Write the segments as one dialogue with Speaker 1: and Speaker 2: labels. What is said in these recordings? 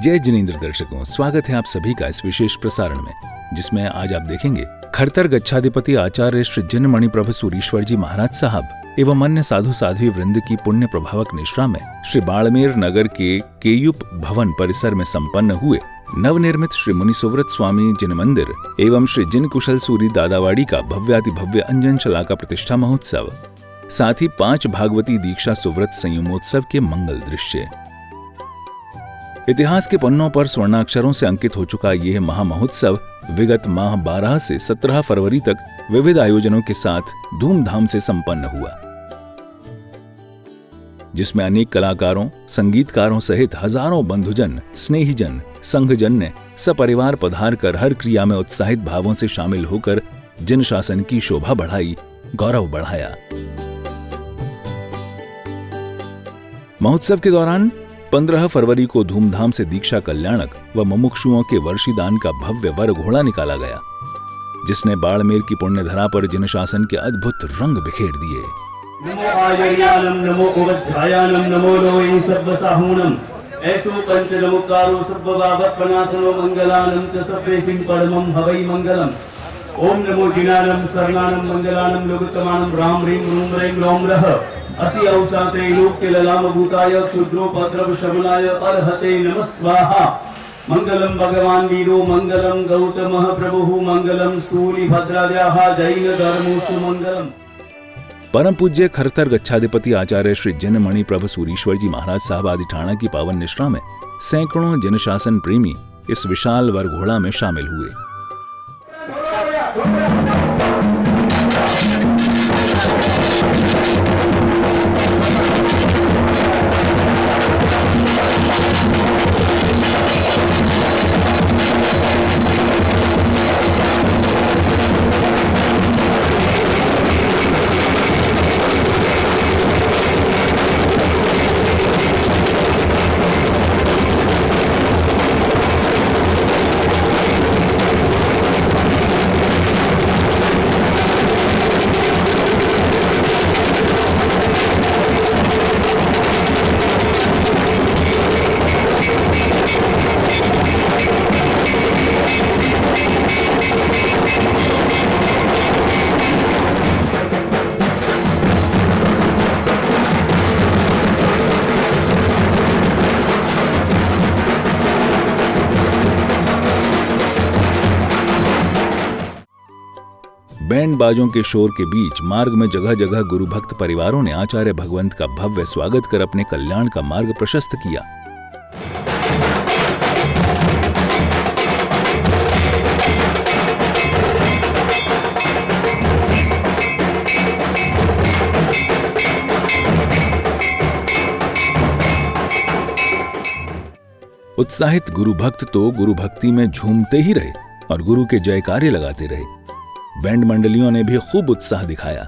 Speaker 1: जय जिनेंद्र दर्शकों, स्वागत है आप सभी का इस विशेष प्रसारण में, जिसमें आज आप देखेंगे खरतर गच्छाधिपति आचार्य श्री जिनमणि प्रभु सूरीश्वर जी महाराज साहब एवं अन्य साधु साध्वी वृंद की पुण्य प्रभावक निष्ठा में श्री बाड़मेर नगर के केयूप भवन परिसर में संपन्न हुए नवनिर्मित श्री मुनि सुव्रत स्वामी जिन मंदिर एवं श्री जिन कुशल सूरी दादावाड़ी का भव्याति भव्य अंजन शलाका प्रतिष्ठा महोत्सव, साथ ही 5 भागवती दीक्षा सुव्रत संयमोत्सव के मंगल दृश्य। इतिहास के पन्नों पर स्वर्णाक्षरों से अंकित हो चुका यह महामहोत्सव विगत माह 12 से 17 फरवरी तक विविध आयोजनों के साथ धूमधाम से संपन्न हुआ, जिसमें अनेक कलाकारों, संगीतकारों सहित हजारों बंधुजन, स्नेहीजन, संघजन ने सपरिवार पधार कर हर क्रिया में उत्साहित भावों से शामिल होकर जिन शासन की शोभा बढ़ाई, गौरव बढ़ाया। महोत्सव के दौरान 15 फरवरी को धूमधाम से दीक्षा कल्याणक व मुमुक्षुओं के वर्षीदान का भव्य वर घोड़ा निकाला गया, जिसने बाड़मेर की पुण्यधरा पर जिन शासन के अद्भुत रंग बिखेर दिए।
Speaker 2: नमो आयर्यानम नमो उवज्रायानम नमो लोहि सर्वसाहूनम ऐसो पंच नमोकारो सर्वभावपनासनो मंगलानम च सर्वेसिं परमं हवै मंगलम। ओम नमो जिनानम शरणानम मंगलानम लोकतमानम राम ह्रीं रूम ह्रीं ग्लौम रः असि औषाते लोके ललाम भूताय क्षुद्रोपद्रव शमनाय अर्हते नमः स्वाहा। मंगलम भगवान वीरो मंगलम गौतमः प्रभुः मंगलम स्थूलिभद्राद्याः जैन धर्मोऽस्तु मंगलम।
Speaker 1: परम पूज्य खरतर गच्छाधिपति आचार्य श्री जिनमणि प्रभु सूरीश्वर जी महाराज साहब आदि ठाणा की पावन निष्ठा में सैकड़ों जिन शासन प्रेमी इस विशाल वरघोड़ा में शामिल हुए। बैंड बाजों के शोर के बीच मार्ग में जगह जगह गुरु भक्त परिवारों ने आचार्य भगवंत का भव्य स्वागत कर अपने कल्याण का मार्ग प्रशस्त किया। उत्साहित गुरु भक्त तो गुरु भक्ति में झूमते ही रहे और गुरु के जयकारे लगाते रहे। बैंड मंडलियों ने भी खूब उत्साह दिखाया।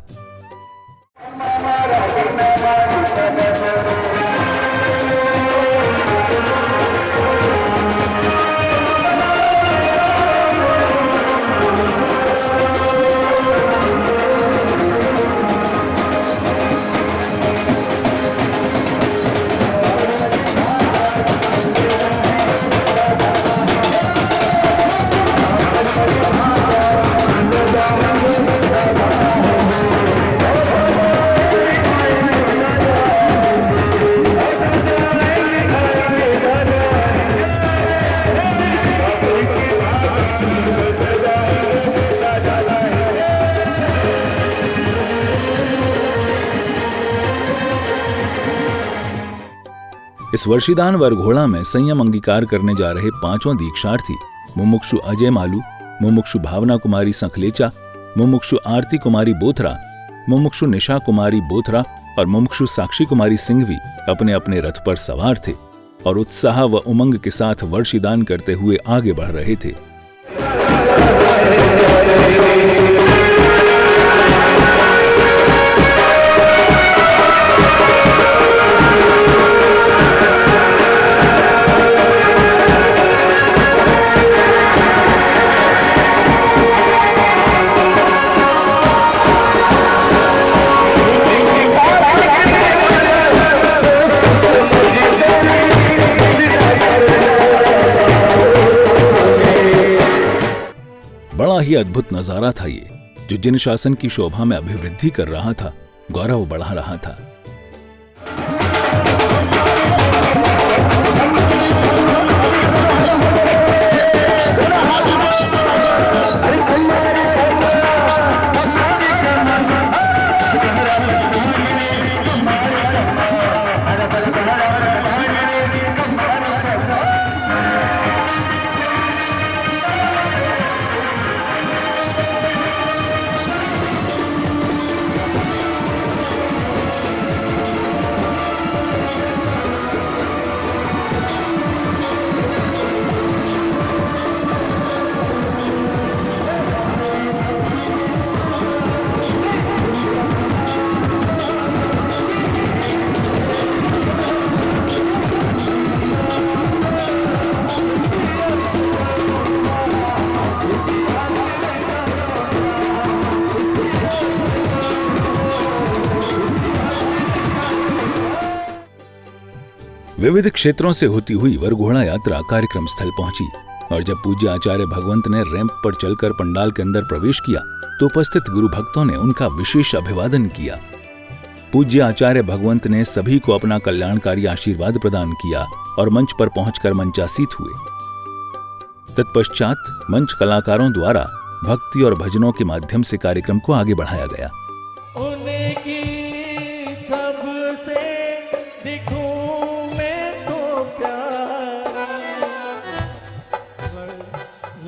Speaker 1: इस वर्षीदान वरघोड़ा में संयम अंगीकार करने जा रहे 5 दीक्षार्थी मुमुक्षु अजय मालू, मुमुक्षु भावना कुमारी संखलेचा, मुमुक्षु आरती कुमारी बोथरा, मुमुक्षु निशा कुमारी बोथरा और मुमुक्षु साक्षी कुमारी सिंह भी अपने अपने रथ पर सवार थे और उत्साह व उमंग के साथ वर्षीदान करते हुए आगे बढ़ रहे थे। ही अद्भुत नजारा था ये, जो जिन शासन की शोभा में अभिवृद्धि कर रहा था, गौरव बढ़ा रहा था। विविध क्षेत्रों से होती हुई वरघोड़ा यात्रा कार्यक्रम स्थल पहुंची और जब पूज्य आचार्य भगवंत ने रैंप पर चलकर पंडाल के अंदर प्रवेश किया तो उपस्थित गुरु भक्तों ने उनका विशेष अभिवादन किया। पूज्य आचार्य भगवंत ने सभी को अपना कल्याणकारी आशीर्वाद प्रदान किया और मंच पर पहुंचकर मंचासीत हुए। तत्पश्चात मंच कलाकारों द्वारा भक्ति और भजनों के माध्यम से कार्यक्रम को आगे बढ़ाया गया।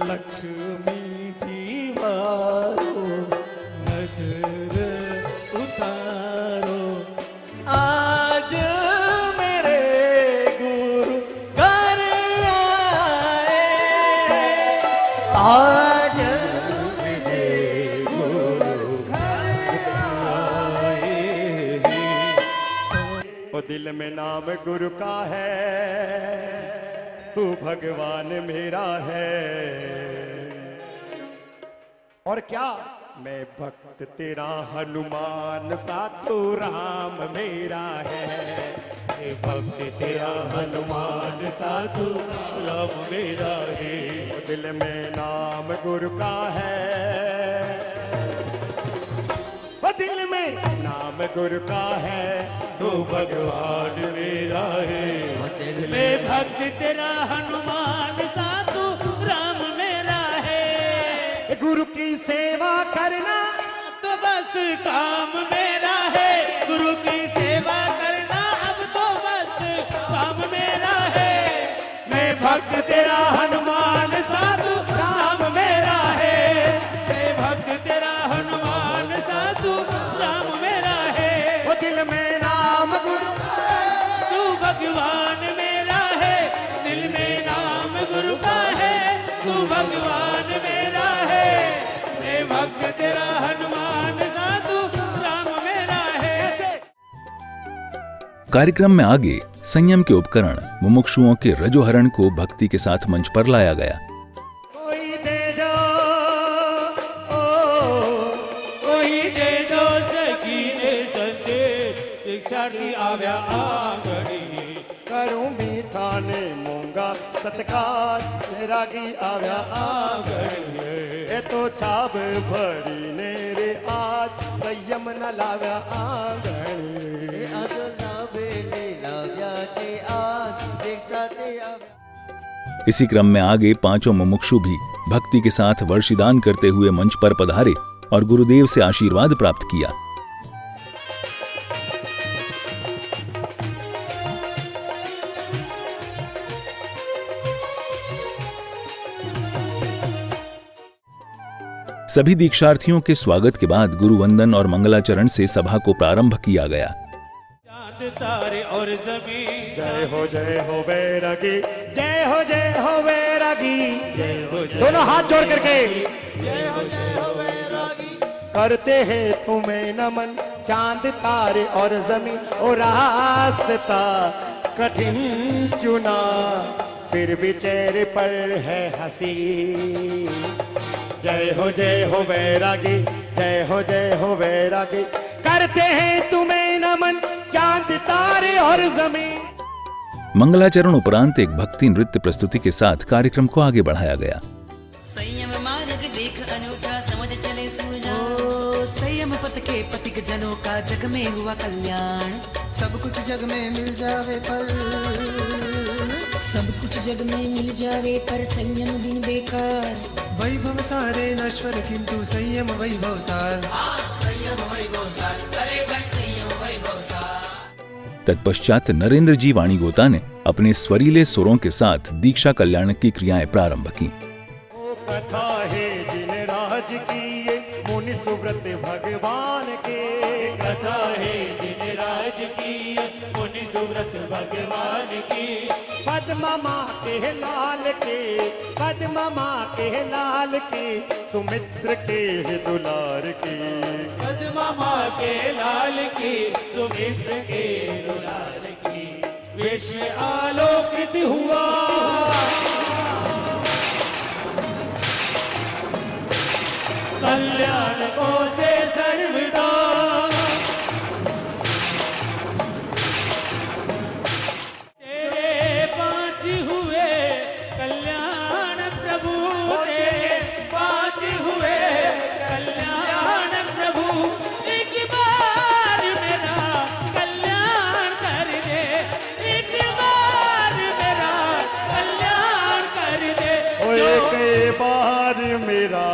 Speaker 3: लक्ष्मी जी मारो नजर उतारो, आज मेरे गुरु घर आए, आज मेरे गुरु घर आए।
Speaker 4: वो दिल में नाम गुरु का है, तू भगवान मेरा है। और क्या मैं भक्त तेरा हनुमान सा, तू राम मेरा है। मैं भक्त तेरा हनुमान सा, तू राम मेरा है। वो दिल में नाम गुरु का है, वो दिल में नाम गुरु का है, तू भगवान मेरा है।
Speaker 3: मैं भक्त तेरा हनुमान सा, तू राम मेरा है।
Speaker 4: गुरु की सेवा करना
Speaker 3: तो बस काम मेरा है, गुरु की सेवा करना अब तो बस काम मेरा है। मैं भक्त तेरा हनुमान सा, तू राम मेरा है। मैं भक्त तेरा हनुमान सा, तू राम मेरा है।
Speaker 4: वो दिल में नाम गुरु,
Speaker 3: तू भगवान मेरा है, दिल में नाम गुरु का है, तू भगवान मेरा है। मैं भक्त तेरा हनुमान सा, तू राम मेरा है।
Speaker 1: कार्यक्रम में आगे संयम के उपकरण मुमुक्षुओं के रजोहरण को भक्ति के साथ मंच पर लाया गया।
Speaker 4: कोई दे जो,
Speaker 3: कोई दे जो सखी ने संदेश, दीक्षार्थी आव्या आंगणी।
Speaker 4: करूं मीठा ने मूंगा सत्कार, रागी आव्या आंगणी। ए तो छाब भरी ने रे आज, संयम न लाव्या आंगणी।
Speaker 1: इसी क्रम में आगे पांचों मुमुक्षु भी भक्ति के साथ वर्षिदान करते हुए मंच पर पधारे और गुरुदेव से आशीर्वाद प्राप्त किया। सभी दीक्षार्थियों के स्वागत के बाद गुरु वंदन और मंगलाचरण से सभा को प्रारंभ किया गया।
Speaker 3: तारे और जमीन,
Speaker 4: जय हो बैरागी, जय हो बैरागी।
Speaker 3: जय हो
Speaker 4: दोनों हाथ जोड़ करके
Speaker 3: जय हो बैरागी।
Speaker 4: करते हैं तुम्हें नमन, चांद तारे और जमीन। और रास्ता कठिन चुना, फिर भी चेहरे पर है हंसी। जय हो बैरागी, जय हो बैरागी। करते हैं तुम्हें नमन, चांद तारे और जमीन।
Speaker 1: मंगलाचरण उपरांत एक भक्ति नृत्य प्रस्तुति के साथ कार्यक्रम को आगे बढ़ाया गया।
Speaker 5: संयम मार्ग देख अनु करे सुजान। संयम पथ के पथिक जनों का जग में हुआ कल्याण।
Speaker 6: सब कुछ जग में मिल जावे पर,
Speaker 7: सब कुछ जग में मिल जावे पर संयम बिन बेकार।
Speaker 6: वैभव सारे नश्वर किंतु संयम वैभव सार।
Speaker 5: संयम वैभव सार, करे भाई संयम वैभव सार।
Speaker 1: तत्पश्चात नरेंद्र जी वाणीगोता ने अपने स्वरीले सुरों के साथ दीक्षा कल्याण की क्रियाएं प्रारंभ की।
Speaker 4: वो कथा है जिन राज किए मुनि सुव्रत भगवान के।
Speaker 3: कथा है जिन राज की मुनि सुव्रत भगवान की।
Speaker 4: पद्मा माँ के लाल के, पद्मा माँ के लाल के, सुमित्र के दुलार के।
Speaker 3: पद्मा माँ के लाल की, सुमित्र के दुलार की। विश्व आलोकित हुआ, कल्याण को से सर्वदा। तेरे पाँच हुए कल्याण प्रभु, तेरे पाँच हुए कल्याण प्रभु। एक बार मेरा कल्याण कर दे, एक बार मेरा कल्याण कर दे।
Speaker 4: ओ एक बार मेरा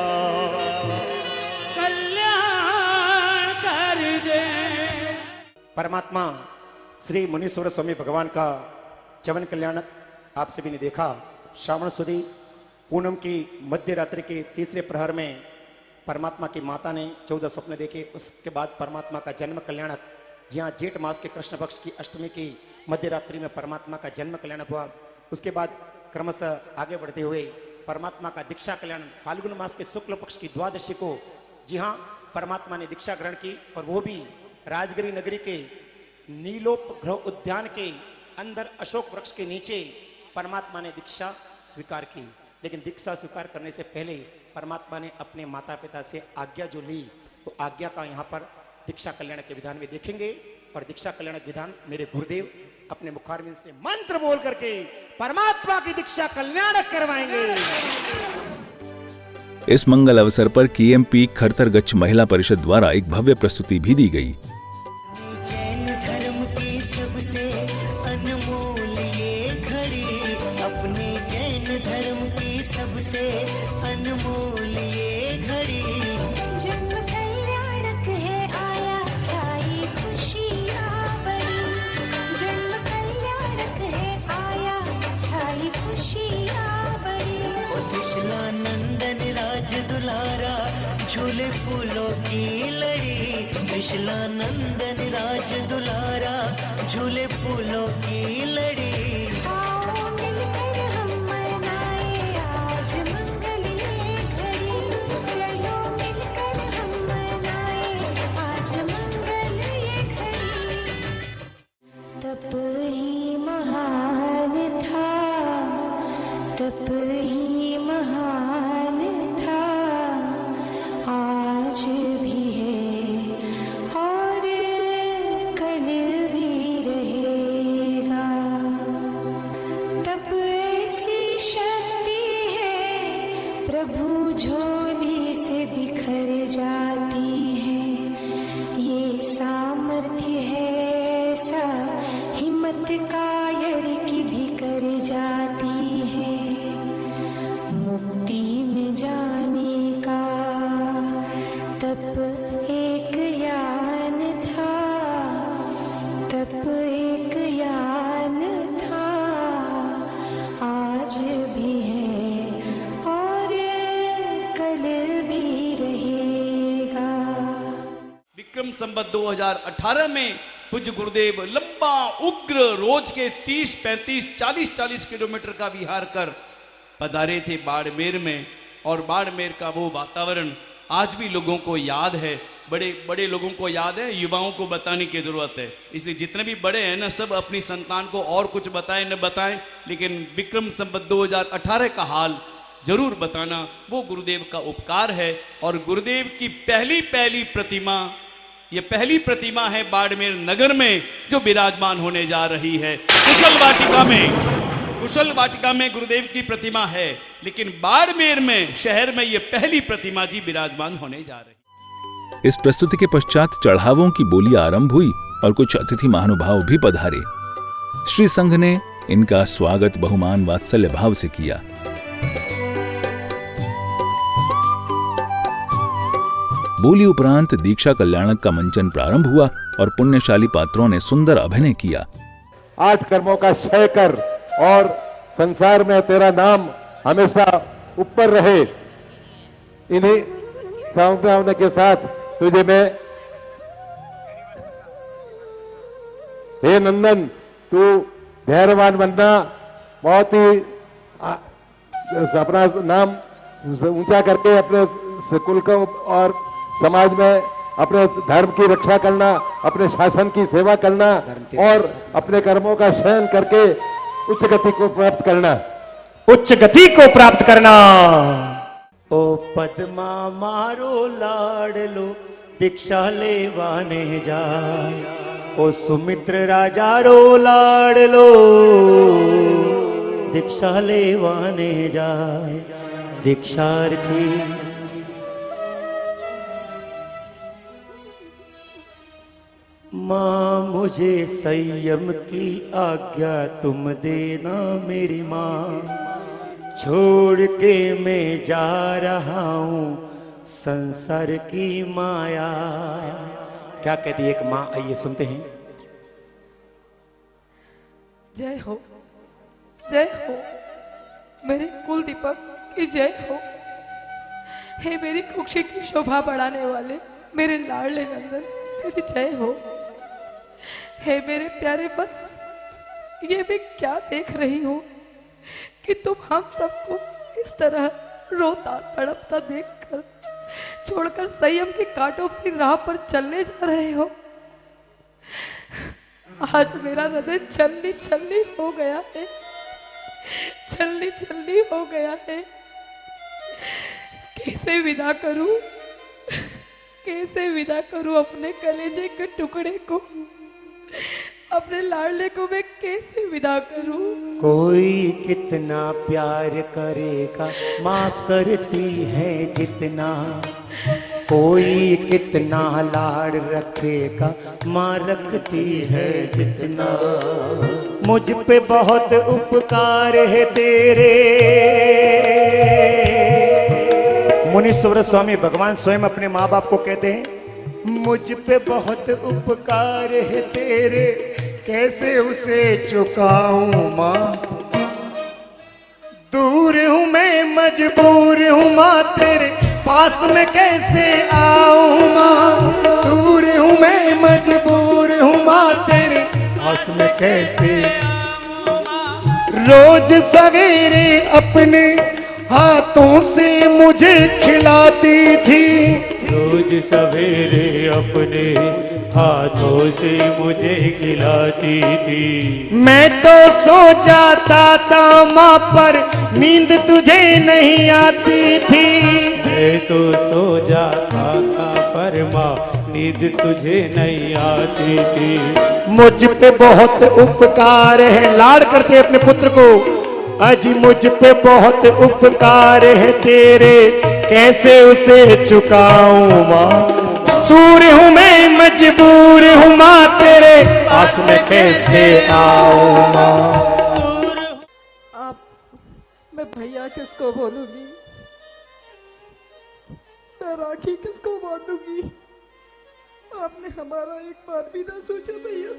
Speaker 4: परमात्मा श्री मुनीश्वर स्वामी भगवान का चवन कल्याण आप सभी ने देखा। श्रावण सुदी पूनम की मध्य रात्रि के तीसरे प्रहर में परमात्मा की माता ने 14 स्वप्न देखे। उसके बाद परमात्मा का जन्म कल्याणक, जहाँ जेठ मास के कृष्ण पक्ष की अष्टमी की मध्य रात्रि में परमात्मा का जन्म कल्याणक हुआ। उसके बाद क्रमशः आगे बढ़ते हुए परमात्मा का दीक्षा कल्याण फाल्गुन मास के शुक्ल पक्ष की द्वादशी को, जी हाँ, परमात्मा ने दीक्षा ग्रहण की, और वो भी राजगिरी नगरी के नीलोपग्रह उद्यान के अंदर अशोक वृक्ष के नीचे परमात्मा ने दीक्षा स्वीकार की। लेकिन दीक्षा स्वीकार करने से पहले परमात्मा ने अपने माता पिता से आज्ञा जो ली, तो आज्ञा का यहाँ पर दीक्षा कल्याण के विधान में देखेंगे। और दीक्षा कल्याण विधान मेरे गुरुदेव अपने मुखारविंद से मंत्र बोल करके परमात्मा की दीक्षा कल्याण करवाएंगे।
Speaker 1: इस मंगल अवसर पर केएमपी खरतरगच्छ महिला परिषद द्वारा एक भव्य प्रस्तुति भी दी गई।
Speaker 5: जैन धर्म की सबसे अनमोल ये घड़ी, अपने जैन धर्म की सबसे अनमोल ये घड़ी। जन्म कल्याणक है आया, छाई खुशियाँ बड़ी। जन्म कल्याणक है आया, छाई खुशियाँ बड़ी। दिशला नंदन राज दुलारा, झूले फूलों की लड़ी। विशला नंदन राज दुलारा, झूले फूलों की लड़ी। आओ मिलकर हम मनाए आज मंगल ये घड़ी। चलो मिलकर हम मनाए आज मंगल ये घड़ी। तप ही महान था, तप ही महान था, आज भी है और कल भी रहेगा। तप ऐसी शक्ति है प्रभु झोली से बिखर जाती है। ये सामर्थ्य है ऐसा हिम्मत कायर की भी कर जाती है। मुक्ति में जाने का तप एक यान था, तप एक यान था, आज भी है और कल भी रहेगा।
Speaker 8: विक्रम संवत 2018 में पूज्य गुरुदेव लंबा उग्र रोज के 30, 35, 40 किलोमीटर का विहार कर पधारे थे बाड़मेर में। और बाड़मेर का वो वातावरण आज भी लोगों को याद है, बड़े बड़े लोगों को याद है, युवाओं को बताने की जरूरत है। इसलिए जितने भी बड़े हैं ना, सब अपनी संतान को और कुछ बताएं न बताएं, लेकिन विक्रम संवत 2018 का हाल जरूर बताना, वो गुरुदेव का उपकार है। और गुरुदेव की पहली प्रतिमा, ये पहली प्रतिमा है बाड़मेर नगर में जो विराजमान होने जा रही है कुशल वाटिका में। कुशल वाटिका में गुरुदेव की प्रतिमा है, लेकिन बाड़मेर में शहर में ये पहली प्रतिमा जी विराजमान होने जा रही।
Speaker 1: इस प्रस्तुति के पश्चात चढ़ावों की बोली आरंभ हुई और कुछ अतिथि महानुभाव भी पधारे। श्री संघ ने इनका स्वागत बहुमान वात्सल्य भाव से किया। बोली उपरांत दीक्षा कल्याणक का मंचन प्रारंभ हुआ और पुण्यशाली पात्रों ने सुंदर अभिनय किया।
Speaker 9: 8 कर्मों का क्षय कर और संसार में तेरा नाम हमेशा ऊपर रहे। इन्हीं भावना के साथ तुझे मैं, हे नंदन, तू धैर्यवान बनना, बहुत ही अपना नाम ऊंचा करके अपने कुल को और समाज में अपने धर्म की रक्षा करना, अपने शासन की सेवा करना और अपने कर्मों का क्षय करके उच्च गति को प्राप्त करना।
Speaker 4: उच्च गति को प्राप्त करना। ओ पद्मा मारो लाडलो दीक्षा लेवाने जाए, ओ सुमित्र राजा रो लाडलो दीक्षा लेवाने जाए। दीक्षार्थी माँ मुझे संयम की आज्ञा तुम देना मेरी माँ, छोड़ के मैं जा रहा हूँ संसार की माया। क्या कहती है एक माँ, आइए सुनते हैं।
Speaker 10: जय हो, जय हो मेरे कुल दीपक की जय हो। हे मेरी कुक्षी की शोभा बढ़ाने वाले मेरे लाडले नंदन, तेरी जय हो। हे मेरे प्यारे वत्स, ये मैं क्या देख रही हूँ कि तुम हम सबको इस तरह रोता तड़पता देखकर छोड़कर संयम के कांटों की राह पर चलने जा रहे हो। आज मेरा हृदय छलनी छलनी हो गया है, छलनी छलनी हो गया है। कैसे विदा करूं, कैसे विदा करूं अपने कलेजे के टुकड़े को, अपने लाडले को मैं कैसे विदा करूं।
Speaker 4: कोई कितना प्यार करेगा माँ करती है जितना, कोई कितना लाड रखेगा माँ रखती है जितना। मुझ पे बहुत उपकार है तेरे। मुनीश्वर स्वामी भगवान स्वयं अपने माँ बाप को कहते हैं, मुझ पे बहुत उपकार है तेरे, कैसे उसे चुकाऊं माँ। दूर हूं मैं मजबूर हूं माँ, तेरे पास में कैसे आऊं माँ। दूर हूं मैं मजबूर हूं माँ, तेरे पास में कैसे। रोज सवेरे अपने हाथों से मुझे खिलाती थी,
Speaker 3: रोज सवेरे अपने हाथों से मुझे खिलाती थी।
Speaker 4: मैं तो सो जाता था माँ पर नींद तुझे नहीं आती थी।
Speaker 3: मैं तो सो जाता था पर माँ नींद तुझे नहीं आती थी।
Speaker 4: मुझ पे बहुत उपकार है, लाड करते अपने पुत्र को। अजी मुझ पे बहुत उपकार है तेरे, कैसे उसे चुकाऊं माँ। दूर हूं मैं मजबूर हूं माँ, तेरे पास में कैसे आऊं माँ।
Speaker 10: आप, मैं भैया किसको बोलूंगी, मैं राखी किसको बांधूंगी। आपने हमारा एक बार भी ना सोचा भैया,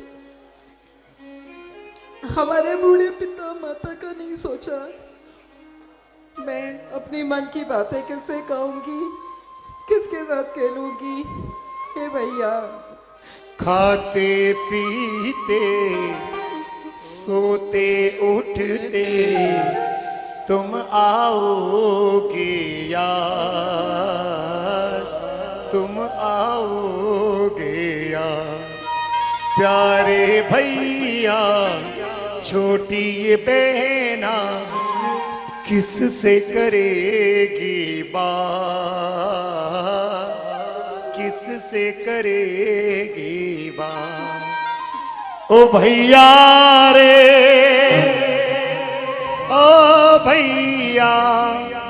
Speaker 10: हमारे बूढ़े पिता माता का नहीं सोचा। मैं अपनी मन की बातें किससे कहूंगी, किसके साथ खेलूंगी। हे भैया,
Speaker 4: खाते पीते सोते उठते तुम आओगे यार, तुम आओगे यार। प्यारे भैया छोटी ये बहना किससे करेगी बात, किससे करेगी बात। ओ भैया रे प्रिया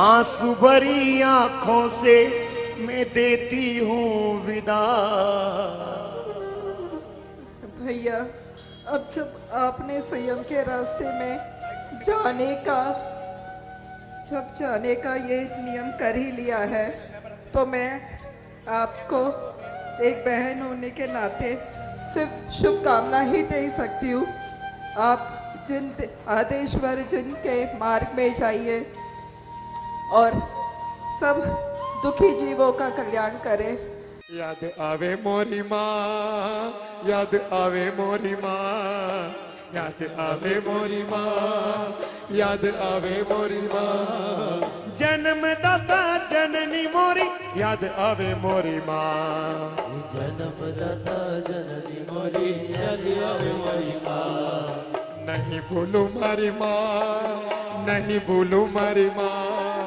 Speaker 4: आंसू भरी आंखों से मैं देती हूँ विदा।
Speaker 10: भैया, अब जब आपने संयम के रास्ते में जाने का ये नियम कर ही लिया है, तो मैं आपको एक बहन होने के नाते सिर्फ शुभकामना ही दे सकती हूँ। आप जिन आदेश्वर जिनके मार्ग में जाइए और सब दुखी जीवों का कल्याण करें।
Speaker 4: याद आवे मोरी माँ, याद आवे मोरी माँ, याद आवे मोरी माँ, याद आवे मोरी माँ। जन्मदाता जननी मोरी, याद आवे मोरी माँ।
Speaker 3: जन्मदाता जननी मोरी, याद आवे मोरी माँ।
Speaker 4: नहीं भूलू मारी माँ, नहीं भूलू मारी माँ,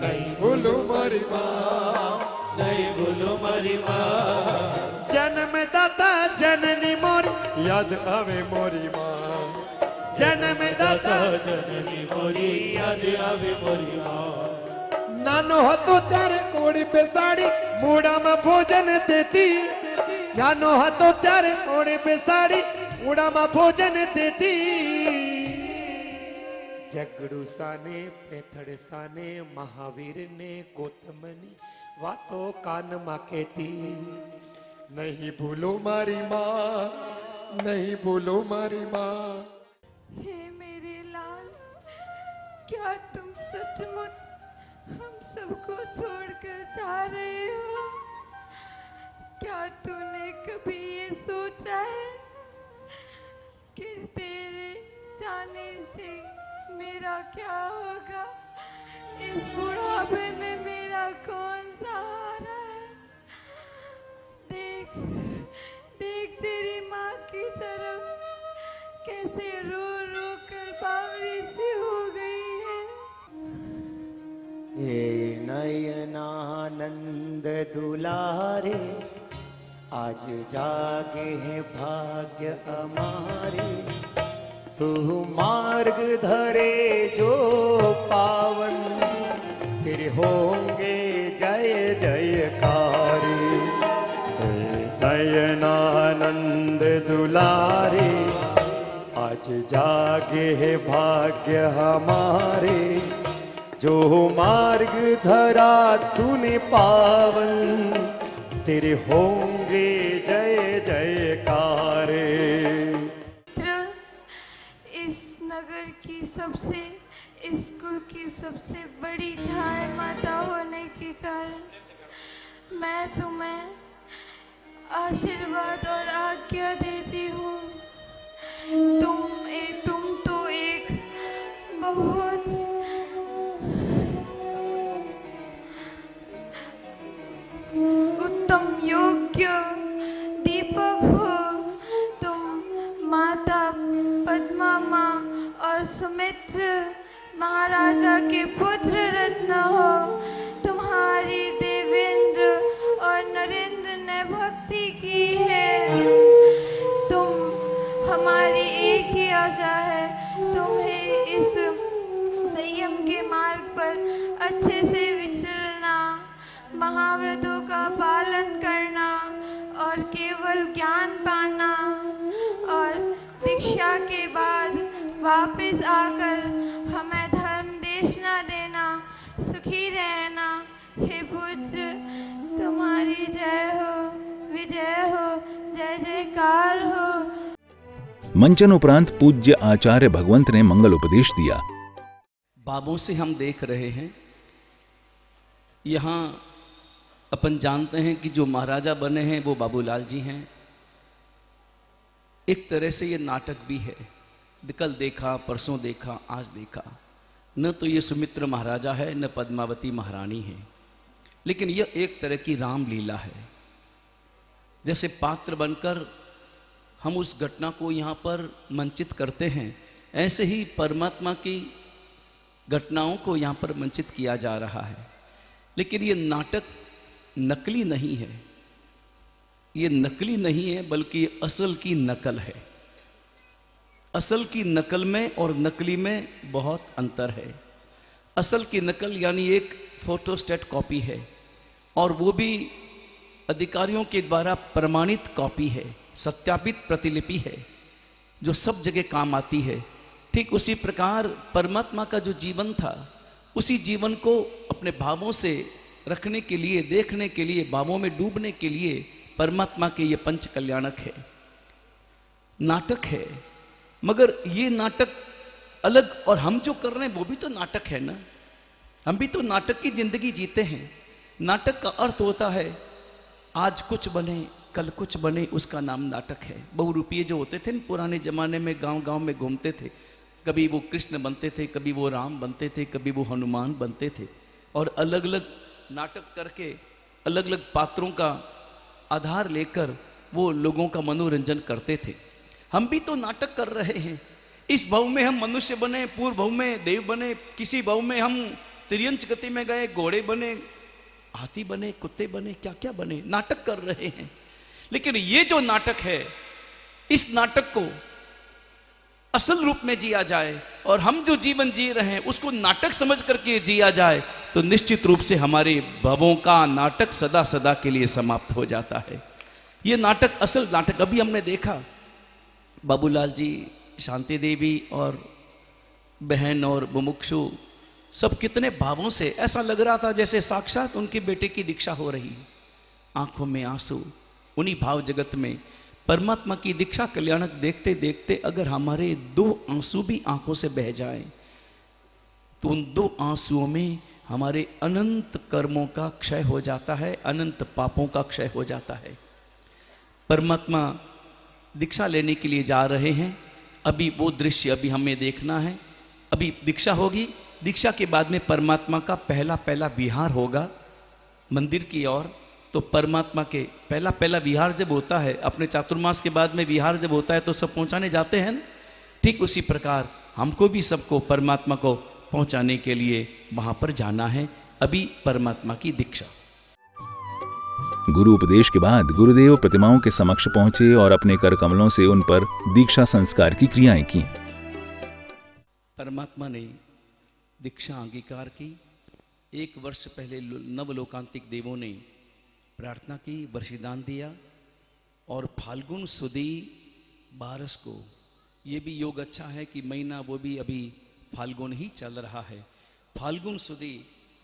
Speaker 4: नहीं भूलू मारी माँ,
Speaker 3: नहीं भूलो मारी माँ।
Speaker 4: जन्मदाता जननी मोरी, याद आवे मोरी माँ। जन्मदाता
Speaker 3: जननी मोरी, याद आवे मोरी माँ।
Speaker 4: नानो હતો ત્યારે કોડી पे साड़ी મૂડામાં ભોજન દેતી। નાનો હતો ત્યારે કોડી पे साड़ी મૂડામાં ભોજન દેતી। જગડુ સાને પેથડ સાને મહાવીર ને ગૌતમની વાતો કાનમાં કહેતી। नहीं भूलो मारी माँ, नहीं भूलो मारी माँ।
Speaker 10: हे मेरे लाल, क्या तुम सचमुच हम सबको छोड़कर जा रहे हो? क्या तूने कभी ये सोचा है कि तेरे जाने से मेरा क्या होगा? इस बुढ़ापे में मेरा कौन सहारा है? देख देख तेरी माँ की तरफ कैसे रो रो कर बावरी सी हो गई है।
Speaker 4: हे नयनानंद दुलारे, आज जागे हैं भाग्य हमारे। तू मार्ग धरे जो पावन, तेरे होंगे जय जयकारी। नयनानंद दुलारे, आज जागे है भाग्य हमारे। जो मार्ग धरा तूने पावन, तेरे होंगे जय जयकार।
Speaker 10: इस नगर की सबसे, इस कुल की सबसे बड़ी ढाई माता होने के कारण मैं तुम्हें आशीर्वाद और आज्ञा देती हूँ। तुम तो एक बहुत उत्तम योग्य दीपक हो। तुम माता पद्मा माँ और सुमित्र महाराजा के पुत्र रत्न हो। तुम्हारी देवेंद्र और नरेंद्र ने भक्ति की है। तुम हमारी एक ही आशा है, तुम्हें इस संयम के मार्ग पर अच्छे से विचरना, महाव्रतों का पालन करना और केवल ज्ञान पाना, और दीक्षा के बाद वापस आकर हमें धर्म देशना देना, सुखी रहना। हे पूज्य, तुम्हारी जय हो, विजय हो, जय जयकार हो।
Speaker 1: मंचन उपरांत पूज्य आचार्य भगवंत ने मंगल उपदेश दिया।
Speaker 8: बाबों से हम देख रहे हैं, यहाँ अपन जानते हैं कि जो महाराजा बने हैं वो बाबूलाल जी हैं। एक तरह से ये नाटक भी है, कल देखा, परसों देखा, आज देखा। न तो ये सुमित्र महाराजा है, न पद्मावती महारानी है, लेकिन यह एक तरह की रामलीला है। जैसे पात्र बनकर हम उस घटना को यहाँ पर मंचित करते हैं, ऐसे ही परमात्मा की घटनाओं को यहाँ पर मंचित किया जा रहा है। लेकिन ये नाटक नकली नहीं है, ये नकली नहीं है, बल्कि ये असल की नकल है। असल की नकल में और नकली में बहुत अंतर है। असल की नकल यानी एक फोटोस्टेट कॉपी है, और वो भी अधिकारियों के द्वारा प्रमाणित कॉपी है, सत्यापित प्रतिलिपि है, जो सब जगह काम आती है। ठीक उसी प्रकार परमात्मा का जो जीवन था, उसी जीवन को अपने भावों से रखने के लिए, देखने के लिए, भावों में डूबने के लिए परमात्मा के ये पंच कल्याणक है, नाटक है। मगर ये नाटक अलग, और हम जो कर रहे हैं वो भी तो नाटक है ना। हम भी तो नाटक की जिंदगी जीते हैं। नाटक का अर्थ होता है आज कुछ बने कल कुछ बने, उसका नाम नाटक है। बहुरूपीय जो होते थे पुराने जमाने में, गांव गांव में घूमते थे, कभी वो कृष्ण बनते थे, कभी वो राम बनते थे, कभी वो हनुमान बनते थे, और अलग अलग नाटक करके अलग अलग पात्रों का आधार लेकर वो लोगों का मनोरंजन करते थे। हम भी तो नाटक कर रहे हैं। इस भाव में हम मनुष्य बने, पूर्व भाव में देव बने, किसी भाव में हम तिर्यंच गति में गए, घोड़े बने, हाथी बने, कुत्ते बने, क्या क्या बने, नाटक कर रहे हैं। लेकिन ये जो नाटक है, इस नाटक को असल रूप में जिया जाए, और हम जो जीवन जी रहे हैं उसको नाटक समझ करके जिया जाए, तो निश्चित रूप से हमारे भवों का नाटक सदा सदा के लिए समाप्त हो जाता है। ये नाटक, असल नाटक। अभी हमने देखा बाबूलाल जी, शांति देवी और बहन और मुमुक्षु सब कितने भावों से, ऐसा लग रहा था जैसे साक्षात उनके बेटे की दीक्षा हो रही। आंखों में आंसू, उन्हीं भाव जगत में परमात्मा की दीक्षा कल्याणक देखते देखते अगर हमारे 2 आंसू भी आंखों से बह जाए, तो उन 2 आंसुओं में हमारे अनंत कर्मों का क्षय हो जाता है, अनंत पापों का क्षय हो जाता है। परमात्मा दीक्षा लेने के लिए जा रहे हैं। अभी वो दृश्य अभी हमें देखना है। अभी दीक्षा होगी, दीक्षा के बाद में परमात्मा का पहला विहार होगा मंदिर की ओर। तो परमात्मा के पहला विहार जब होता है, अपने चातुर्मास के बाद में विहार जब होता है, तो सब पहुंचाने जाते हैं ना। ठीक उसी प्रकार हमको भी सबको परमात्मा को पहुंचाने के लिए वहां पर जाना है। अभी परमात्मा की दीक्षा।
Speaker 1: गुरु उपदेश के बाद गुरुदेव प्रतिमाओं के समक्ष पहुंचे और अपने कर कमलों से उन पर दीक्षा संस्कार की क्रियाएं की।
Speaker 8: परमात्मा ने दीक्षा अंगीकार की। 1 वर्ष पहले नवलोकांतिक देवों ने प्रार्थना की, वर्षिदान दिया, और फाल्गुन सुदी 12 को, ये भी योग अच्छा है कि महीना वो भी अभी फाल्गुन ही चल रहा है, फाल्गुन सुदी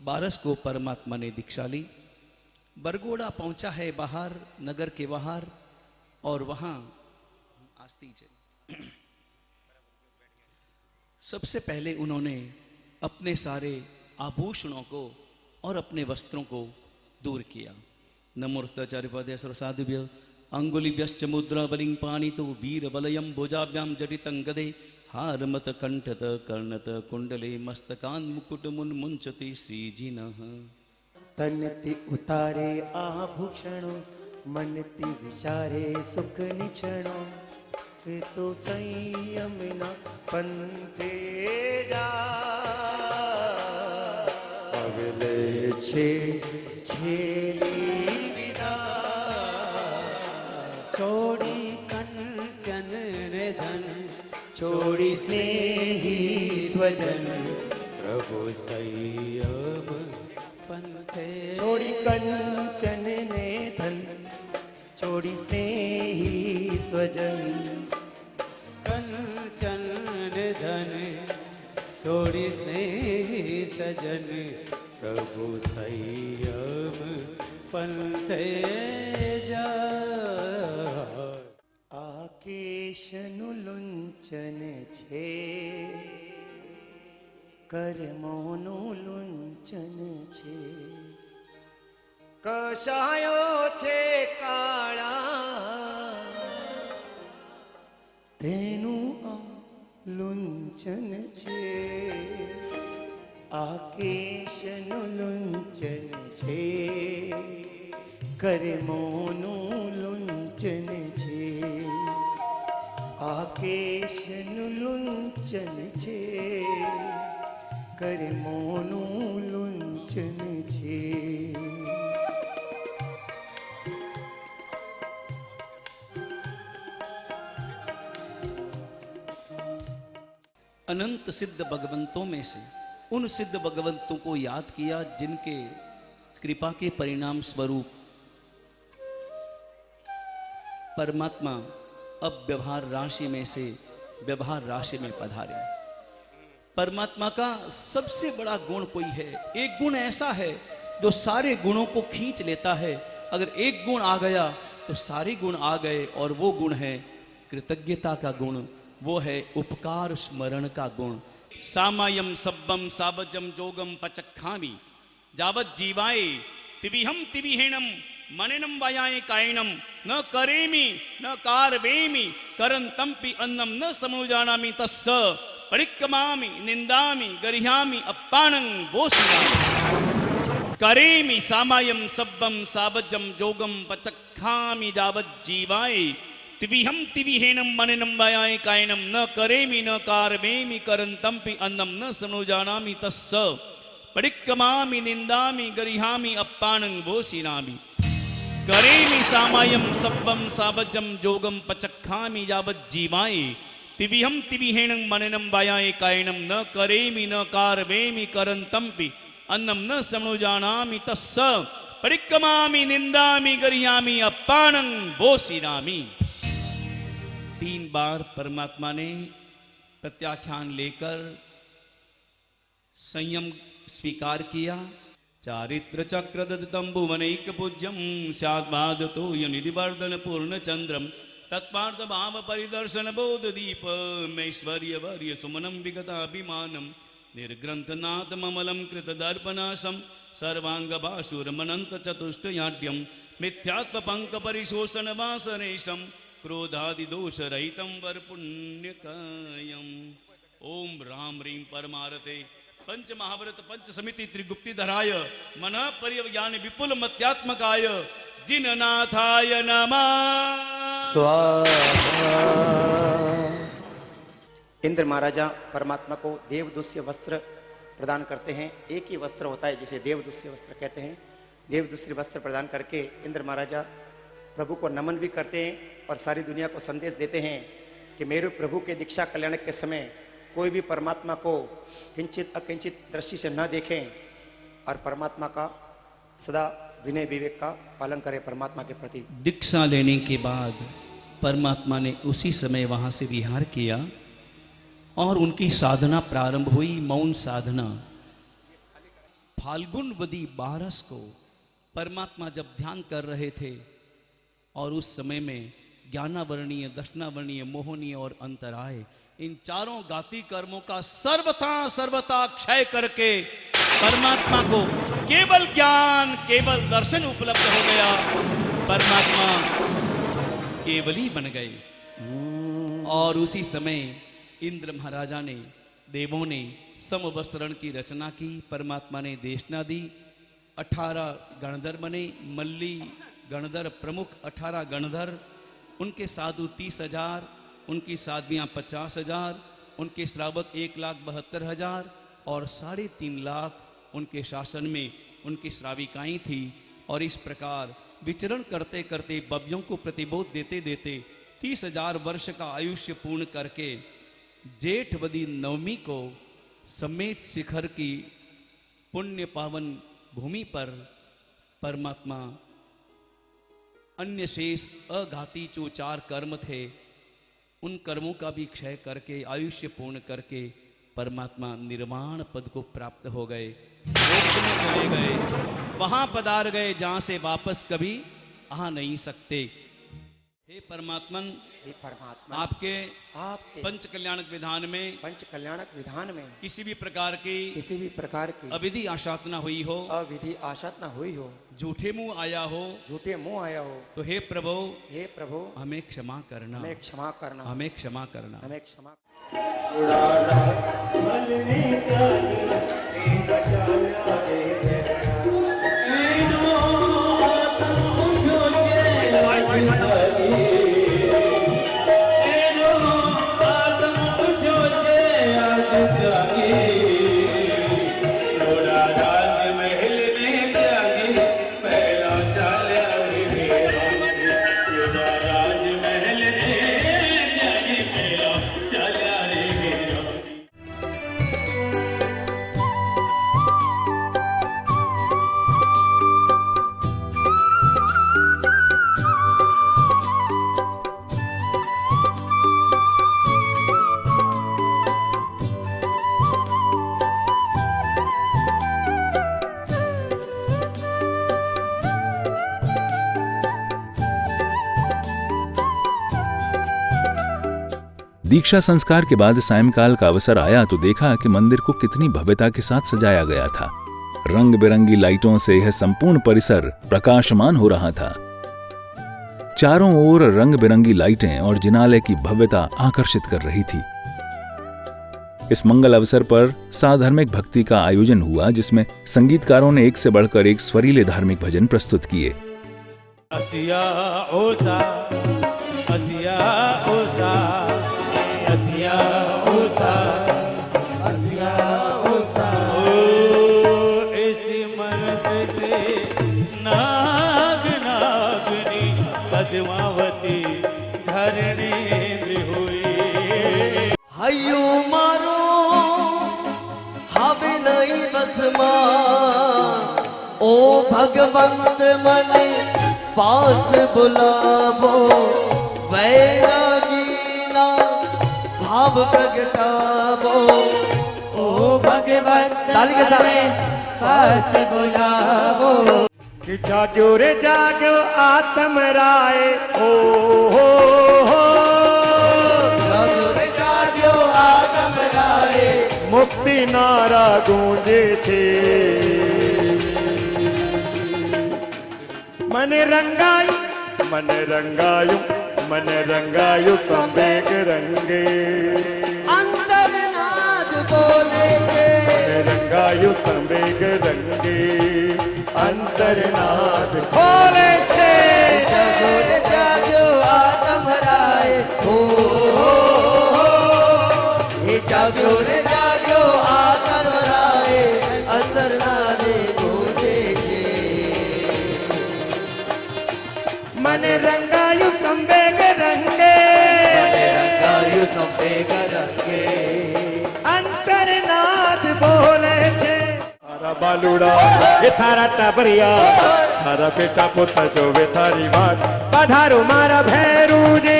Speaker 8: 12 को परमात्मा ने दीक्षा ली। बरगोड़ा पहुंचा है बाहर, नगर के बाहर, और वहां सबसे पहले उन्होंने अपने सारे आभूषणों को और अपने वस्त्रों को दूर किया। नमोस्ताचार्य साधुभ्य अंगुलिभ्यश्च मुद्रा बलिं पाणितो वीर बलयं भुजाभ्यां जटितं गदे हारमत कंठत कर्णत कुंडले मस्तकान् मुकुट मुन्मुंचति श्रीजिनः।
Speaker 4: तनति उतारे आभूषणों, मनति विचारे सुख निक्षणों, तो संयम न पंथे जा। अगले छेली विदा,
Speaker 3: छोड़ी कंचन धन,
Speaker 4: छोड़ी स्नेही स्वजन, प्रभु संयम
Speaker 3: पंथे।
Speaker 4: छोड़ी कंचन ने धन, छोड़ी स्नेही स्वजन,
Speaker 3: कंचन धन छोड़ी स्नेही सजन,
Speaker 4: प्रभु संयम
Speaker 3: पंथे जा।
Speaker 4: आकेशनु लुंचन छे, कर्मोनु लुंचन छे, कशायो छे काळा, तेनु आ लुंचन छे। आकेशनु लुंचन छे, कर्मोनु लुंचन छे, आकेशनु लुंचन छे, कर्मोनु लुंचन छे।
Speaker 8: अनंत सिद्ध भगवंतों में से उन सिद्ध भगवंतों को याद किया जिनके कृपा के परिणाम स्वरूप परमात्मा अब व्यवहार राशि में से व्यवहार राशि में पधारे। परमात्मा का सबसे बड़ा गुण कोई है, एक गुण ऐसा है जो सारे गुणों को खींच लेता है। अगर एक गुण आ गया तो सारे गुण आ गए, और वो गुण है कृतज्ञता का गुण, वो है उपकार स्मरण का गुण। सामायम सब्बम सावजम जोगम पचखामी जावत जीवाए तिविहम तिविहीनम मनिनम वायाय कायनम न करेमि न कारवेमि करंतम्पि अन्नम न समनुजानामि तस्स परिक्रमामि निंदामि गरिह्यामि अप्पानं वोसिनामि। करेमि सामायम सब्बम सावजम जोगम पचखामि जावत जीवाय तिविहम तिविहीनम मनिनम वायाय कायनम न करेमि न कारवेमि करंतम्पि अन्नम न समनुजानामि तस्स परिक्रमामि निंदामि गरिह्यामि अप्पानं वोसिनामि। करेमि सामायम सब्बम सावजम जोगम पचखामि यावत जीवाय तिविहम तिविहीनं मनिनं वायाय कायनम न करेमि न कारवेमि करंतम्पि अन्नम न समनुजानामि तस्स परिक्रमामि निंदामि गरिह्यामि अप्पानं वोसिनामि। 3 बार परमात्मा ने प्रत्याख्यान लेकर संयम स्वीकार किया। चारित्र चक्र तंबुवनैक पूज्यम स्याद्वादतो यनिधिवर्धन पूर्ण चंद्रम तत्पार्थ भाव परिदर्शन बोध दीप मैश्वर्य वर्य सुमनम विगताभिमानम निर्ग्रंथनाथ ममलम कृत दर्पनाशम सर्वांग बाशुरमनंत चतुष्टयाढ्यम मिथ्यात्म पंक परिशोषण वासनेशम क्रोधादि दोष रहितम वर पुण्यकायम। ओम राम ह्रीं परमारते पंच महाव्रत पंच समिति त्रिगुप्ति धराय मन पर्यज्ञान विपुल मत्यात्मकाय जिननाथाय नमः
Speaker 11: स्वाहा। इंद्र महाराजा परमात्मा को देवदुष्य वस्त्र प्रदान करते हैं। एक ही वस्त्र होता है जिसे देवदुष्य वस्त्र कहते हैं। देवदुष्य वस्त्र प्रदान करके इंद्र महाराजा प्रभु को नमन भी करते हैं और सारी दुनिया को संदेश देते हैं कि मेरे प्रभु के दीक्षा कल्याण के समय कोई भी परमात्मा को किंचित अकिंचित दृष्टि से न देखें और परमात्मा का सदा विनय विवेक का पालन करें परमात्मा के प्रति।
Speaker 8: दीक्षा लेने के बाद परमात्मा ने उसी समय वहां से विहार किया और उनकी साधना प्रारंभ हुई, मौन साधना। फाल्गुन वदी 12 को परमात्मा जब ध्यान कर रहे थे और उस समय में ज्ञानावर्णीय, दर्शनावर्णीय, मोहनीय और अंतराय, इन चारों गाती कर्मों का सर्वथा क्षय करके परमात्मा को केवल ज्ञान, केवल दर्शन उपलब्ध हो गया। परमात्मा केवली बन गए। और उसी समय इंद्र महाराजा ने, देवों ने समवस्त्रण की रचना की। परमात्मा ने देशना दी। 18 गणधर बने, मल्ली गणधर प्रमुख 18 गणधर, उनके साधु 30,000, उनकी साध्वियाँ 50,000, उनके श्रावक 1,72,000 और 3.5 लाख उनके शासन में उनकी श्राविकाएं थी। और इस प्रकार विचरण करते करते बव्यों को प्रतिबोध देते देते 30,000 वर्ष का आयुष्य पूर्ण करके जेठवदी नवमी को समेत शिखर की पुण्य पावन भूमि पर परमात्मा अन्य शेष अघाती जो 4 कर्म थे उन कर्मों का भी क्षय करके आयुष्य पूर्ण करके परमात्मा निर्वाण पद को प्राप्त हो गए, मोक्ष में चले गए, वहां पधार गए जहां से वापस कभी आ नहीं सकते। हे परमात्मन,
Speaker 11: हे परमात्मा,
Speaker 8: आपके
Speaker 11: पंच
Speaker 8: कल्याणक विधान में किसी भी प्रकार की अविधि आशात न हुई हो, झूठे मुंह आया हो, तो हे प्रभु हमें क्षमा करना।
Speaker 1: दीक्षा संस्कार के बाद सायंकाल का अवसर आया तो देखा कि मंदिर को कितनी भव्यता के साथ सजाया गया था। रंग बिरंगी लाइटों से यह संपूर्ण परिसर प्रकाशमान हो रहा था। चारों ओर रंग बिरंगी लाइटें और जिनालय की भव्यता आकर्षित कर रही थी। इस मंगल अवसर पर साधार्मिक भक्ति का आयोजन हुआ, जिसमें संगीतकारों ने एक से बढ़कर एक स्वरीले धार्मिक भजन प्रस्तुत किए।
Speaker 3: असिया ओसा, असिया ओसा, असिया ओसा, असिया ओसा। ओ ऐसी मर्द से नाग नागनी पद्मावती धरणेन्द्र हुई।
Speaker 12: हयो मारो हवे नहीं बसमा, ओ भगवंत मन पास बुलावो, वैरागी ना भाव प्रगटावो।
Speaker 3: ओ भगवंत
Speaker 12: ताली के साथ
Speaker 3: पास बुलावो।
Speaker 4: कि जाग्यो रे जाग्यो आत्म राय, ओ हो
Speaker 12: जाग्यो रे जाग्यो आत्म राय,
Speaker 4: मुक्ति नारा गूंजे छे। मन रंगायु, मन रंगायु, मन रंगायु संवेग रंगे।
Speaker 12: अंतरनाद बोले छे,
Speaker 4: मन रंगायु संवेग रंगे। अंतरनाद खोले छे।
Speaker 12: जाग्यो रे जाग्यो आत्म राय, ओ हे जाग्यो रे जाग्यो आत्म राय, अंतरनाद गूंजे छे।
Speaker 4: मन रंगायु संवेग रंगे,
Speaker 12: रंगायु संवेग रंगे।
Speaker 4: अंतरनाद बोले छे। थारा बालुड़ा ये थारा टाबरिया, थारा बेटा पोता जो वे थारी बात, पधारो मारा भैरू जी।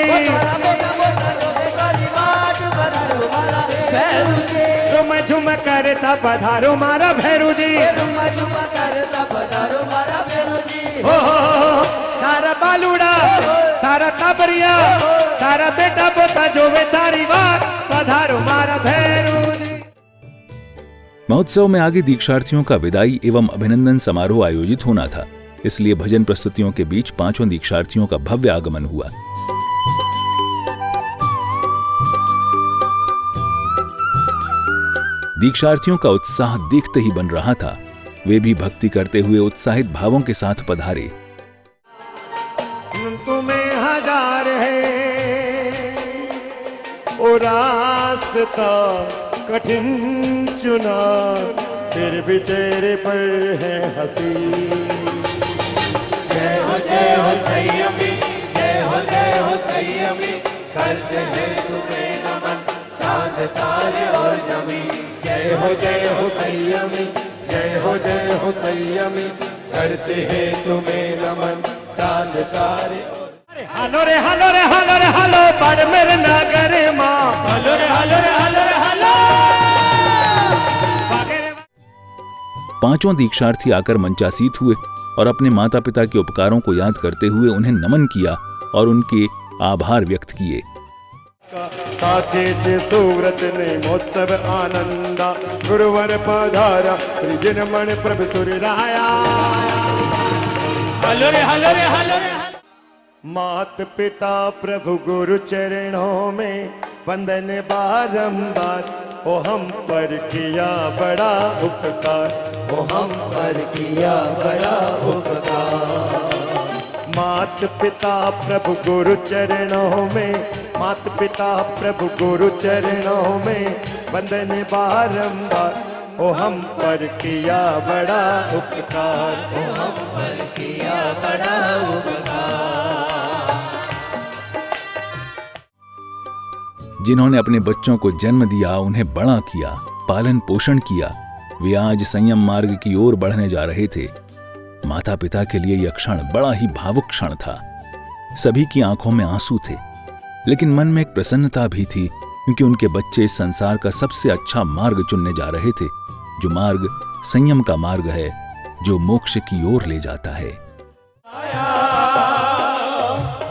Speaker 4: झुम झुम करता पधारो मारा भैरू जी। हो थारा बालुड़ा, तारा टाबरिया, तारा बेटा पोता जो वे थारी बात, पधारो मारा भैरू जी।
Speaker 1: महोत्सव में आगे दीक्षार्थियों का विदाई एवं अभिनंदन समारोह आयोजित होना था, इसलिए भजन प्रस्तुतियों के बीच पांचों दीक्षार्थियों का भव्य आगमन हुआ। दीक्षार्थियों का उत्साह देखते ही बन रहा था। वे भी भक्ति करते हुए उत्साहित भावों के साथ पधारे।
Speaker 4: तुम्हें हजार है ओ रास्ता कठिन चुना, फिर भी चेहरे पर है हंसी।
Speaker 3: जय हो संयमी, जय हो संयमी, करते हैं तुम्हें नमन चांद तारे और जमी।
Speaker 4: जय हो संयमी, जय हो संयमी, करते हैं तुम्हें नमन चांद तारे। हलो रे हलो रे हलो रे हलो बाड़मेर नगर माँ,
Speaker 3: हलो रे हलो रे हलो रे हलो।
Speaker 1: पांचों दीक्षार्थी आकर मंचासीत हुए और अपने माता पिता के उपकारों को याद करते हुए उन्हें नमन किया और उनके आभार व्यक्त किए।
Speaker 4: साथेचे सुव्रत ने महोत्सव आनंदा, गुरुवर पधारा श्री जिनमण प्रभु सुरराया।
Speaker 3: हलो रे हलो रे हलो रे।
Speaker 4: मात पिता प्रभु गुरु चरणों में वंदन बारंबार, ओ हम पर किया बड़ा उपकार,
Speaker 12: ओ हम पर किया बड़ा उपकार।
Speaker 4: मात पिता प्रभु गुरु चरणों में, मात पिता प्रभु गुरु चरणों में वंदन बारंबार, ओ हम पर किया बड़ा उपकार,
Speaker 12: ओ हम पर किया बड़ा उपकार।
Speaker 1: जिन्होंने अपने बच्चों को जन्म दिया, उन्हें बड़ा किया, पालन पोषण किया, वे आज संयम मार्ग की ओर बढ़ने जा रहे थे। माता पिता के लिए यह क्षण बड़ा ही भावुक क्षण था। सभी की आंखों में आंसू थे, लेकिन मन में एक प्रसन्नता भी थी, क्योंकि उनके बच्चे इस संसार का सबसे अच्छा मार्ग चुनने जा रहे थे, जो मार्ग संयम का मार्ग है, जो मोक्ष की ओर ले जाता है।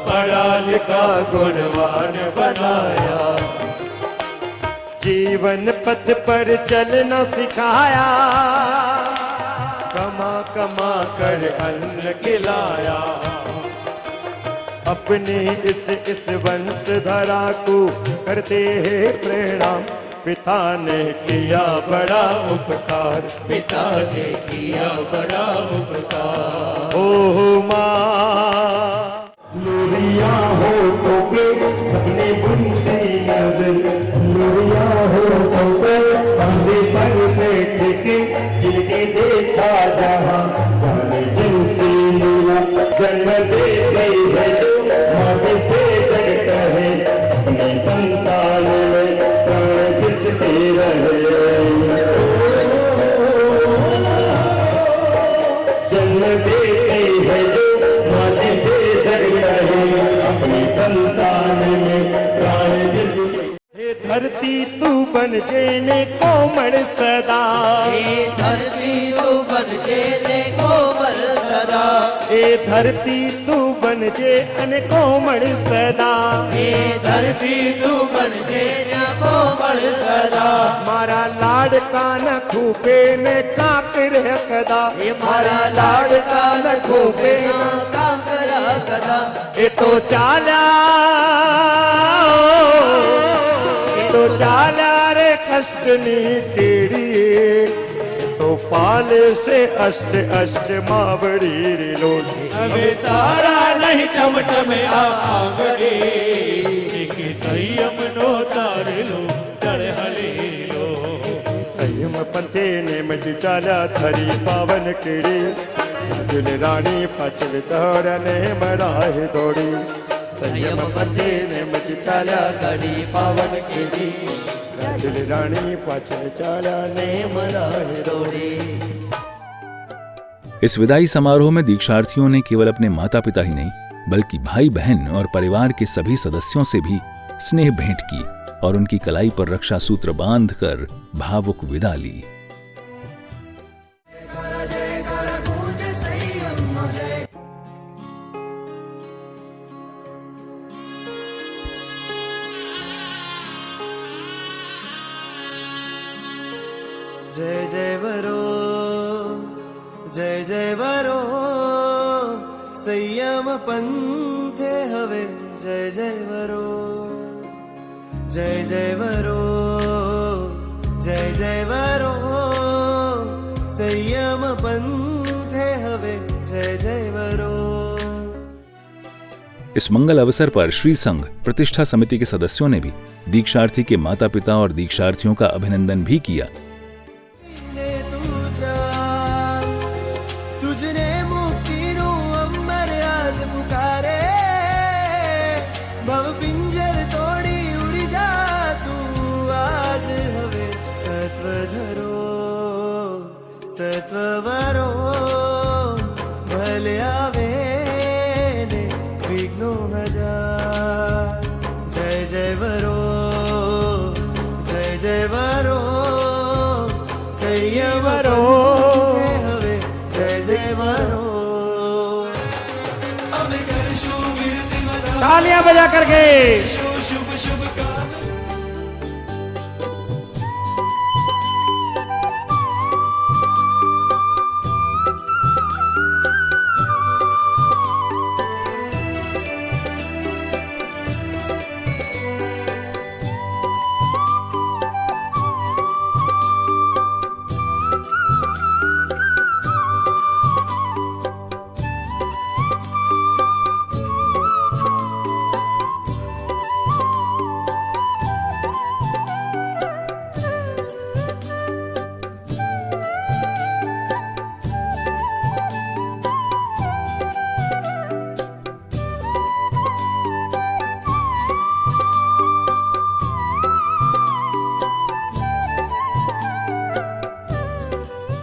Speaker 4: बड़ा लाल का गुणवान बनाया। जीवन पथ पर चलना सिखाया, कमा कमा कर अन्न खिलाया। अपने इस वंशधरा को करते हैं प्रणाम, पिता ने किया बड़ा उपकार,
Speaker 12: पिता ने किया बड़ा उपकार।
Speaker 4: ओह माँ लोरिया हो तो के सपने बुनती नजर, लोरिया हो तो के सामने पर बैठ के जिनके देखा जहाँ जाने जिनसे मिला। जन्म दे गई है जो माँ जैसे जग कहे, अपने संतान में प्राण जिसके रहे। जन्म दे गई है जो माँ जैसे जग कहे, अपने संतान में प्राण जिसके। हे धरती तू बन जेने कोमल सदा,
Speaker 12: हे धरती तू बन जेने कोमल सदा।
Speaker 4: हे धरती तू बन जे अन कोमल सदा,
Speaker 12: हे धरती तू बन जेने कोमल सदा।
Speaker 4: मारा लाडका न खूबे ने काकर कदा,
Speaker 12: हे मारा लाडका न खूबे न काकर कदा।
Speaker 4: ए तो चाला तो चाला रे कष्ट नी केड़ी, तो पाले से अष्ट अष्ट मावड़ी रे लोट।
Speaker 3: अबे तारा नहीं टमटमे आंगरे, एक संयम नो तार लो चढ़ हले लो।
Speaker 4: संयम पंथे ने मज चाला थरी पावन केड़ी, जुल रानी पचल तोड़ने मराहे दौड़ी।
Speaker 12: संयम पंथे ने मच चाला कड़ी पावन केड़ी,
Speaker 4: जुल रानी पचल चाला ने मराहे दौड़ी।
Speaker 1: इस विदाई समारोह में दीक्षार्थियों ने केवल अपने माता पिता ही नहीं बल्कि भाई बहन और परिवार के सभी सदस्यों से भी स्नेह भेंट की और उनकी कलाई पर रक्षा सूत्र बांधकर भावुक विदा ली।
Speaker 6: जय जय वरो, जय जय वरो, संयम पंथे हवे। जय जय वरो, जय जय वरो, जय जय वरो, संयम पंथे हवे। जय जय वरो।
Speaker 1: इस मंगल अवसर पर श्री संघ प्रतिष्ठा समिति के सदस्यों ने भी दीक्षार्थी के माता पिता और दीक्षार्थियों का अभिनंदन भी किया।
Speaker 6: तुझने मुक्ति नो अंबर आज पुकारे, भव पिंजर तोड़ी उड़ी जा तू आज हवे। सत्व धरो सत्व वरो, भले आवे ने विघ्नो हजार। जय जय वरो, जय जय वरो, संयम वरो हवे। जय जय वरो।
Speaker 4: तालियां बजा करके
Speaker 6: शुभ शुभ काम।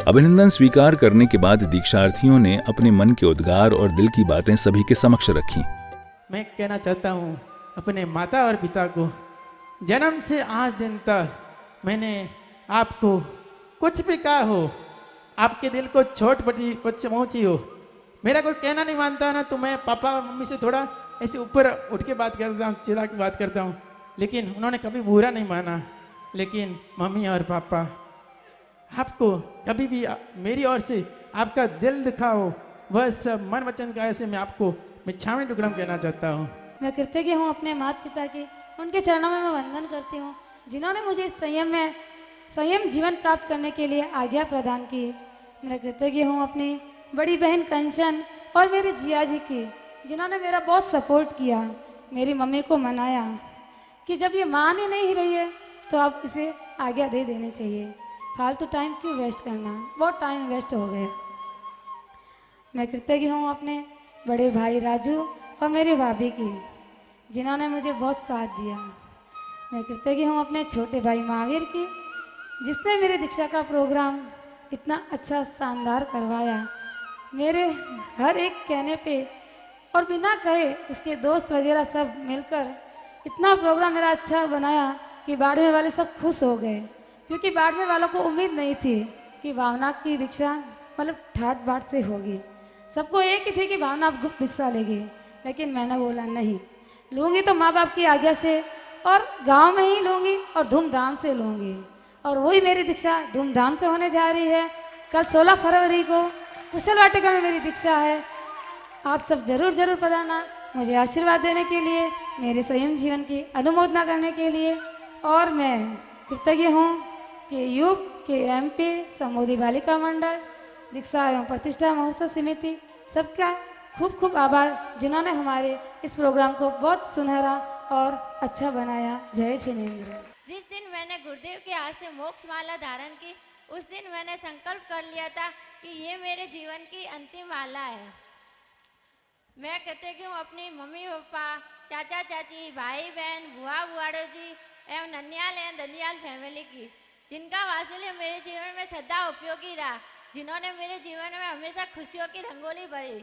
Speaker 1: अभिनंदन स्वीकार करने के बाद दीक्षार्थियों ने अपने मन के उद्गार और दिल की बातें सभी के समक्ष रखी।
Speaker 3: मैं कहना चाहता हूँ अपने माता और पिता को, जन्म से आज दिन तक मैंने आपको कुछ भी कहा हो, आपके दिल को चोट पहुंची हो, मेरा कोई कहना नहीं मानता ना, तो मैं पापा और मम्मी से थोड़ा ऐसे ऊपर उठ के बात करता हूँ, चिल्ला के बात करता हूँ, लेकिन उन्होंने कभी बुरा नहीं माना। लेकिन मम्मी और पापा, आपको कभी भी मेरी ओर से आपका दिल दिखाओ, वह सब मन वचन का ऐसे मैं आपको मिच्छामी दुक्कडम कहना चाहता हूँ।
Speaker 7: मैं कृतज्ञ हूँ अपने माता पिता के, उनके चरणों में मैं वंदन करती हूँ, जिन्होंने मुझे इस संयम जीवन प्राप्त करने के लिए आज्ञा प्रदान की। मैं कृतज्ञ हूँ अपनी बड़ी बहन कंचन और मेरे जिया जी की, जिन्होंने मेरा बहुत सपोर्ट किया, मेरी मम्मी को मनाया कि जब ये मान ही नहीं रही है तो आप इसे आज्ञा दे देनी चाहिए, फालतू टाइम क्यों वेस्ट करना, बहुत टाइम वेस्ट हो गया। मैं कृतज्ञ हूँ अपने बड़े भाई राजू और मेरी भाभी की, जिन्होंने मुझे बहुत साथ दिया। मैं कृतज्ञ हूँ अपने छोटे भाई महावीर की, जिसने मेरे दीक्षा का प्रोग्राम इतना अच्छा शानदार करवाया। मेरे हर एक कहने पे और बिना कहे उसके दोस्त वगैरह सब मिलकर इतना प्रोग्राम मेरा अच्छा बनाया कि बाड़मेर वाले सब खुश हो गए, क्योंकि बाड़मेर वालों को उम्मीद नहीं थी कि भावना की दीक्षा मतलब ठाट बाट से होगी। सबको एक ही थी कि भावना अब गुप्त दीक्षा लेगी, लेकिन मैंने बोला नहीं, लूँगी तो माँ बाप की आज्ञा से और गांव में ही लूँगी और धूमधाम से लूँगी। और वही मेरी दीक्षा धूमधाम से होने जा रही है। कल 16 फरवरी को कुशल वाटिका में मेरी दीक्षा है। आप सब जरूर पधारना, मुझे आशीर्वाद देने के लिए, मेरे संयम जीवन की अनुमोदना करने के लिए। और मैं कृतज्ञ हूँ कि यूप के MP समोदी बालिका मंडल, दीक्षा एवं प्रतिष्ठा महोत्सव समिति, सबका खूब आभार, जिन्होंने हमारे इस प्रोग्राम को बहुत सुनहरा और अच्छा बनाया। जय जिनेंद्र।
Speaker 13: जिस दिन मैंने गुरुदेव के हाथ से मोक्ष माला धारण की, उस दिन मैंने संकल्प कर लिया था कि ये मेरे जीवन की अंतिम माला है। मैं कृतज्ञ हूँ अपनी मम्मी पापा, चाचा चाची, भाई बहन, बुआ बुआड़ो जी एवं ननियाल एवं दनियाल फैमिली की, जिनका वात्सल्य मेरे जीवन में सदा उपयोगी रहा, जिन्होंने मेरे जीवन में हमेशा खुशियों की रंगोली भरी,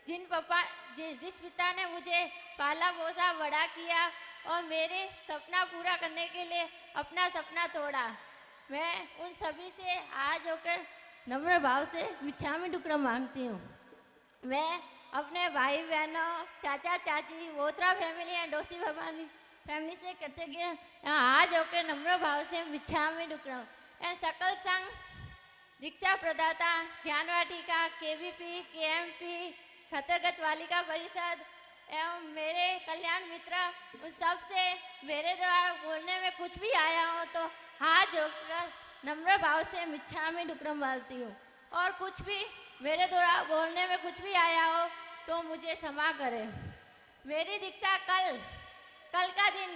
Speaker 13: जिस पिता ने मुझे पाला पोसा बड़ा किया और मेरे सपना पूरा करने के लिए अपना सपना तोड़ा। मैं उन सभी से आज होकर नम्र भाव से मिच्छामी दुक्कडम मांगती हूँ। मैं अपने भाई बहनों, चाचा चाची, Votra family and Dosi Bhavani family से कृतज्ञ आज होकर नम्र भाव से मिच्छामी दुक्कडम एंड सकल संघ, दीक्षा प्रदाता, ज्ञान वाटिका, KVP, KMP, खतरगत बालिका परिषद एवं मेरे कल्याण मित्र, उन सब से मेरे द्वारा बोलने में कुछ भी आया हो तो हाथ जोड़कर नम्र भाव से मिच्छामी दुक्कडम बोलती हूँ। और कुछ भी मेरे द्वारा बोलने में कुछ भी आया हो तो मुझे क्षमा करें। मेरी दीक्षा कल का दिन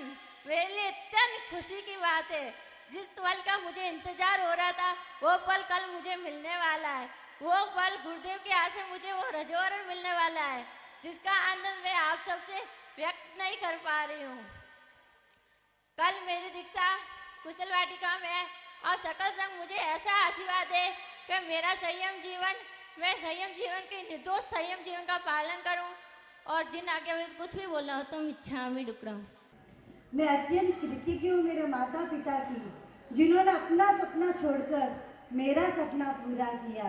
Speaker 13: मेरे लिए इतनी खुशी की बात है। जिस पल का मुझे इंतजार हो रहा था वो पल कल मुझे मिलने वाला है। वो पल गुरुदेव के हाथ से मुझे वो रजोवरण मिलने वाला है, जिसका आनंद मैं आप सबसे व्यक्त नहीं कर पा रही हूँ। कल मेरी दीक्षा कुशल वाटिका में है और सकल संघ मुझे ऐसा आशीर्वाद दे कि मेरा मैं संयम जीवन के निर्दोष संयम जीवन का पालन करूं और जिन आगे मुझे कुछ भी बोलना हो तो मिच्छामी दुक्कडम।
Speaker 14: मैं अत्यंत कृतज्ञ हूँ मेरे माता पिता की, जिन्होंने अपना सपना छोड़कर मेरा सपना पूरा किया,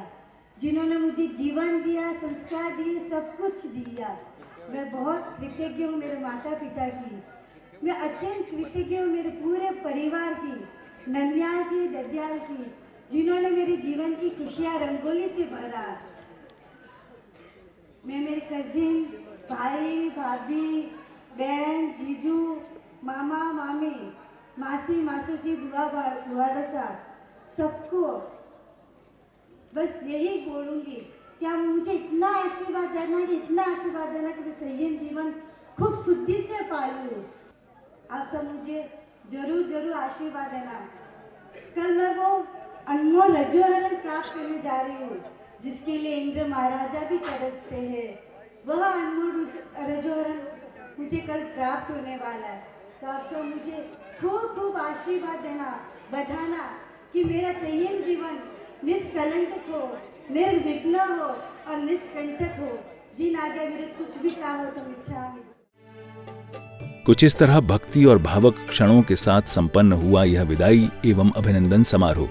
Speaker 14: जिन्होंने मुझे जीवन दिया, संस्कार दिए, सब कुछ दिया। मैं बहुत कृतज्ञ हूँ मेरे माता पिता की। मैं अत्यंत कृतज्ञ हूँ मेरे पूरे परिवार की, ननियाल की, ददियाल की, जिन्होंने मेरे जीवन की खुशियाँ रंगोली से भरा। मैं मेरे कजिन, भाई भाभी, बहन, जीजू, मामा मामी, मासी मासू जी, बुआ बुआड़ा साहब, सबको बस यही बोलूँगी कि आप मुझे इतना आशीर्वाद देना कि मैं संयम जीवन खूब शुद्धि से पालूँ। आप सब मुझे जरूर आशीर्वाद देना। कल मैं वो अनमोल रजोहरण प्राप्त करने जा रही हूँ, जिसके लिए इंद्र महाराजा भी तरसते हैं। वह अनमोल रजोहरण मुझे कल प्राप्त होने वाला है। तो आप सब मुझे खूब आशीर्वाद देना, बताना कि मेरा संयम जीवन निष्कलंक हो, निर्विघ्न हो और निष्कंटक हो। जिन आगे मेरे कुछ भी कहा हो तो मिच्छामी।
Speaker 1: कुछ इस तरह भक्ति और भावक क्षणों के साथ संपन्न हुआ यह विदाई एवं अभिनंदन समारोह।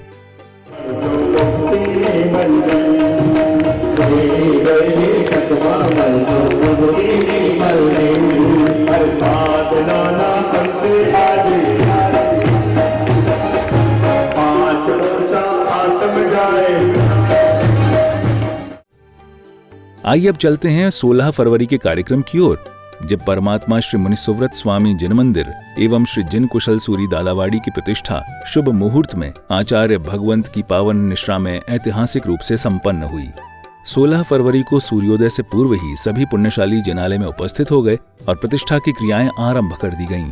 Speaker 12: मेरी
Speaker 1: आइए अब चलते हैं 16 फरवरी के कार्यक्रम की ओर, जब परमात्मा श्री मुनि सुव्रत स्वामी जिन मंदिर एवं श्री जिन कुशल सूरी दादावाड़ी की प्रतिष्ठा शुभ मुहूर्त में आचार्य भगवंत की पावन निश्रा में ऐतिहासिक रूप से संपन्न हुई। 16 फरवरी को सूर्योदय से पूर्व ही सभी पुण्यशाली जिनालय में उपस्थित हो गए और प्रतिष्ठा की क्रियाएं आरंभ कर दी गईं।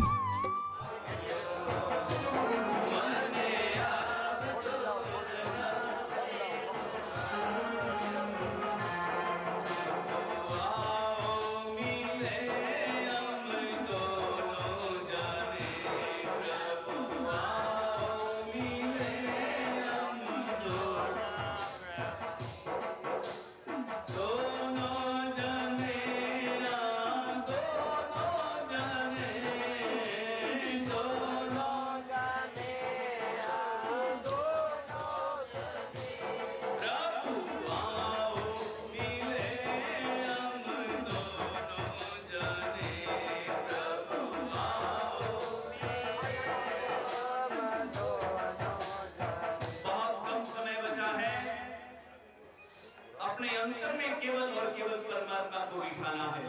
Speaker 8: अपने अंतर में केवल और केवल परमात्मा को बिठाना है।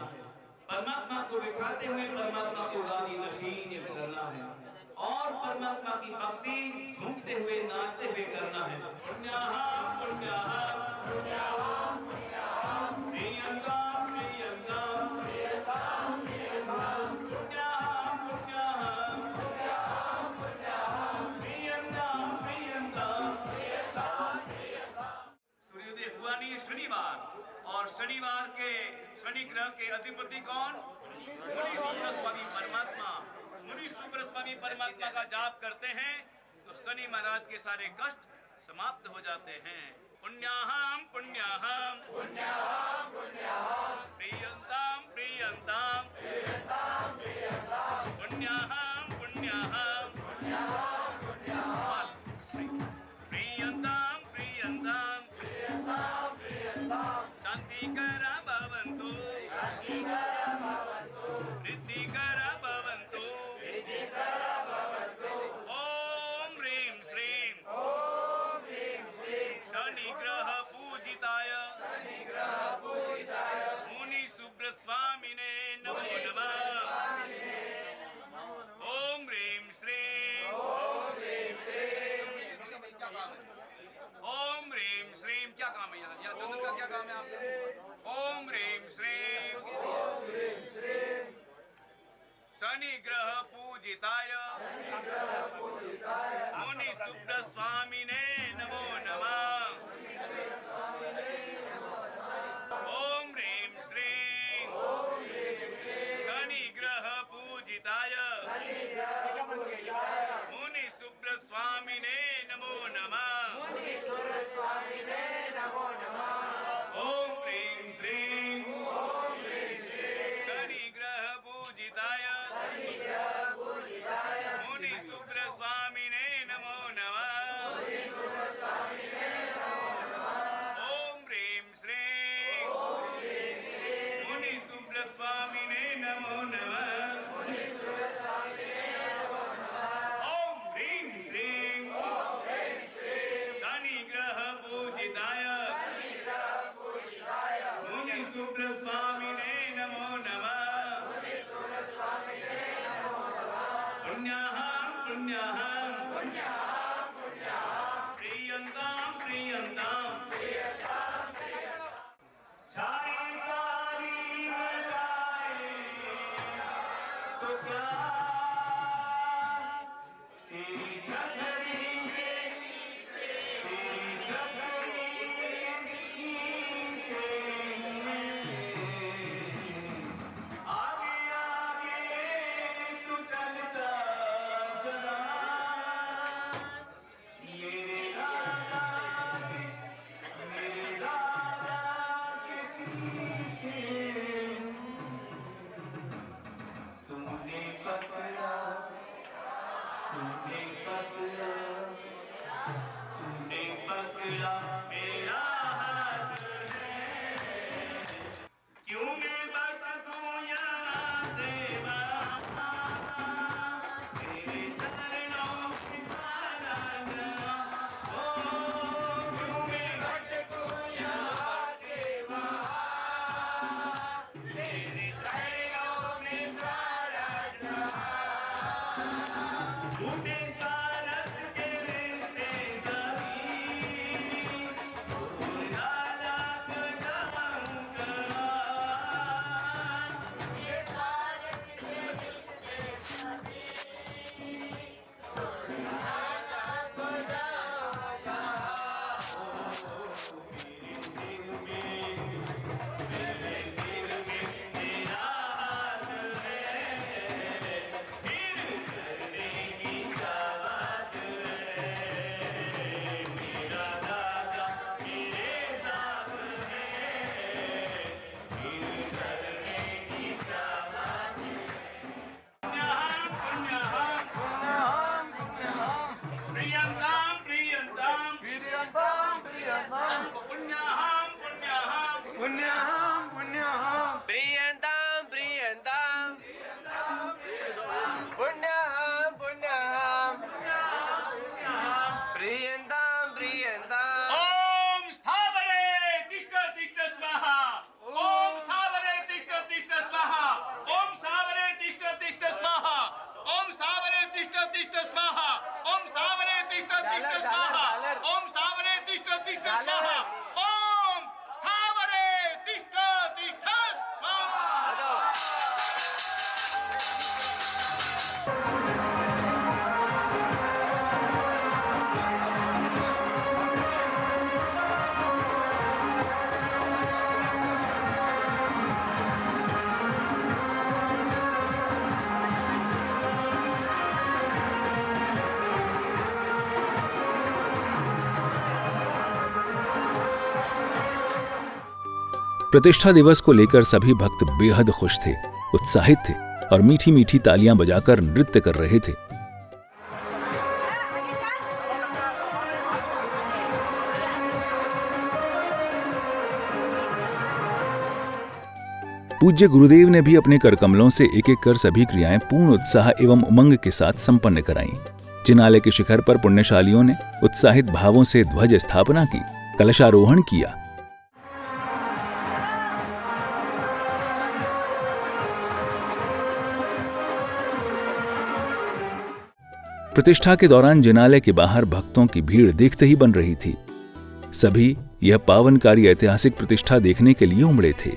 Speaker 8: परमात्मा को बिठाते हुए परमात्मा को रानी नशीन करना है और परमात्मा की भक्ति झूमते हुए नाचते हुए करना है। पुण्याहा पुण्याहा पुण्याहा पुण्याहा प्रियंका प्रियंका प्रियंका प्रियंका पुण्याहा पुण्याहा पुण्याहा पुण्याहा प्रियंका प्रियंका प्रियंका प्रियंका। सूर्योदय हुआ नहीं शनिवार, और शनिवार के शनि ग्रह के अधिपति कौन? मुनि शुक्र स्वामी परमात्मा। मुनि शुक्र स्वामी परमात्मा का जाप करते हैं तो शनि महाराज के सारे कष्ट समाप्त हो जाते हैं। पुण्याहम पुण्याहम पुण्याहम पुण्याहम प्रियंताम प्रियंताम प्रियंताम प्रियंताम पुण्याहम पुण्याहम पुण्याहम पुण्याहम प्रियंताम प्रियंताम प्रियंताम प्रियंताम शांतिकरा भवन्तु शांतिकरा भवन्तु रिद्धिकरा भवन्तु रिद्धिकरा भवन्तु। ओम ह्रीं श्रीं शनि ग्रह पूजिताय मुनि सुब्रत स्वामिने नमो नमः। ओम ह्रीं श्रीं ओम ह्रीं श्रीं। क्या काम है यहाँ? चंदन का क्या काम है आपसे? ओम ह्रीं श्रीं शनि ग्रह पूजिताय मुनि सुब्रत स्वामिने नमो नमः। ओम ह्रीं श्रीं शनि ग्रह पूजिताय मुनि सुब्रत स्वामिने नमो नमः। ओम ह्रीं श्रीं शनि ग्रह पूजिताय मुनि सुब्रत स्वामिने नमो नमः। ओम ह्रीं श्रीं मुनि सुब्रत स्वामिने नमो नमः। ओम ह्रीं श्रीं शनि ग्रह पूजिताय मुनि सुब्रत स्वामिने नमो नमः। पुण्याहम पुण्याहम प्रियंताम प्रियंताम छाई तारी लगाए तो क्या तेरी झलरी के तेरी झलरी आगे आगे तू चलता सदा मेरे राजा के पीछे तुमने पकड़ा तुमने पकड़ा तुमने पकड़ा मेरा हाथ है। क्यों मैं भटकूं यहाँ से वहाँ, तेरे चरणों की साधना। ओ क्यों मैं भटकूं यहाँ से वहाँ,
Speaker 3: टूटे स्वार्थ के रिश्ते सभी, उजाला को जाऊं कहाँ। टूटे स्वार्थ के रिश्ते सभी, उजाला को जाऊं कहाँ। मेरे सिर में तेरा हाथ है, फिर करने की क्या बात है। मेरा दादा मेरे साथ है, फिर करने की क्या बात है। पुण्यहां पुण्यहां पुण्यहां प्रियंतां प्रियंतां प्रियंतां प्रियंतां पुण्यहां पुण्यहां पुण्यहां पुण्यहां प्रियंतां प्रियंतां पुण्यहां पुण्यहां प्रियंतां प्रियंतां। ओम स्थावरे तिष्ठ तिष्ठ स्वाहा, ओम स्थावरे तिष्ठ तिष्ठ स्वाहा, ओम स्थावरे तिष्ठ तिष्ठ स्वाहा, ओम स्थावरे तिष्ठ तिष्ठ स्वाहा, ओम स्थावरे तिष्ठ तिष्ठ स्वाहा, ओम स्थावरे तिष्ठ तिष्ठ स्वाहा, ओम स्थावरे तिष्ठ तिष्ठ स्वाहा।
Speaker 1: प्रतिष्ठा दिवस को लेकर सभी भक्त बेहद खुश थे, उत्साहित थे और मीठी मीठी तालियां बजाकर नृत्य कर रहे थे। पूज्य गुरुदेव ने भी अपने करकमलों से एक एक कर सभी क्रियाएं पूर्ण उत्साह एवं उमंग के साथ संपन्न कराईं। जिनालय के शिखर पर पुण्यशालियों ने उत्साहित भावों से ध्वज स्थापना की, कलशारोहण किया। प्रतिष्ठा के दौरान जिनालय के बाहर भक्तों की भीड़ देखते ही बन रही थी। सभी यह पावनकारी ऐतिहासिक प्रतिष्ठा देखने के लिए उमड़े थे।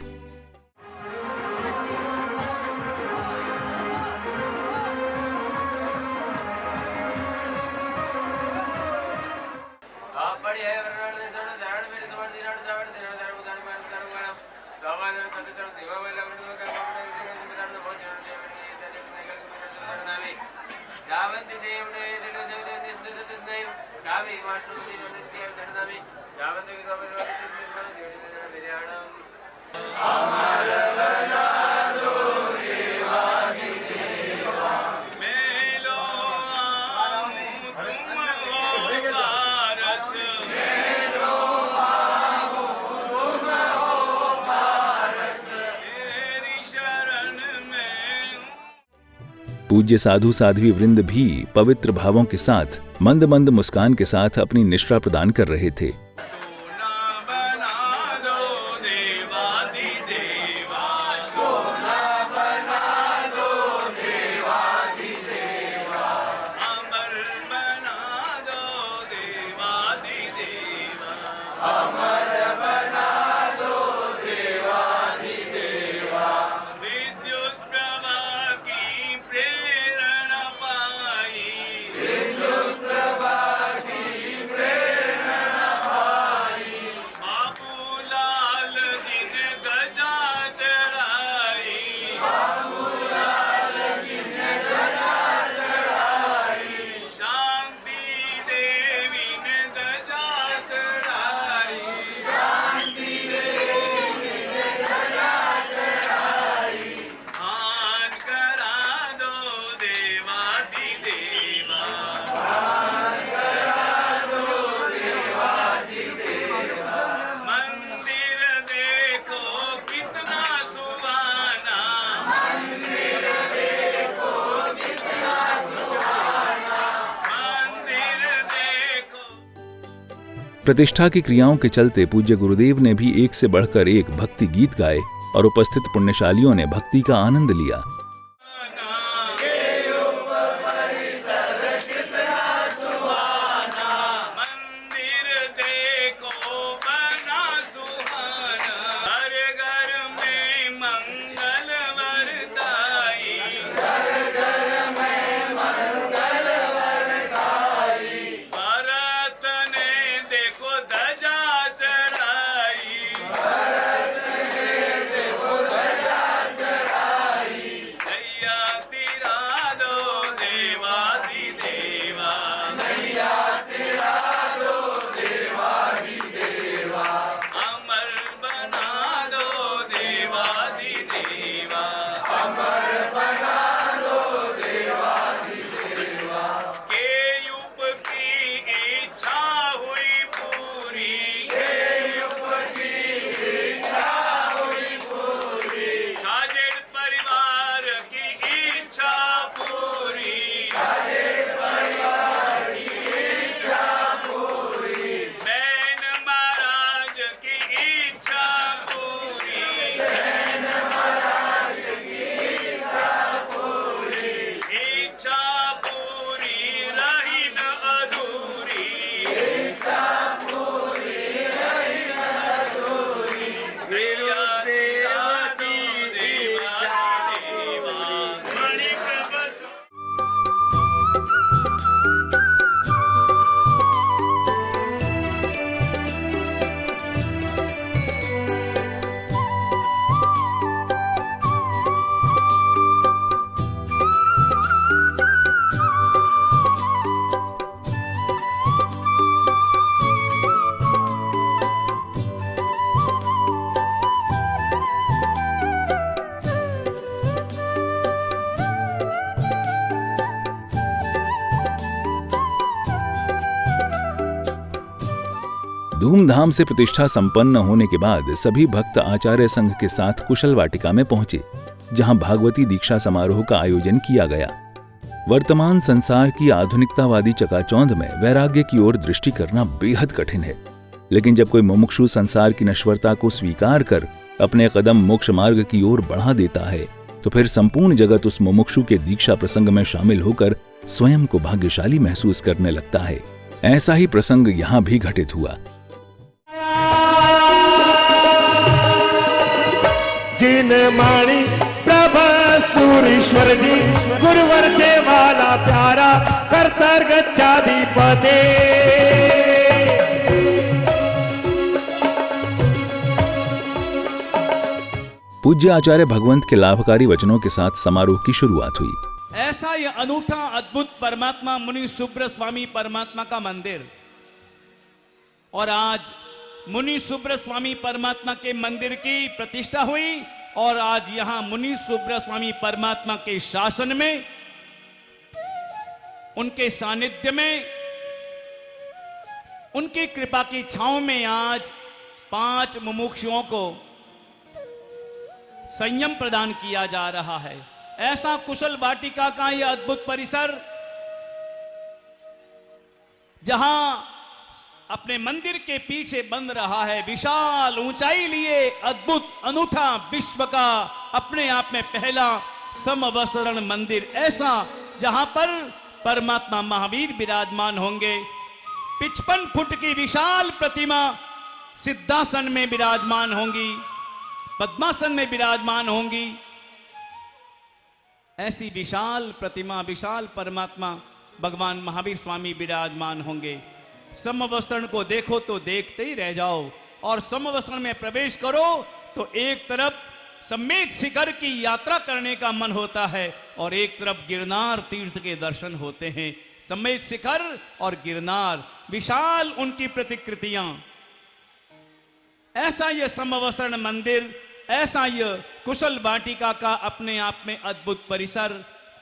Speaker 1: पूज्य साधु साध्वी वृंद भी पवित्र भावों के साथ मंद मंद मुस्कान के साथ अपनी निष्ठा प्रदान कर रहे थे। प्रतिष्ठा की क्रियाओं के चलते पूज्य गुरुदेव ने भी एक से बढ़कर एक भक्ति गीत गाए और उपस्थित पुण्यशालियों ने भक्ति का आनंद लिया। धूमधाम से प्रतिष्ठा संपन्न होने के बाद सभी भक्त आचार्य संघ के साथ कुशल वाटिका में पहुंचे, जहां भागवती दीक्षा समारोह का आयोजन किया गया। वर्तमान संसार की आधुनिकतावादी चकाचौंध में वैराग्य की ओर दृष्टि करना बेहद कठिन है, लेकिन जब कोई मुमुक्षु संसार की नश्वरता को स्वीकार कर अपने कदम मोक्ष मार्ग की ओर बढ़ा देता है, तो फिर संपूर्ण जगत उस मुमुक्षु के दीक्षा प्रसंग में शामिल होकर स्वयं को भाग्यशाली महसूस करने लगता है। ऐसा ही प्रसंग यहाँ भी घटित हुआ।
Speaker 4: जिन माणी प्रभा सूरीश्वर जी गुरुवर जे वाला प्यारा करतर गच्छाधिपते।
Speaker 1: पूज्य आचार्य भगवंत के लाभकारी वचनों के साथ समारोह की शुरुआत हुई।
Speaker 8: ऐसा यह अनूठा अद्भुत परमात्मा मुनि सुब्र स्वामी परमात्मा का मंदिर, और आज मुनि सुब्र स्वामी परमात्मा के मंदिर की प्रतिष्ठा हुई, और आज यहां मुनि सुब्र स्वामी परमात्मा के शासन में, उनके सानिध्य में, उनकी कृपा की छांव में आज 5 मुमुक्षुओं को संयम प्रदान किया जा रहा है। ऐसा कुशल वाटिका का यह अद्भुत परिसर, जहां अपने मंदिर के पीछे बन रहा है विशाल ऊंचाई लिए अद्भुत अनूठा विश्व का अपने आप में पहला समवसरण मंदिर, ऐसा जहां पर परमात्मा महावीर विराजमान होंगे। 55 फुट की विशाल प्रतिमा सिद्धासन में विराजमान होंगी, पद्मासन में विराजमान होंगी। ऐसी विशाल प्रतिमा, विशाल परमात्मा भगवान महावीर स्वामी विराजमान होंगे। समवस्त्रण को देखो तो देखते ही रह जाओ, और समवस्त्रण में प्रवेश करो तो एक तरफ सम्मेद शिखर की यात्रा करने का मन होता है, और एक तरफ गिरनार तीर्थ के दर्शन होते हैं। सम्मेद शिखर और गिरनार, विशाल उनकी प्रतिकृतियां। ऐसा यह समवस्त्रण मंदिर, ऐसा यह कुशल वाटिका का अपने आप में अद्भुत परिसर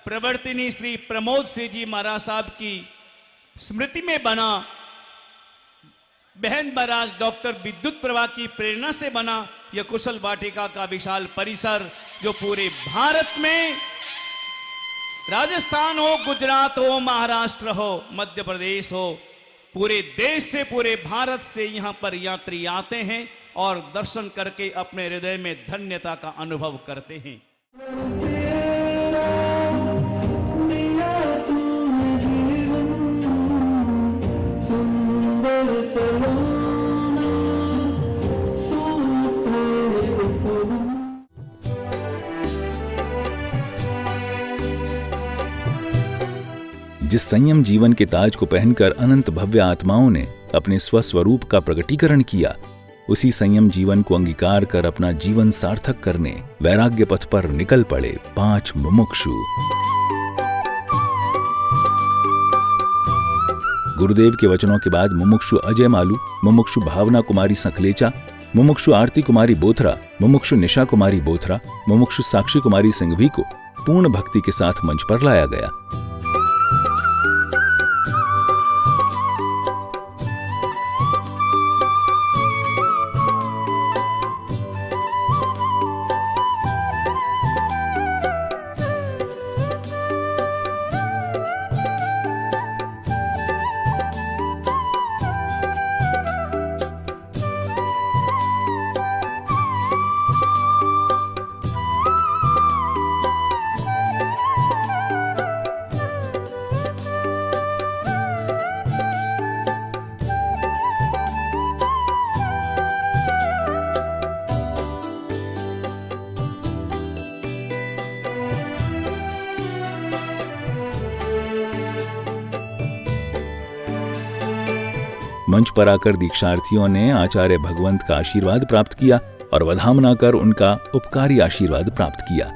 Speaker 8: प्रवर्तिनी श्री प्रमोद सिंह जी महाराज साहब की स्मृति में बना, बहन महाराज डॉक्टर विद्युत प्रभा की प्रेरणा से बना यह कुशल वाटिका का विशाल परिसर, जो पूरे भारत में, राजस्थान हो, गुजरात हो, महाराष्ट्र हो, मध्य प्रदेश हो, पूरे देश से, पूरे भारत से यहां पर यात्री आते हैं और दर्शन करके अपने हृदय में धन्यता का अनुभव करते हैं।
Speaker 1: जिस संयम जीवन के ताज को पहनकर अनंत भव्य आत्माओं ने अपने स्वस्वरूप का प्रकटीकरण किया, उसी संयम जीवन को अंगीकार कर अपना जीवन सार्थक करने वैराग्य पथ पर निकल पड़े 5 मुमुक्षु। गुरुदेव के वचनों के बाद मुमुक्षु अजय मालू, मुमुक्षु भावना कुमारी संखलेचा, मुमुक्षु आरती कुमारी बोथरा, मुमुक्षु निशा कुमारी बोथरा, मुमुक्षु साक्षी कुमारी सिंघवी को पूर्ण भक्ति के साथ मंच पर लाया गया। मंच पर आकर दीक्षार्थियों ने आचार्य भगवंत का आशीर्वाद प्राप्त किया और वधामना कर उनका उपकारी आशीर्वाद प्राप्त किया।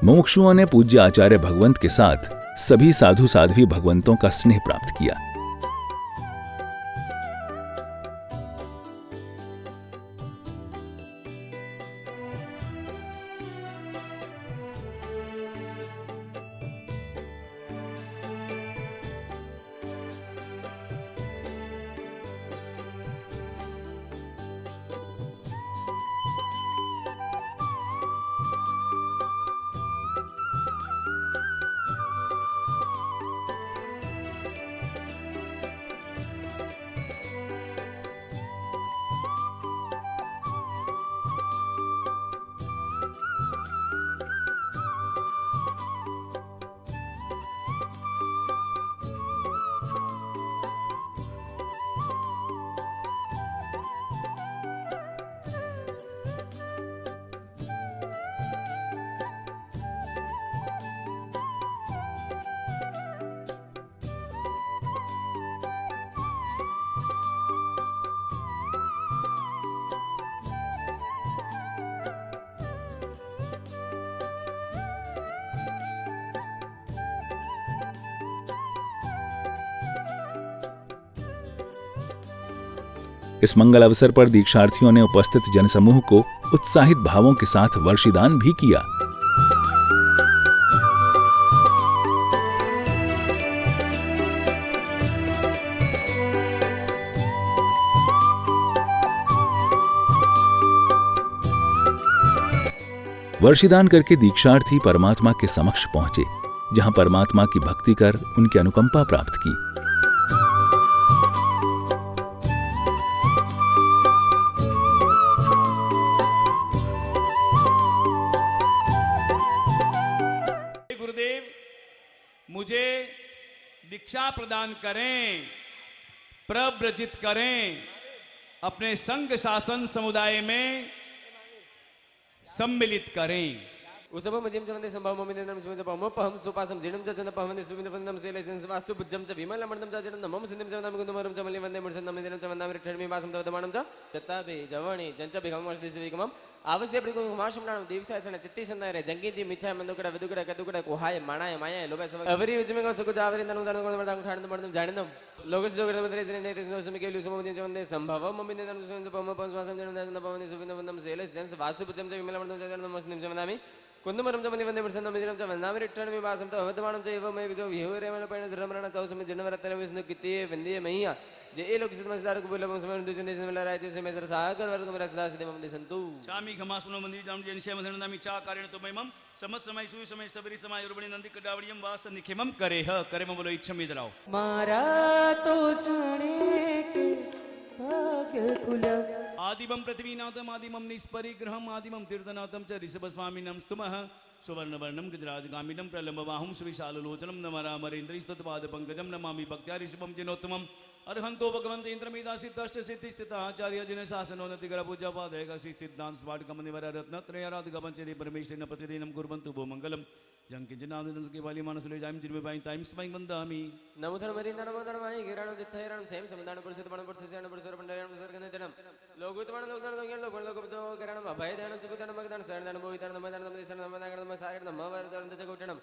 Speaker 1: मुमुक्षुओं ने पूज्य आचार्य भगवंत के साथ सभी साधु साध्वी भगवंतों का स्नेह प्राप्त किया। इस मंगल अवसर पर दीक्षार्थियों ने उपस्थित जनसमूह को उत्साहित भावों के साथ वर्षिदान भी किया। वर्षिदान करके दीक्षार्थी परमात्मा के समक्ष पहुंचे, जहां परमात्मा की भक्ति कर उनकी अनुकंपा प्राप्त की।
Speaker 8: मुझे दीक्षा प्रदान करें, प्रव्रजित करें, अपने संघ शासन समुदाय में सम्मिलित करें।
Speaker 15: उसब मध्यम च वंदे संभव ममिनेन्द्रं शिवं च पमपहं सुपासं जिनं च चन्दपहं सुविन्दवन्दं शैलेशं वास्तुभुजं च विमलमर्दं च जनं मम सिन्धिं च वन्दामि कुन्दुमरं च मल्लिं वन्दे मुर्शन्दं मिन्द्रं च वन्दामि रिट्ठर्मि वासं तवदमानं च दत्ताभि जवणि जंच भिगमं वर्षदिसविगमं आवश्य प्रिकुं माशमणां दिवसासने तित्तिसन्नारे जंगीजी मिच्छाय मंदुकड़ा विदुकड़ा कदुकड़ा कोहाय माणाय मायाय लोभय सब अवरी उजमेगा सुकुज आवरिन्दनं उदानं कोणमर्दां ठाणं मर्दं जाणिनं लोकस जोगरं मद्रे जने नेते सुसुमि केलु सुमोदिं च वन्दे संभव ममिनेन्द्रं शिवं च पमपहं सुपासं जिनं च चन्दपहं सुविन्दवन्दं शैलेशं वास्तुभुजं च विमलमर्दं च जनं मस्निं च वन्दामि कुन्दुमरं च मल्लिं वन्दे मुर्शन्दं मिन्द्रं च वन्दामि रिट्ठर्मि वासं तवदमानं च एव मे विदो विहोरेमन पैण धर्मरण चौसमि जनवरतन विष्णु कित्ते वन्दे मैया जे ए लोक सिद्धमसदार को बोले समय दुजन देश में लड़ाई थे समय सर सागर वर्ग तुम्हारा सदा सिद्धि मम दिसंतु
Speaker 8: चामी खमा सुनो मंदिर जाम जन से मधन नामी चा कारण तो मम समस्त समय सुई समय सबरी समय उर्बणी नंदी कडावड़ियम वास निखेमम करे ह करे म बोलो इच्छा में दराओ
Speaker 12: मारा तो जाने के भाग्य खुला
Speaker 8: आदिमं पृथ्वीनाथम आदिमं निष्परिग्रहम आदिमं तीर्थनाथम च ऋषभ स्वामिनं स्तुमः सुवर्णवर्णं गजराजगामिनं प्रलम्बबाहुं सुविशाललोचनं नमरामरेन्द्रस्तत्पाद पंकजं नमामि भक्त्या ऋषभं जिनोत्तमम् अर्हंतो भगवंत इंद्रमेधासिद्धष्ट सिद्धिस्थिता आचार्य जिन शासनोन्नतिकर पूजा पादयक श्री सिद्धांत स्वाटकम निवर रत्नत्रयाराधक पंचदे परमेश्वरेण प्रतिदिनं कुर्वन्तु वो मंगलम जंकिंचनादनंद के वाली मानसुले जाइम जिर्मे by time spying बंदामी
Speaker 15: NaMo धर्मरिंद NaMo धर्माय गिराणो दित्थयरणं same समदान पुरुषित पण पुरुषस्य पुरुषर पंडयण पुरुषर्गने तनम लोगोत्तमन लोकदान लोकन लोकन लोकपजो गिराणं अभयदानं चकुदानं मगदानं शरणदानं बोविदानं नमदानं नमदिसनं नमदानं नमसारणं नमवरदानं दशकोटणं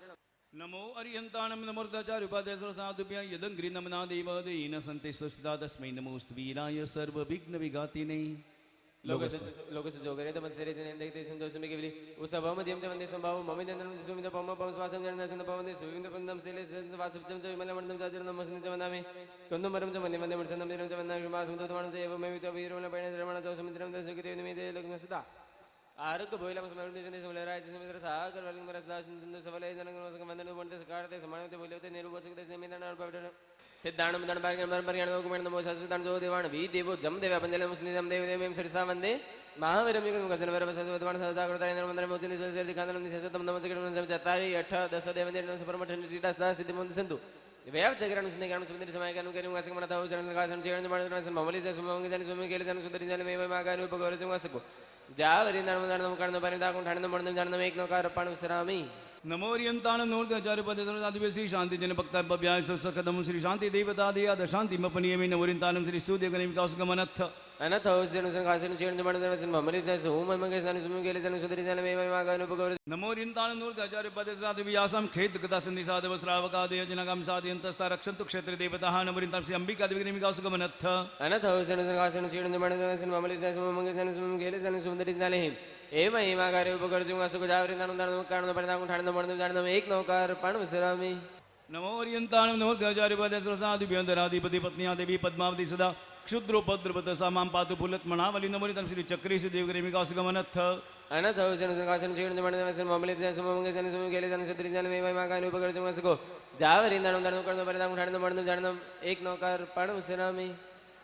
Speaker 8: नमो अरिहंताणं नमोर्दाचार्य उपाध्याय साधुभ्यां यदंग्रि नमना देवदेन सन्ते सुस्ता तस्मै नमोस्तु वीराय सर्वविघ्न विघातिने
Speaker 15: लोकस जोगरे तमतेरे जने देखते संतोषमि केवली उसभ मध्यम च वन्दे संभाव ममिनेन्द्रं सुमित पम पम स्वासं जननासन पवन्दे सुविन्द वन्दं शैलेशं वासुभजं च विमलमर्दं च जनं नमस्ते च वन्दामि कुन्दुमरं च वन्दे वन्दे मुर्शन्दं मिन्द्रं च वन्दामि मासं तत्वानं च एव मे वितो वीरोन पैण धर्मण च समुद्रं च सुखदेव निमे च लग्न सदा आरोग्य भोइलम समर्पित जने समलराय समित्र सागर वलिंग मरसदा सिंधु सबलय जनगण वसक वंदन वंदे सकारते समानते बोलते निरुवसकते सेमिदान अर्पवटन सिद्धाणं दन बार्गण बार्गण कुमण नमो शाश्वतान जो देवान वी देवो जम देव पंजले मुस्लिम देव देव मेम सरसा वंदे महावीरम युगम गजन वर बसवतवान सदाकृताय नमंद्र मोचनि सर दिखानम निशतम नमो जगण नम चतारी 8 10 देव देव सुपरमठ रीटा सदा सिद्धि मंद संतु व्याव जगरण सुंदर ज्ञान सुंदर समय ज्ञान करिम वासक मनता हो शरण कासन चरण जमान ममली से सुमंग जन सुमंग केले जन सुंदर जन मे मागान उपगौर से वासको जावरि नर्मदानं कर्ण परिदाकुं ठाणनं मर्दं जाननं एक नकार पाणुसरामि
Speaker 8: नमो रियंताणं नोर्दाचार्य पदे श्री शांति जन भक्ताभ्याय सखदम श्री शांति देवता देया शांति मपनीयमे नमोरिंताणं श्री सूर्य गणेश विकास गमनथ
Speaker 15: अनथ हौसेन संघासन चीर्ण जमण दर्शन ममली जैसे ओम मंगे सन सुम गेले सन सुदरी जन मे मा गानु पगवर
Speaker 8: नमो रिंताण नूर आचार्य पद साध व्यासम क्षेत्र कथा संधि साधव श्रावका देय जनगम साधयंतस्ता रक्षन्तु क्षेत्र देवताः नमो रिंताण श्री अंबिका देवी निमिका सुगमनथ
Speaker 15: अनथ हौसेन संघासन चीर्ण जमण दर्शन ममली जैसे ओम मंगे सन सुम गेले सन सुदरी जन हे ए महिमा कार्य उपकर जुंगा सुख जावरि नानु दानु कारण परिणाम ठाण मण जान एक नौकार पण विश्रामी
Speaker 8: नमो रियंताण नमो आचार्य पद साधु व्यंदराधिपति पत्निया देवी पद्मावती सदा क्षुद्रोपद्रवत सामां पातु पुलत मणावली नमो रिंताण श्री चक्रेश देव निमिका सुगमनथ
Speaker 15: अनथ हौसेन संघासन चीर्ण जमण दर्शन ममली जैसे ओम मंगे सन सुम गेले सन सुदरी जन मे महिमा कार्य उपकर जुंगा सुख जावरि नानु दानु कारण परिणाम ठाण मण जान एक नौकार पण विश्रामी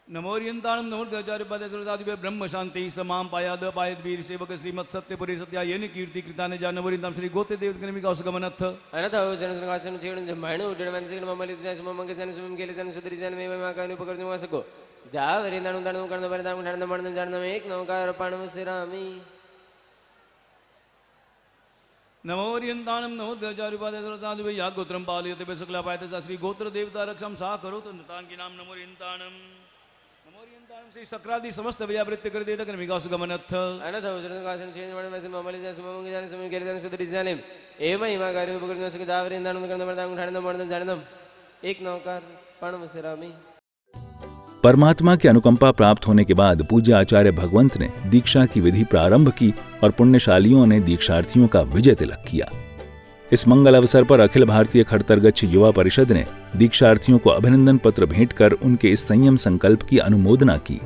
Speaker 8: नमो रियंताणम नमो आचार्य पद साधु ब्रह्म शांति समां पायाद पायद वीर सेवक श्रीमत् सत्यपुरी सत्या येन कीर्ति कृताने जान नमो रिंताण श्री गोते देव निमिका सुगमनथ
Speaker 15: अनथ हौसेन संघासन चीर्ण जमण उडण मनसिक ममली जैसे ओम मंगे सन सुम गेले सन सुदरी जन मे महिमा कार्य उपकर जुंगा सुख जावरि नानु दानु कारण परिणाम ठाण मण जान एक नौकार पण विश्रामी
Speaker 8: नमो रियंताणम नमो आचार्य पद साधु यागोत्रम पालयते सकला पायते श्री गोत्र देवता रक्षम सा करोतु नतांगी नाम नमो रियंताणम श्री सक्रादि समस्त व्यावृत्ति कर देता क्रमिका सुगमनथ
Speaker 15: अनथ हौसेन संघासन चीर्ण जमण दर्शन ममली जैसे ओम मंगे सन सुम गेले सन सुदरी जन ए महिमा कार्य उपकर जुंगा सुख जावरि नानु कारण परिणाम ठाण मण जान एक नौकार पण विश्रामी
Speaker 1: परमात्मा की अनुकंपा प्राप्त होने के बाद पूज्य आचार्य भगवंत ने दीक्षा की विधि प्रारंभ की और पुण्यशालियों ने दीक्षार्थियों का विजय तिलक किया। इस मंगल अवसर पर अखिल भारतीय खड़तरगच्छ युवा परिषद ने दीक्षार्थियों को अभिनंदन पत्र भेंट कर उनके इस संयम संकल्प की अनुमोदना की।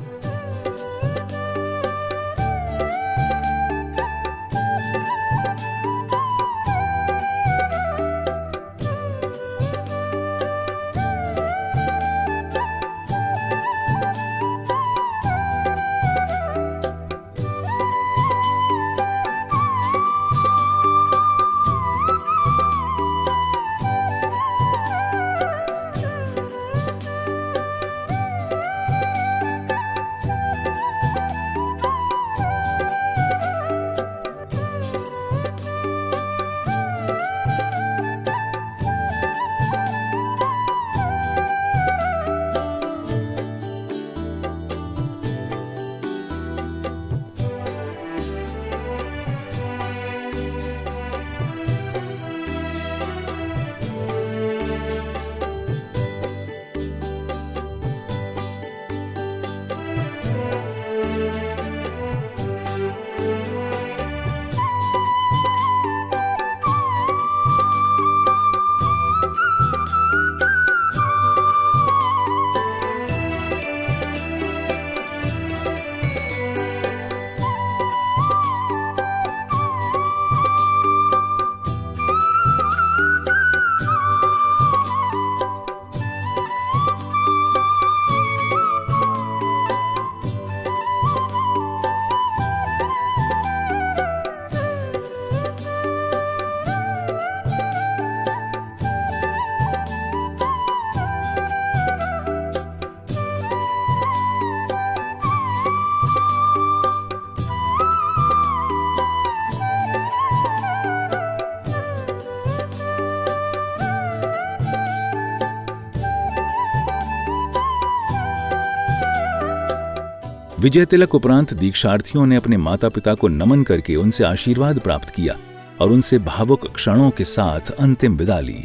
Speaker 1: विजय तिलक उपरांत दीक्षार्थियों ने अपने माता पिता को नमन करके उनसे आशीर्वाद प्राप्त किया और उनसे भावुक क्षणों के साथ अंतिम विदा ली।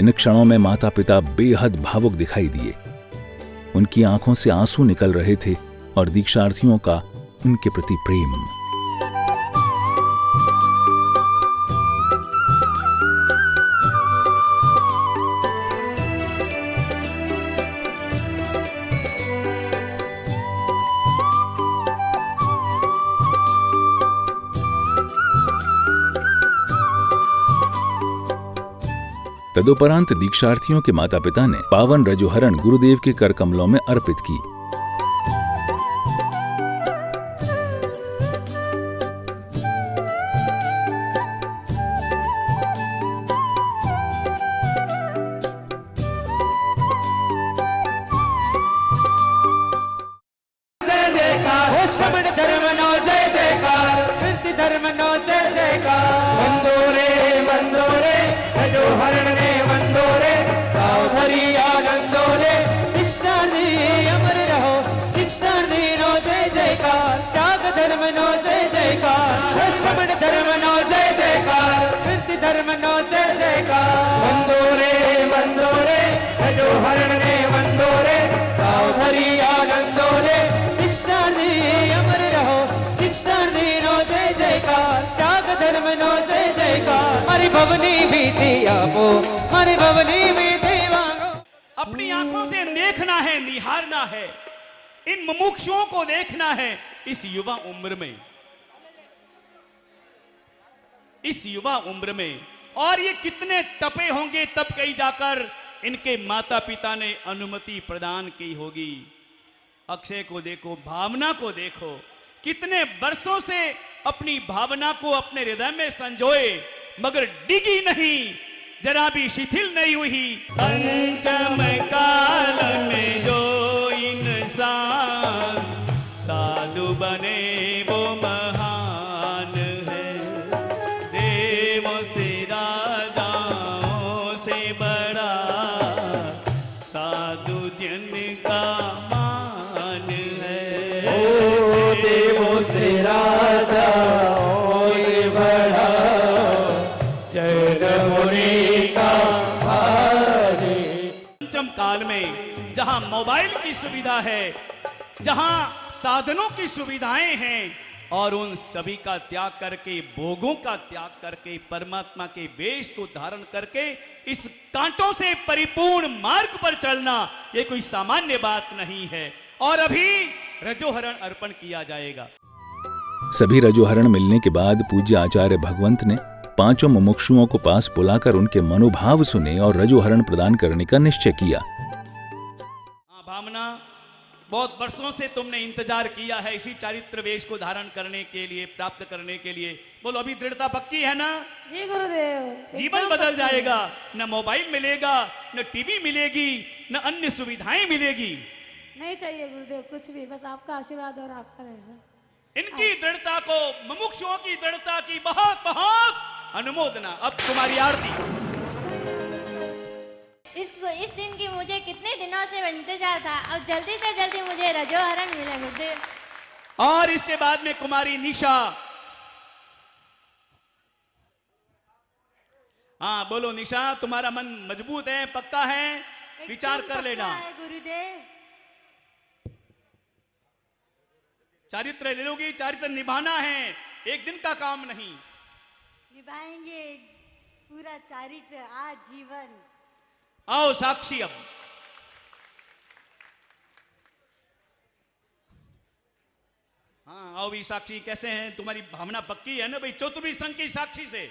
Speaker 1: इन क्षणों में माता पिता बेहद भावुक दिखाई दिए। उनकी आंखों से आंसू निकल रहे थे और दीक्षार्थियों का उनके प्रति प्रेम। तदुपरांत दीक्षार्थियों के माता पिता ने पावन रजोहरण गुरुदेव के कर कमलों में अर्पित की।
Speaker 3: जय जयकार हो श्रमण धर्म नो जय जयकार, कीर्ति धर्म नो जय जयकार। वंदो रे रजोहरण ने वंदो रे, गाँव भरी आनंदो रे। दीक्षा दी अमर रहो, दीक्षा दी
Speaker 15: जयकार, त्याग धर्म नो जय जयकार, श्रमण धर्म नो जय जयकार, वृत्ति धर्म नो जय जयकार।
Speaker 4: वंदो रे रजो हरण ने वंदो रे,
Speaker 15: गाओ भरी आनंदो रे, दीक्षार्थी अमर रहो, दीक्षार्थी नो जय जयकार, त्याग धर्म नो जय जयकार। हरि भवनी भीति आपो, हरि भवनी भीति मांगो।
Speaker 8: अपनी आंखों से देखना है, निहारना है, इन मुमुक्षुओं को देखना है इस युवा उम्र में, इस युवा उम्र में। और ये कितने तपे होंगे, तब कहीं जाकर इनके माता पिता ने अनुमति प्रदान की होगी। अक्षय को देखो, भावना को देखो, कितने वर्षों से अपनी भावना को अपने हृदय में संजोए, मगर डिगी नहीं, जरा भी शिथिल नहीं हुई। पंचम काल में जो इंसान साधु बने वो महान है, देवों से राजाओं से बड़ा साधु जन का मान है।
Speaker 4: ओ देवों से राजाओं से बड़ा जन मुनि का मान है।
Speaker 8: पंचम काल में जहां मोबाइल की सुविधा है, जहां साधनों की सुविधाएं हैं, और उन सभी का त्याग करके, भोगों का त्याग करके, परमात्मा के वेश को धारण करके इस कांटों से परिपूर्ण मार्ग पर चलना, ये कोई सामान्य बात नहीं है। और अभी रजोहरण अर्पण किया जाएगा।
Speaker 1: सभी रजोहरण मिलने के बाद पूज्य आचार्य भगवंत ने पांचों मुमुक्षुओं को पास बुलाकर उनके मनोभाव सुने और रजोहरण प्रदान करने का निश्चय किया।
Speaker 8: भावना, बहुत वर्षों से तुमने इंतजार किया है इसी चारित्र वेश को धारण करने के लिए, प्राप्त करने के लिए। बोलो, अभी दृढ़ता पक्की है ना?
Speaker 7: जी गुरुदेव।
Speaker 8: जीवन बदल जाएगा, न मोबाइल मिलेगा, न टीवी मिलेगी, न अन्य सुविधाएं मिलेगी।
Speaker 7: नहीं चाहिए गुरुदेव कुछ भी, बस आपका आशीर्वाद और आपका दर्शन।
Speaker 8: इनकी दृढ़ता को, मुमुक्षुओं की दृढ़ता की बहुत बहुत अनुमोदना। अब तुम्हारी आरती।
Speaker 13: इस दिन की मुझे कितने दिनों से इंतजार था, अब जल्दी से जल्दी मुझे रजोहरण मिले गुरुदेव।
Speaker 8: और इसके बाद में कुमारी निशा। हाँ बोलो निशा, तुम्हारा मन मजबूत है, पक्का है? विचार कर लेना।
Speaker 14: गुरुदेव,
Speaker 8: चारित्र ले लोगी, चारित्र निभाना है, एक दिन का काम नहीं।
Speaker 14: निभाएंगे पूरा चारित्र आज जीवन।
Speaker 8: आओ साक्षी। अब हाँ आओ भी साक्षी, कैसे हैं? तुम्हारी भावना पक्की है ना भाई, चतुर्वी संघ की साक्षी से?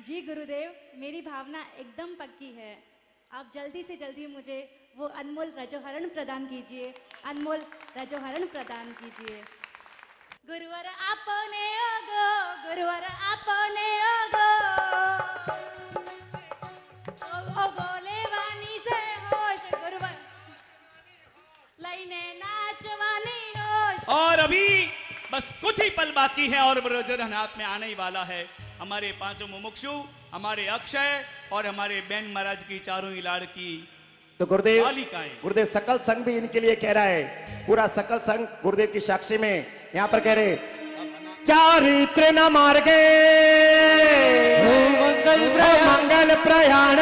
Speaker 16: जी गुरुदेव, मेरी भावना एकदम पक्की है। आप जल्दी से जल्दी मुझे वो अनमोल रजोहरण प्रदान कीजिए, अनमोल रजोहरण प्रदान कीजिए। गुरुवर आपने ओगो, गुरुवर आपने ओगो, ओ बोले वाणी से होश, गुरुवर लाइने नाचवानी होश।
Speaker 8: और अभी बस कुछ ही पल बाकी है और रजोहरण हाथ में आने ही वाला है। हमारे पांचों मुमुक्षु, हमारे अक्षय और हमारे बैन महाराज की चारों ही लाड़की
Speaker 11: तो गुरुदेव,
Speaker 8: बालिकाएं।
Speaker 11: गुरुदेव सकल संघ भी इनके लिए कह रहा है, पूरा सकल संघ गुरुदेव की साक्षी में यहाँ पर कह रहे, चारित्र न मार्गे मंगल प्रयाण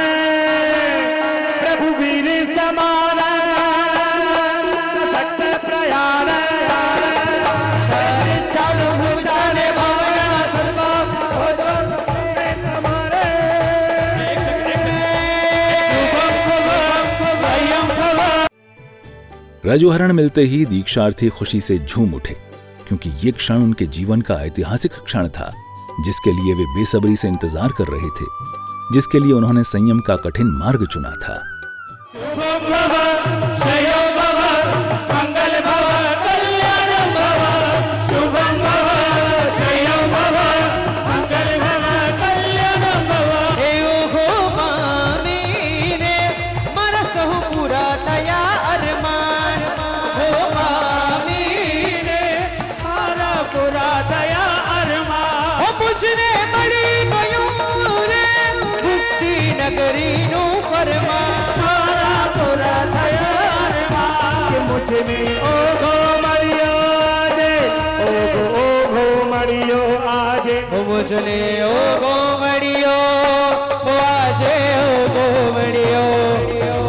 Speaker 11: प्रभु वीर समान सशक्त प्रयाण
Speaker 1: रजोहरण मिलते ही दीक्षार्थी खुशी से झूम उठे, क्योंकि ये क्षण उनके जीवन का ऐतिहासिक क्षण था, जिसके लिए वे बेसब्री से इंतजार कर रहे थे, जिसके लिए उन्होंने संयम का कठिन मार्ग चुना था।
Speaker 4: मुझ में ओ गो मरिया जे
Speaker 15: पूजले ओ गोमड़ियो वो आजे ओ गोमड़ियो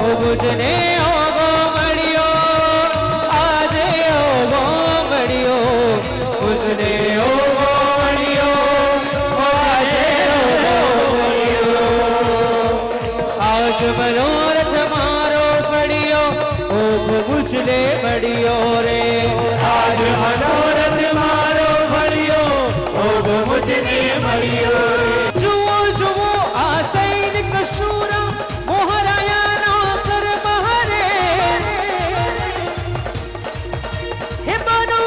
Speaker 15: ओ पूजले ओ गोमड़ियो आजे ओ गोमड़ियो पूजले ओ गोमड़ियो वो आजे ओ गोमड़ियो आज मनोरथ मारो पड़ियो ओ पूजले बड़ियो रे आज मनोरथ मारो पड़ियो ओ मुझने मरियो जुओ जुओ आसैन कशूरा मोहराया ना कर बहरे हे बनो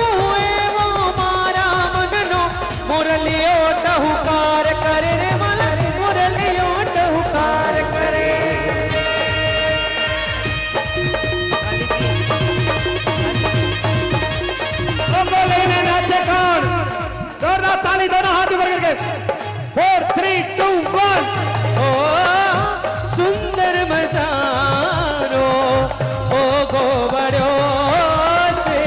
Speaker 15: वो मारा मननो मुरलियो टहुकार करे रे मन मुरलियो टहुकार करे बोले नाचे कौन जोरदार ताली दोनों हाथ ऊपर करके 4 3 2 1 ओ सुंदर मजानो ओ गोबड़ो छे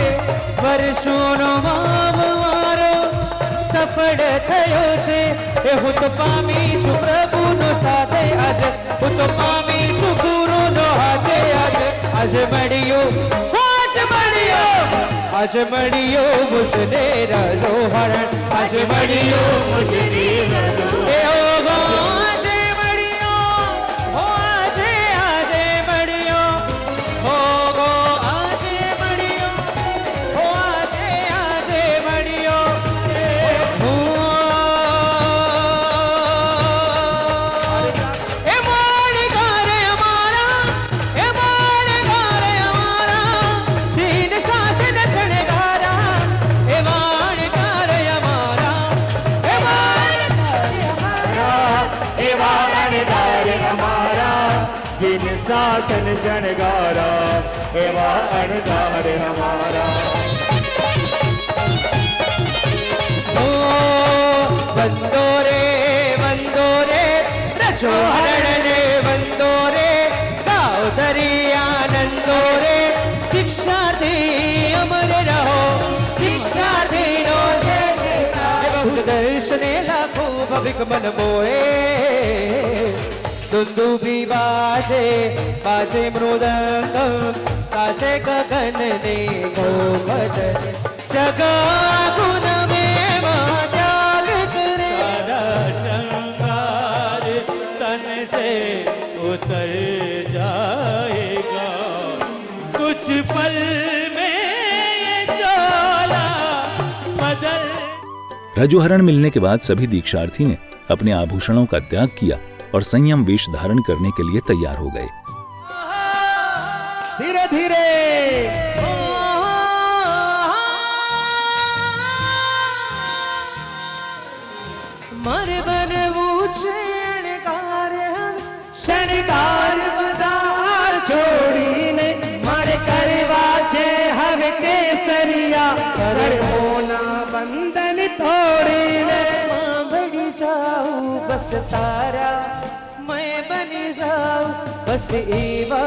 Speaker 15: वर्षोनो माव मारो सफળ થયો છે એ હું તો પામી છું પ્રભુનો સાથે આજે હું તો પામી છું ગુરુનો હાથે આજે મળ્યો आज मड़ियो मुझने राजो हरण आज मड़ियो मुझने राजो ए ओ गो आजे मड़ियो हो आजे आजे मड़ियो हो गो आजे मड़ियो हो आजे आजे मड़ियो ए मोड़ी गारे हमारा ए मोड़ी गारे हमारा जीन शासन जिन शासन शणगारा एवा अणगार हमारा ओ वंदोरे रचो हरण रे वंदोरे गाओ धरी आनंदो रे दीक्षा दे अमर रहो दीक्षा दे नो जय दर्शने लाखों भविक मन मोए दुंदुभी बाजे बाजे मृदंग बाजे गगन ने गोपद जगा गुण में त्याग करे सारा श्रृंगार तन से उतर जाएगा कुछ पल में ये ज्वाला बदल।
Speaker 1: रजोहरण मिलने के बाद सभी दीक्षार्थी ने अपने आभूषणों का त्याग किया और संयम वेश धारण करने के लिए तैयार हो गए।
Speaker 15: धीरे धीरे मर बन शणगार बदार छोड़ी ने मर करवा छे हव केसरिया कर मोना बंधन तोड़ी ने बनी जाऊं बस तारा मैं बनी जाऊं बस एवा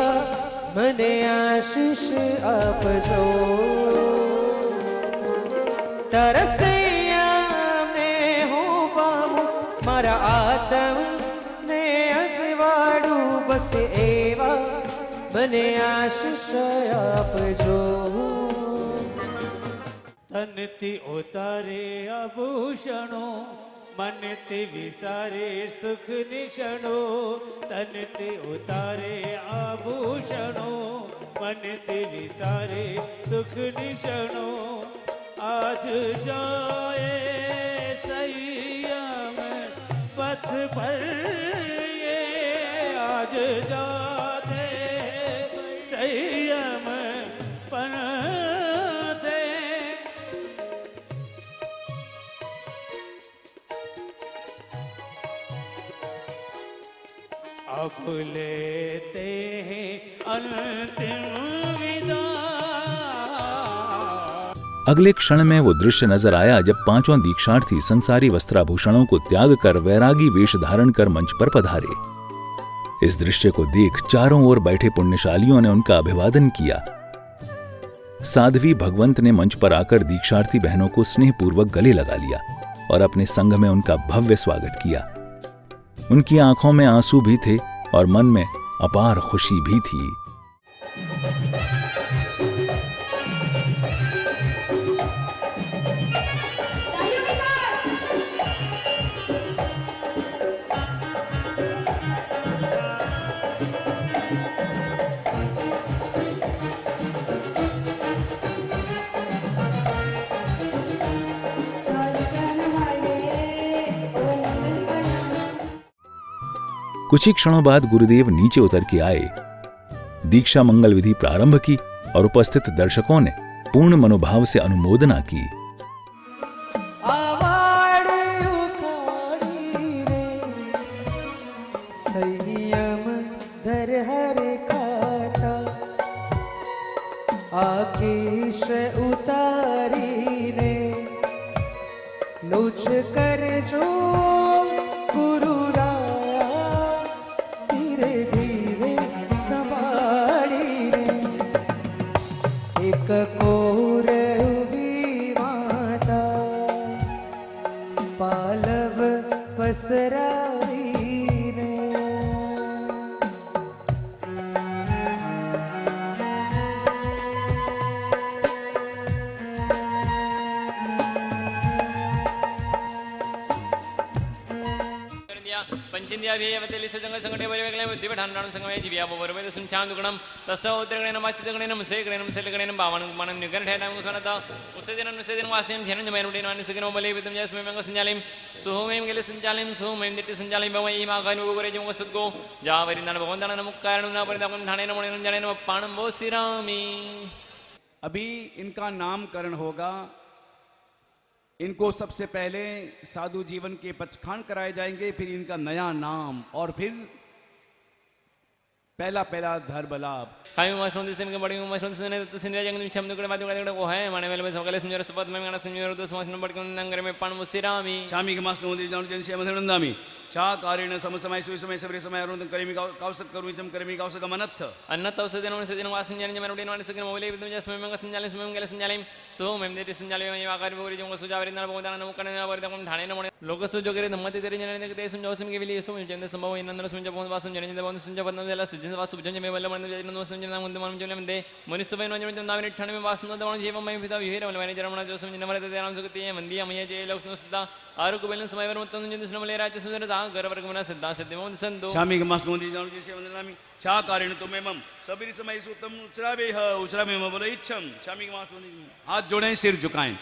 Speaker 15: मने आशीष आपजो तरसैया में हूँ पामू मारा आत्म ने अजवाड़ू बस एवा मने आशीष आपजो
Speaker 3: तनती उतारे आभूषणों मनते विसारे सुख निक्षणो तनते उतारे आभूषणों मनते विसारे सुख निक्षणो आज जाए संयम पथ पर ये आज जाते संयम पनते अब लेते हैं अंतिम विदा।
Speaker 1: अगले क्षण में वो दृश्य नजर आया जब पांचों दीक्षार्थी संसारी वस्त्राभूषणों को त्याग कर वैरागी वेश धारण कर मंच पर पधारे। इस दृश्य को देख चारों ओर बैठे पुण्यशालियों ने उनका अभिवादन किया। साध्वी भगवंत ने मंच पर आकर दीक्षार्थी बहनों को स्नेहपूर्वक गले लगा लिया और अपने संघ में उनका भव्य स्वागत किया। उनकी आंखों में आंसू भी थे और मन में अपार खुशी भी थी। कुछ ही क्षणों बाद गुरुदेव नीचे उतर के आए, दीक्षा मंगल विधि प्रारंभ की और उपस्थित दर्शकों ने पूर्ण मनोभाव से अनुमोदना की।
Speaker 12: संयम धर हर खाटा आकेश उतारी ने लुच कर जो गुरु राया धीरे धीरे संभाली ने एक कोर उभी माता पालव पसरावी
Speaker 15: पंचिंदिया भी वतेली से जंग संगठे बरे वेगले बुद्धि पठान संगमे जीव्या बरोबे सुंचान दुगणम तस्य उद्रगणेन माचितगणेन मुसेगणेन मुसेलगणेन बावण मनन निगण ठेना मुसनता उसे दिन वासिम झेन जमैनुडेन वानि सगिनो बले विदम जस मेमंग संजालिम सुहोमेम गेले संजालिम सुहोमेम दिट्टि संजालिम बमई मा गानु गोरे जम सद्गो जावरिंदन भगवंतन नमुक्कारण ना परिदाकन ठाणेन मणेन जनेन पाणम वो सिरामी।
Speaker 8: अभी इनका नामकरण होगा। इनको सबसे पहले साधु जीवन के पचखान कराए जाएंगे, फिर इनका नया नाम और फिर पहला धर्म लाभ।
Speaker 15: खाई माशों से में बड़ी माशों से ने तो सिंधु जंग निचम दुगड़े बात दुगड़े को है माने वेले में सकले सुंदर सपद में गाना सुंदर तो समाज नंबर के नंगर में पान मुसिरामी
Speaker 8: शामी के मास नोदी जान जन से मधुनंदामी चा कारेण सम समय सुई समय सबरे समय अरुण करेमी काउसक करू चम करेमी काउसक मनथ अन्नत औषधि नमन से दिन वासन जन जमन उडीन वाले सगिन मोले विदम जस में संजाले सुमम गेले संजाले सो मेम देति संजाले में आकार बोरी जंग सुजावरि नर बोदान नमकन वर दम ठाणे नमन लोक सो जोगरे धम्मते तेरे जन के देसम जोसम के विली सो जन संभव नंदन सुंज बोन वासन जन जन बोन सुंज बदन जला सुजन वासु जन में वल्ल मन जन नमस्ते जन मुंद मन जन में दे मनुष्य बन जन जन नाम ठाणे में वासन दवन जीव में पिता विहेर मन जन मन जोसम जन मरे ते नाम सुगति मंदिया मय जे लोक सुदा आरुक बेलन समय वर मतन जन सुन मले राज्य सुंदर दा घर वर्ग मना सिद्धा सिद्धिमों संदो शामी के मास नोदी जान जैसे वंदनामी चा कारेण तो मेमम सबरी समय सुतम उचरावे ह उचरावे म बोले इच्छम शामी के मास नोदी हाथ जोड़ें सिर झुकाएं।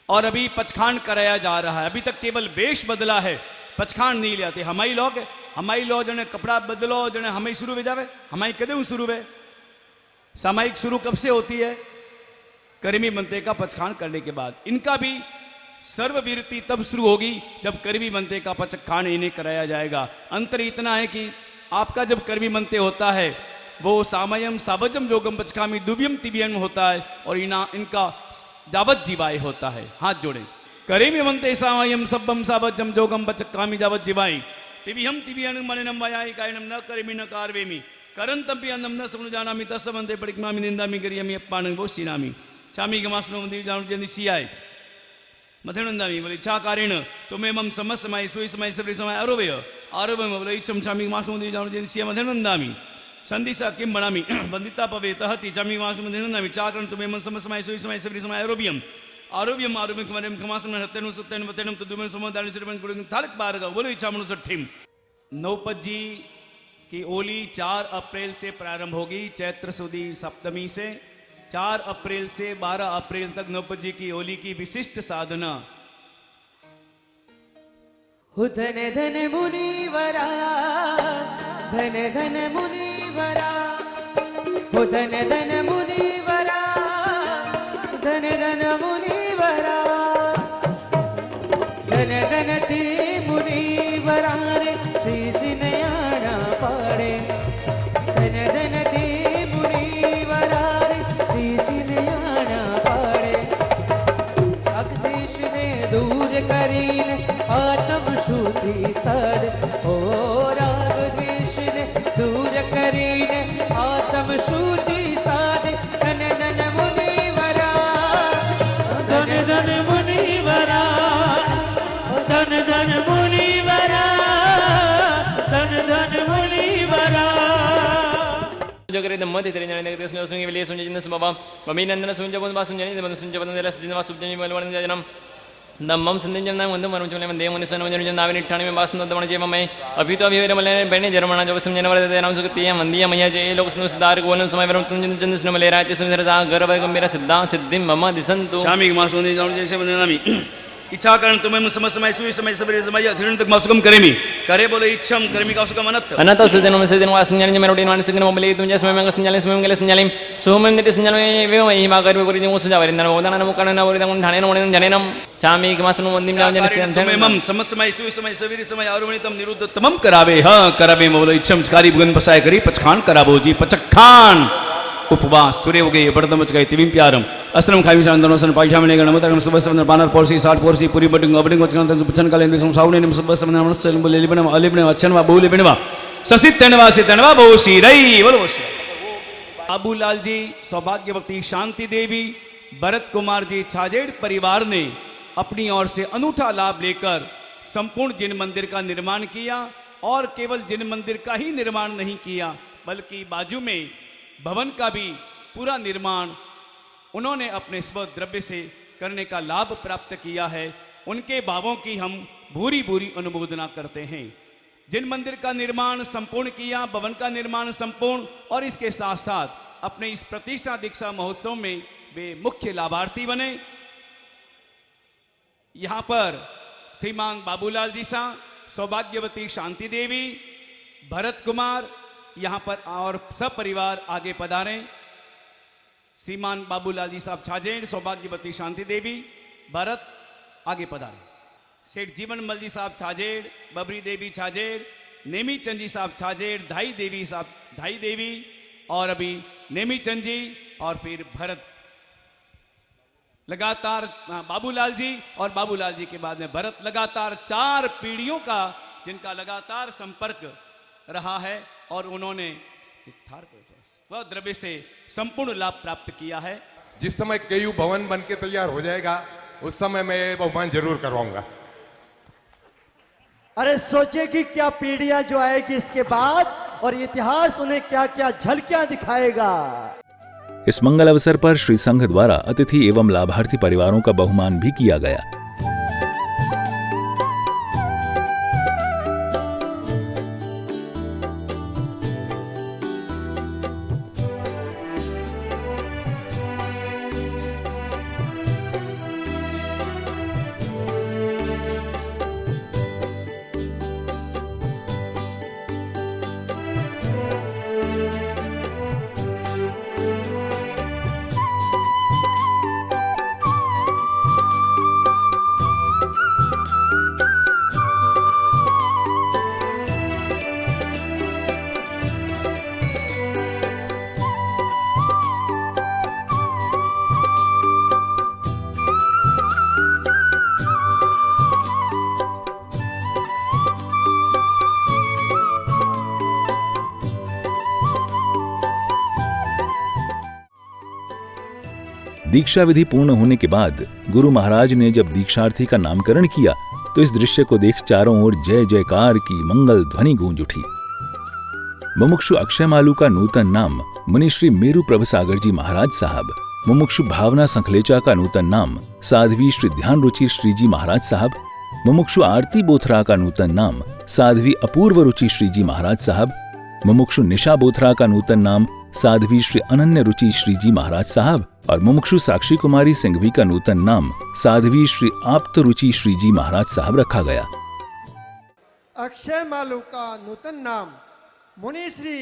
Speaker 8: और अभी पचखान कराया जा रहा है। अभी तक केवल वेश बदला है, पचखान नहीं लियाते। हमारी लोग जने कपड़ा बदलो जने हमारी शुरू हो जावे। हमारी कदे शुरू है सामायिक शुरू कब से होती है? करीमी बनते का पचखान करने के बाद। इनका भी सर्ववीरती तब शुरू होगी जब कर्मी बनते का पचखान इन्हें कराया जाएगा। अंतर इतना है कि आपका जब कर्मी बनते होता है वो सामयम सावजम जोगम पचकामी दुव्यम तिव्यम होता है और इनका जावत जीवाय होता है। हाथ जोड़े। कर्मी बनते सामयम सब्बम सावजम जोगम पचकामी जावत जीवाय तिव्यम तिव्यम मननम वायाय कायनम न कर्मी न कारवेमी करंतम्पि अन्नम न समुजानामि तस्सवंते परिक्मामि निंदामि गरियमि अपमानं वो सीनामि चामी के मासनो मंदिर जान जन सियाय मथेनंदामी बोले छा कारेण तुम्हें मम समस समय सुई समय सबरी समय आरोवय आरोवय बोले इच्छम चामी मासो मंदिर जान जन सिया मथेनंदामी संदिसा किम बनामी वंदिता पवे तहति चामी मासो मथेनंदामी चा कारेण तुम्हें मम समस समय सुई समय सबरी समय आरोव्यम आरोव्यम आरोव्यम कमरम कमासन हत्तेनु सत्तेनु वतेनु तदुमेन समदानि सिरमन गुरुन तारक बारग बोले इच्छा मनु सठिम। नौपत जी की ओली 4 अप्रैल से प्रारंभ होगी, चैत्र सुदी सप्तमी से 4 अप्रैल से 12 अप्रैल तक नौपत जी की होली की विशिष्ट साधना।
Speaker 12: धन धन मुनिवरा धन धन मुनिवरा धन धन मुनिवरा धन धन मुनिवरा धन धन ती मुनिवरा रे चीज नयाना पाड़े धन धन ती मुनिवरा रे चीज नयाना पाड़े अगदेश ने दूर करीन आत्म शुद्धि सद हो राग द्वेष ने दूर करीन आत्म शुद्धि सद धन धन मुनिवरा धन धन मुनिवरा
Speaker 15: जो करे दम मते तेरे जाने के उसमें उसमें के लिए सुन जिन बाबा मम्मी नंदन सुन जब बात सुन जाने सुन जब नंदन दिन वास सुन जब वन जनम नमम संदन जब नाम वंदम वरुण चले देव मनुष्य नम जन नाविन 98 में वास नंदन जय मैं अभी तो अभी मले बहने जर्मना जो समझने वाले नाम सुखती है मंदिया मैया जय लोग सुधार को समय वरुण तुम जन जन मले राज समय सा गर्व मेरा सिद्धांत सिद्धि मम दिसंतु
Speaker 8: शामी मासोनी जान जैसे नामी इच्छा कारण तुम्हें समय समय सुई समय सबरे समय अधीन तक मासुकम करेमी करे बोले इच्छम कर्मी का सुकम अनंत
Speaker 15: अनंत सुदिन में से दिन वास संजन में रोटी मान सिग्न मोबले तुम जैसे मैं संजन स्वयं के संजन सोमम निति संजन वे वही मागर वे पुरी जो सुजा वरिंदन ओदन नमो कर्ण वरि दम ढाने नमो जननम चामी के मासनु वंदिम नाम जन से अंधन
Speaker 8: मम समत समय सुई समय सवेरे समय आरुणितम निरुद्ध तमम करावे हां करावे मोबले इच्छम कारी बुगन पसाय करी पचखान कराबो जी पचखान उपवास सूर्य उगे बड़दम मच गए तिविम प्यारम अस्त्रम खाई चांदनोसन पाइठामने गणमतरम सबसवन बानर पोरसी साठ पोरसी पूरी बटिंग अबडिंग वचन बचन कालेन बिसम सावने निम सबसवन नमस्ते लिबन अलिबन अचनवा बहुलिबनवा ससित तनवा बोसी रई बोलो बाबूलाल जी सौभाग्यवती शांति देवी भरत कुमार जी छाजेड़ परिवार ने अपनी ओर से अनूठा लाभ लेकर संपूर्ण जिन मंदिर का निर्माण किया और केवल जिन मंदिर का ही निर्माण नहीं किया बल्कि बाजू में भवन का भी पूरा निर्माण उन्होंने अपने स्वद्रव्य से करने का लाभ प्राप्त किया है। उनके भावों की हम भूरी भूरी अनुमोदना करते हैं। जिन मंदिर का निर्माण संपूर्ण किया, भवन का निर्माण संपूर्ण, और इसके साथ साथ अपने इस प्रतिष्ठा दीक्षा महोत्सव में वे मुख्य लाभार्थी बने। यहां पर श्रीमान बाबूलाल जी सा, सौभाग्यवती शांति देवी, भरत कुमार यहां पर और सब परिवार आगे पधारे। श्रीमान बाबूलाल जी साहब छाजेड़, सौभाग्यवती शांति देवी, भरत आगे पधारे। सेठ जीवन मल जी साहब छाजेड़, बबरी देवी छाजेड़, नेमी चंद जी साहब छाजेड़, धाई देवी साहब धाई देवी, और अभी नेमी चंद जी और फिर भरत। लगातार बाबूलाल जी और बाबूलाल जी के बाद में भरत, लगातार 4 पीढ़ियों का जिनका लगातार संपर्क रहा है और उन्होंने स्वद्रव्य से संपूर्ण लाभ प्राप्त किया है।
Speaker 9: जिस समय केयू भवन बन के तैयार हो जाएगा उस समय मैं ये बहुमान जरूर करवाऊंगा।
Speaker 17: अरे सोचिए कि क्या पीढ़ियां जो आएगी इसके बाद, और इतिहास उन्हें क्या क्या झलकियां दिखाएगा।
Speaker 1: इस मंगल अवसर पर श्री संघ द्वारा अतिथि एवं लाभार्थी परिवारों का बहुमान भी किया गया। दीक्षा विधि पूर्ण होने के बाद गुरु महाराज ने जब दीक्षार्थी का नामकरण किया तो इस दृश्य को देख चारों ओर जय जयकार की मंगल ध्वनि गूंज उठी। मुमुक्षु अक्षय मालू का नूतन नाम मुनिश्री मेरू प्रभसागर जी महाराज साहब, मुमुक्षु भावना संखलेचा का नूतन नाम साध्वी श्री ध्यान रुचि श्री जी महाराज साहब, मुमुक्षु आरती बोथरा का नूतन नाम साध्वी अपूर्व रुचि श्री जी महाराज साहब, मुमुक्षु निशा बोथरा का नूतन नाम साध्वी श्री अनन्य रुचि श्री जी महाराज साहब, और मुमुक्षु साक्षी कुमारी सिंघवी का नूतन नाम साध्वी श्री आप्त रुचि श्री जी महाराज साहब रखा गया।
Speaker 17: अक्षय मालू का नूतन नाम मुनि श्री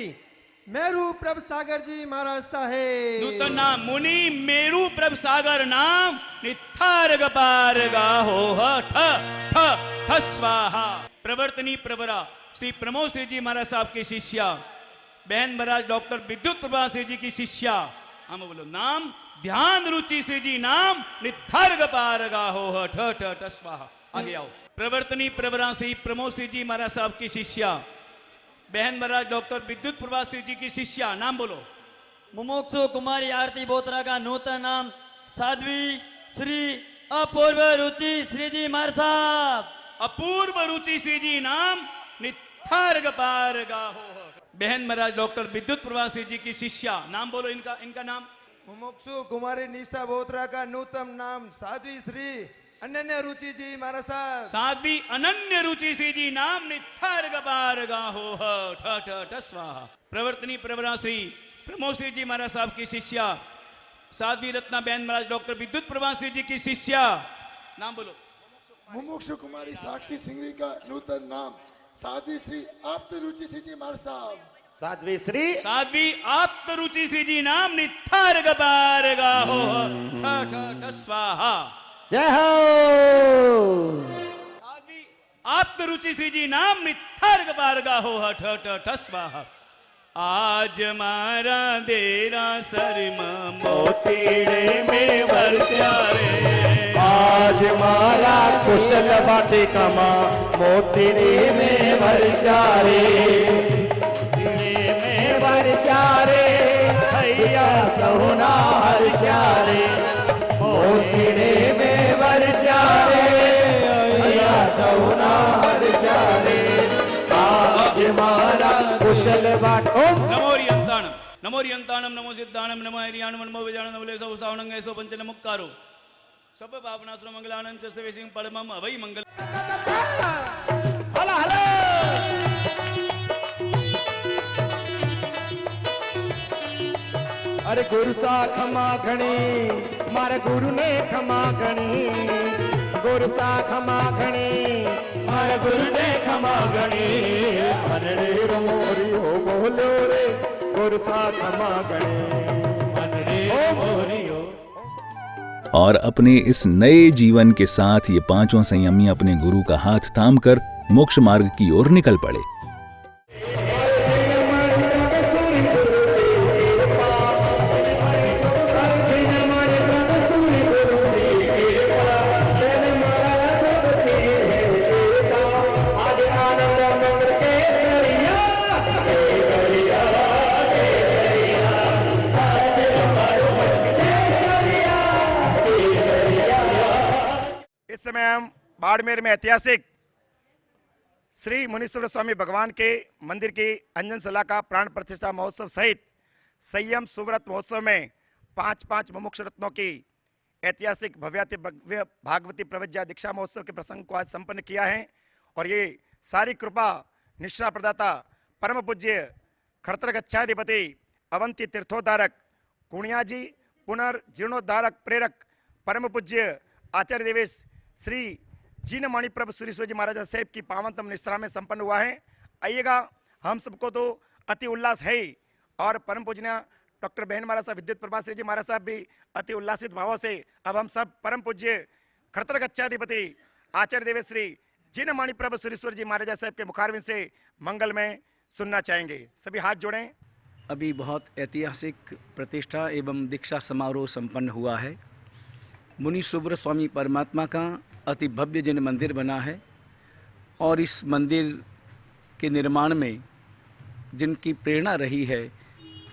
Speaker 17: मेरू प्रभ सागर जी महाराज साहेब।
Speaker 8: नूतन नाम मुनि मेरू प्रभ सागर नाम निथार गपार गाहो ठ ठ ठ स्वाहा। प्रवर्तनी प्रवरा श्री प्रमोद श्री जी महाराज साहब की शिष्या, बहन महाराज डॉक्टर विद्युत प्रभा श्री जी की शिष्या। हम बोलो नाम ध्यान रुचि श्री जी नाम निथार गपार गाहो ठ ठ ठ स्वाहा। आगे आओ। प्रवर्तनी प्रवरा श्री प्रमोद श्री जी महाराज साहब की शिष्या, बहन महाराज डॉक्टर विद्युत प्रभा श्री जी की शिष्या। नाम बोलो।
Speaker 18: मुमुक्षु कुमारी आरती बोत्रा का नूतन नाम साध्वी श्री अपूर्व रुचि श्री जी महाराज साहब।
Speaker 8: अपूर्व रुचि श्री जी नाम निथार गपार गाहो। बहन महाराज डॉक्टर विद्युत प्रभाश्री जी की शिष्या, नाम बोलो इनका नाम।
Speaker 19: मुमुक्षु कुमारी निशा बोत्रा का नूतन नाम साध्वी श्री अनन्य रुचि जी महाराज साहब।
Speaker 8: साध्वी अनन्य रुचि श्री जी नाम निथार गबार गाहो ठ ठ ठ स्वाहा। प्रवर्तनी प्रवराश्री प्रमोद श्री जी महाराज साहब की शिष्या, साध्वी रत्ना बहन महाराज डॉक्टर विद्युत प्रभाश्री जी की शिष्या, नाम बोलो।
Speaker 20: मुमुक्षु कुमारी साक्षी सिंघवी का नूतन नाम साध्वी श्री आप्त रुचि श्री जी महाराज साहब।
Speaker 8: साध्वी आप्त रुचि श्री जी नाम निथार गबार गाहो ठ ठ ठ स्वाहा।
Speaker 11: जय हो।
Speaker 8: साध्वी आप्त रुचि श्री जी नाम निथार गबार गाहो ठ ठ ठ स्वाहा। आज मारा देरा शर्मा मोतीड़े में वर्षा रे,
Speaker 4: आज मारा कुशल बाटे कमा मोतीड़े में वर्षा रे, में वर्षा रे भैया सहुना हर्षा रे, मोतीड़े में वर्षा रे भैया सहुना हर्षा रे, आज मारा कुशल बाट।
Speaker 8: नमो रियंताणम नमो रियंताणम नमो सिद्धाणम नमो हरियाणम नमो विजाणम नमो लेसो सावणंग ऐसो पंचन मुक्कारो सब पापनासनो मंगलानंद च सेवेसिं परमम अभय मंगल।
Speaker 4: हला हला अरे गुरु सा खमा घणी मारे गुरु ने खमा घणी, गुरु सा खमा घणी मारे गुरु से खमा घणी, मनड़े मोरी हो बोलो रे गुरु सा खमा घणी, मनड़े मोरी हो।
Speaker 1: और अपने इस नए जीवन के साथ ये पांचों संयमी अपने गुरु का हाथ थामकर मोक्ष मार्ग की ओर निकल पड़े।
Speaker 11: हम बाड़मेर में ऐतिहासिक श्री मुनीश्वर स्वामी भगवान के मंदिर की अंजन सला का प्राण प्रतिष्ठा महोत्सव सहित संयम सुव्रत महोत्सव में 5 मुमुक्ष रत्नों की ऐतिहासिक भव्याति भव्य भागवती प्रवज्या दीक्षा महोत्सव के प्रसंग को आज संपन्न किया है। और ये सारी कृपा निष्ठा प्रदाता परम पूज्य खरतर अवंती तीर्थोद्धारक कुणिया जी पुनर्जीर्णोद्धारक प्रेरक परम पूज्य आचार्य देवेश श्री जीन मणि प्रभु सूरीश्वर जी महाराज साहेब की पावनतम निष्ठा में संपन्न हुआ है। आइएगा, हम सबको तो अति उल्लास है ही, और परम पूजनीय डॉक्टर बहन महाराज साहब विद्युत प्रभाश्री जी महाराज साहब भी अति उल्लासित भावों से अब हम सब परम पूज्य खरतर गच्छाधिपति आचार्य देवेश श्री जीन मणि प्रभु सूरीश्वर जी महाराज साहब के मुखारविंद से मंगल में सुनना चाहेंगे। सभी हाथ जोड़ें।
Speaker 21: अभी बहुत ऐतिहासिक प्रतिष्ठा एवं दीक्षा समारोह संपन्न हुआ है। मुनीश्वर स्वामी परमात्मा का अति भव्य जिन मंदिर बना है, और इस मंदिर के निर्माण में जिनकी प्रेरणा रही है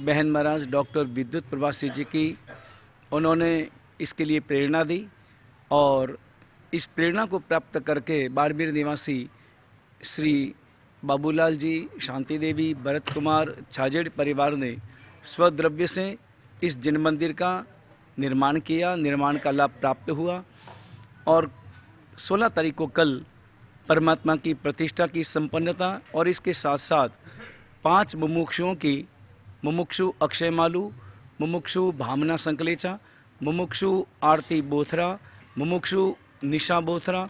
Speaker 21: बहन महाराज डॉक्टर विद्युत प्रभाश्री जी की, उन्होंने इसके लिए प्रेरणा दी, और इस प्रेरणा को प्राप्त करके बाड़मेर निवासी श्री बाबूलाल जी, शांति देवी, भरत कुमार छाजेड़ परिवार ने स्वद्रव्य से इस जिन मंदिर का निर्माण किया, निर्माण का लाभ प्राप्त हुआ। और 16 तारीख को कल परमात्मा की प्रतिष्ठा की संपन्नता, और इसके साथ साथ 5 मुमुक्षुओं की, मुमुक्षु अक्षय मालू, मुमुक्षु भावना संकलेचा, मुमुक्षु आरती बोथरा, मुमुक्षु निशा बोथरा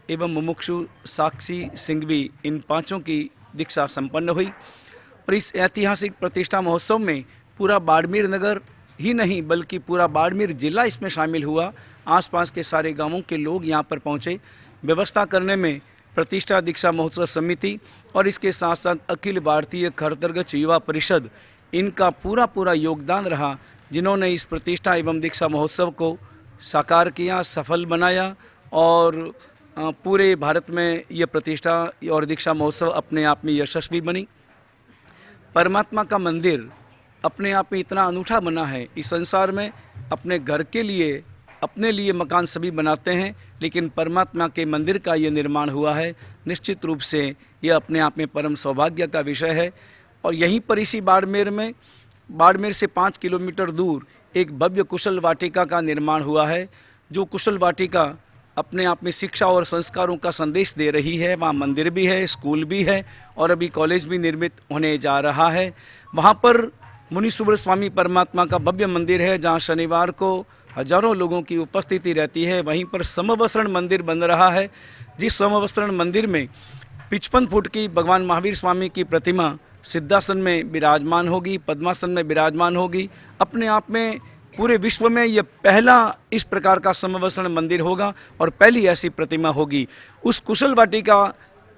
Speaker 21: एवं मुमुक्षु साक्षी सिंघवी, इन 5 की दीक्षा संपन्न हुई। और इस ऐतिहासिक प्रतिष्ठा महोत्सव में पूरा बाड़मेर नगर ही नहीं बल्कि पूरा बाड़मेर जिला इसमें शामिल हुआ। आसपास के सारे गांवों के लोग यहां पर पहुंचे। व्यवस्था करने में प्रतिष्ठा दीक्षा महोत्सव समिति और इसके साथ साथ अखिल भारतीय खरतरगच्छ युवा परिषद, इनका पूरा योगदान रहा, जिन्होंने इस प्रतिष्ठा एवं दीक्षा महोत्सव को साकार किया, सफल बनाया। और पूरे भारत में ये प्रतिष्ठा और दीक्षा महोत्सव अपने आप में यशस्वी बनी। परमात्मा का मंदिर अपने आप में इतना अनूठा बना है। इस संसार में अपने घर के लिए, अपने लिए मकान सभी बनाते हैं, लेकिन परमात्मा के मंदिर का ये निर्माण हुआ है। निश्चित रूप से ये अपने आप में परम सौभाग्य का विषय है। और यहीं पर इसी बाड़मेर से 5 किलोमीटर दूर एक भव्य कुशल वाटिका का निर्माण हुआ है, जो कुशल वाटिका अपने आप में शिक्षा और संस्कारों का संदेश दे रही है। वहाँ मंदिर भी है, स्कूल भी है और अभी कॉलेज भी निर्मित होने जा रहा है। वहाँ पर मुनि सुब्रत स्वामी परमात्मा का भव्य मंदिर है, जहाँ शनिवार को हजारों लोगों की उपस्थिति रहती है। वहीं पर समवस्त्रण मंदिर बन रहा है, जिस समवस्त्रण मंदिर में 55 फुट की भगवान महावीर स्वामी की प्रतिमा सिद्धासन में विराजमान होगी, पद्मासन में विराजमान होगी। अपने आप में पूरे विश्व में यह पहला इस प्रकार का समवस्त्रण मंदिर होगा और पहली ऐसी प्रतिमा होगी। उस कुशल वाटिका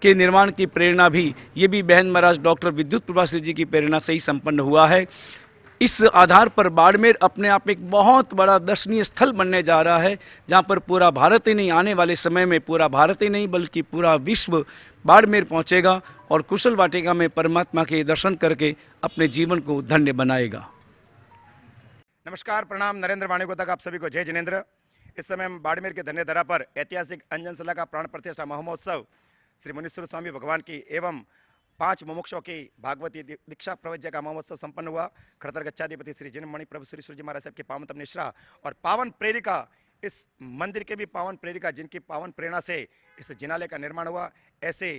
Speaker 21: के निर्माण की प्रेरणा भी ये भी बहन महाराज डॉक्टर विद्युत प्रभाश्री जी की प्रेरणा से ही संपन्न हुआ है। इस आधार पर बाड़मेर अपने आप में एक बहुत बड़ा दर्शनीय स्थल बनने जा रहा है, जहाँ पर पूरा भारत ही नहीं, आने वाले समय में पूरा भारत ही नहीं बल्कि पूरा विश्व बाड़मेर पहुँचेगा और कुशल वाटिका में परमात्मा के दर्शन करके अपने जीवन को धन्य बनाएगा।
Speaker 11: नमस्कार, प्रणाम। नरेंद्र वाणी तक आप सभी को जय जिनेंद्र। इस समय हम बाड़मेर के धन्य धरा पर ऐतिहासिक अंजनसला का प्राण प्रतिष्ठा महोत्सव श्री मुनीश्वर स्वामी भगवान की एवं 5 मुमुक्षों की भागवती दीक्षा प्रवज्य का महोत्सव संपन्न हुआ। खड़तर गच्छाधिपति श्री जिनमणि प्रभु सुरेश्वर जी महाराज साहब के पावन तप निश्रा और पावन प्रेरिका, इस मंदिर के भी पावन प्रेरिका, जिनकी पावन प्रेरणा से इस जिनालय का निर्माण हुआ, ऐसे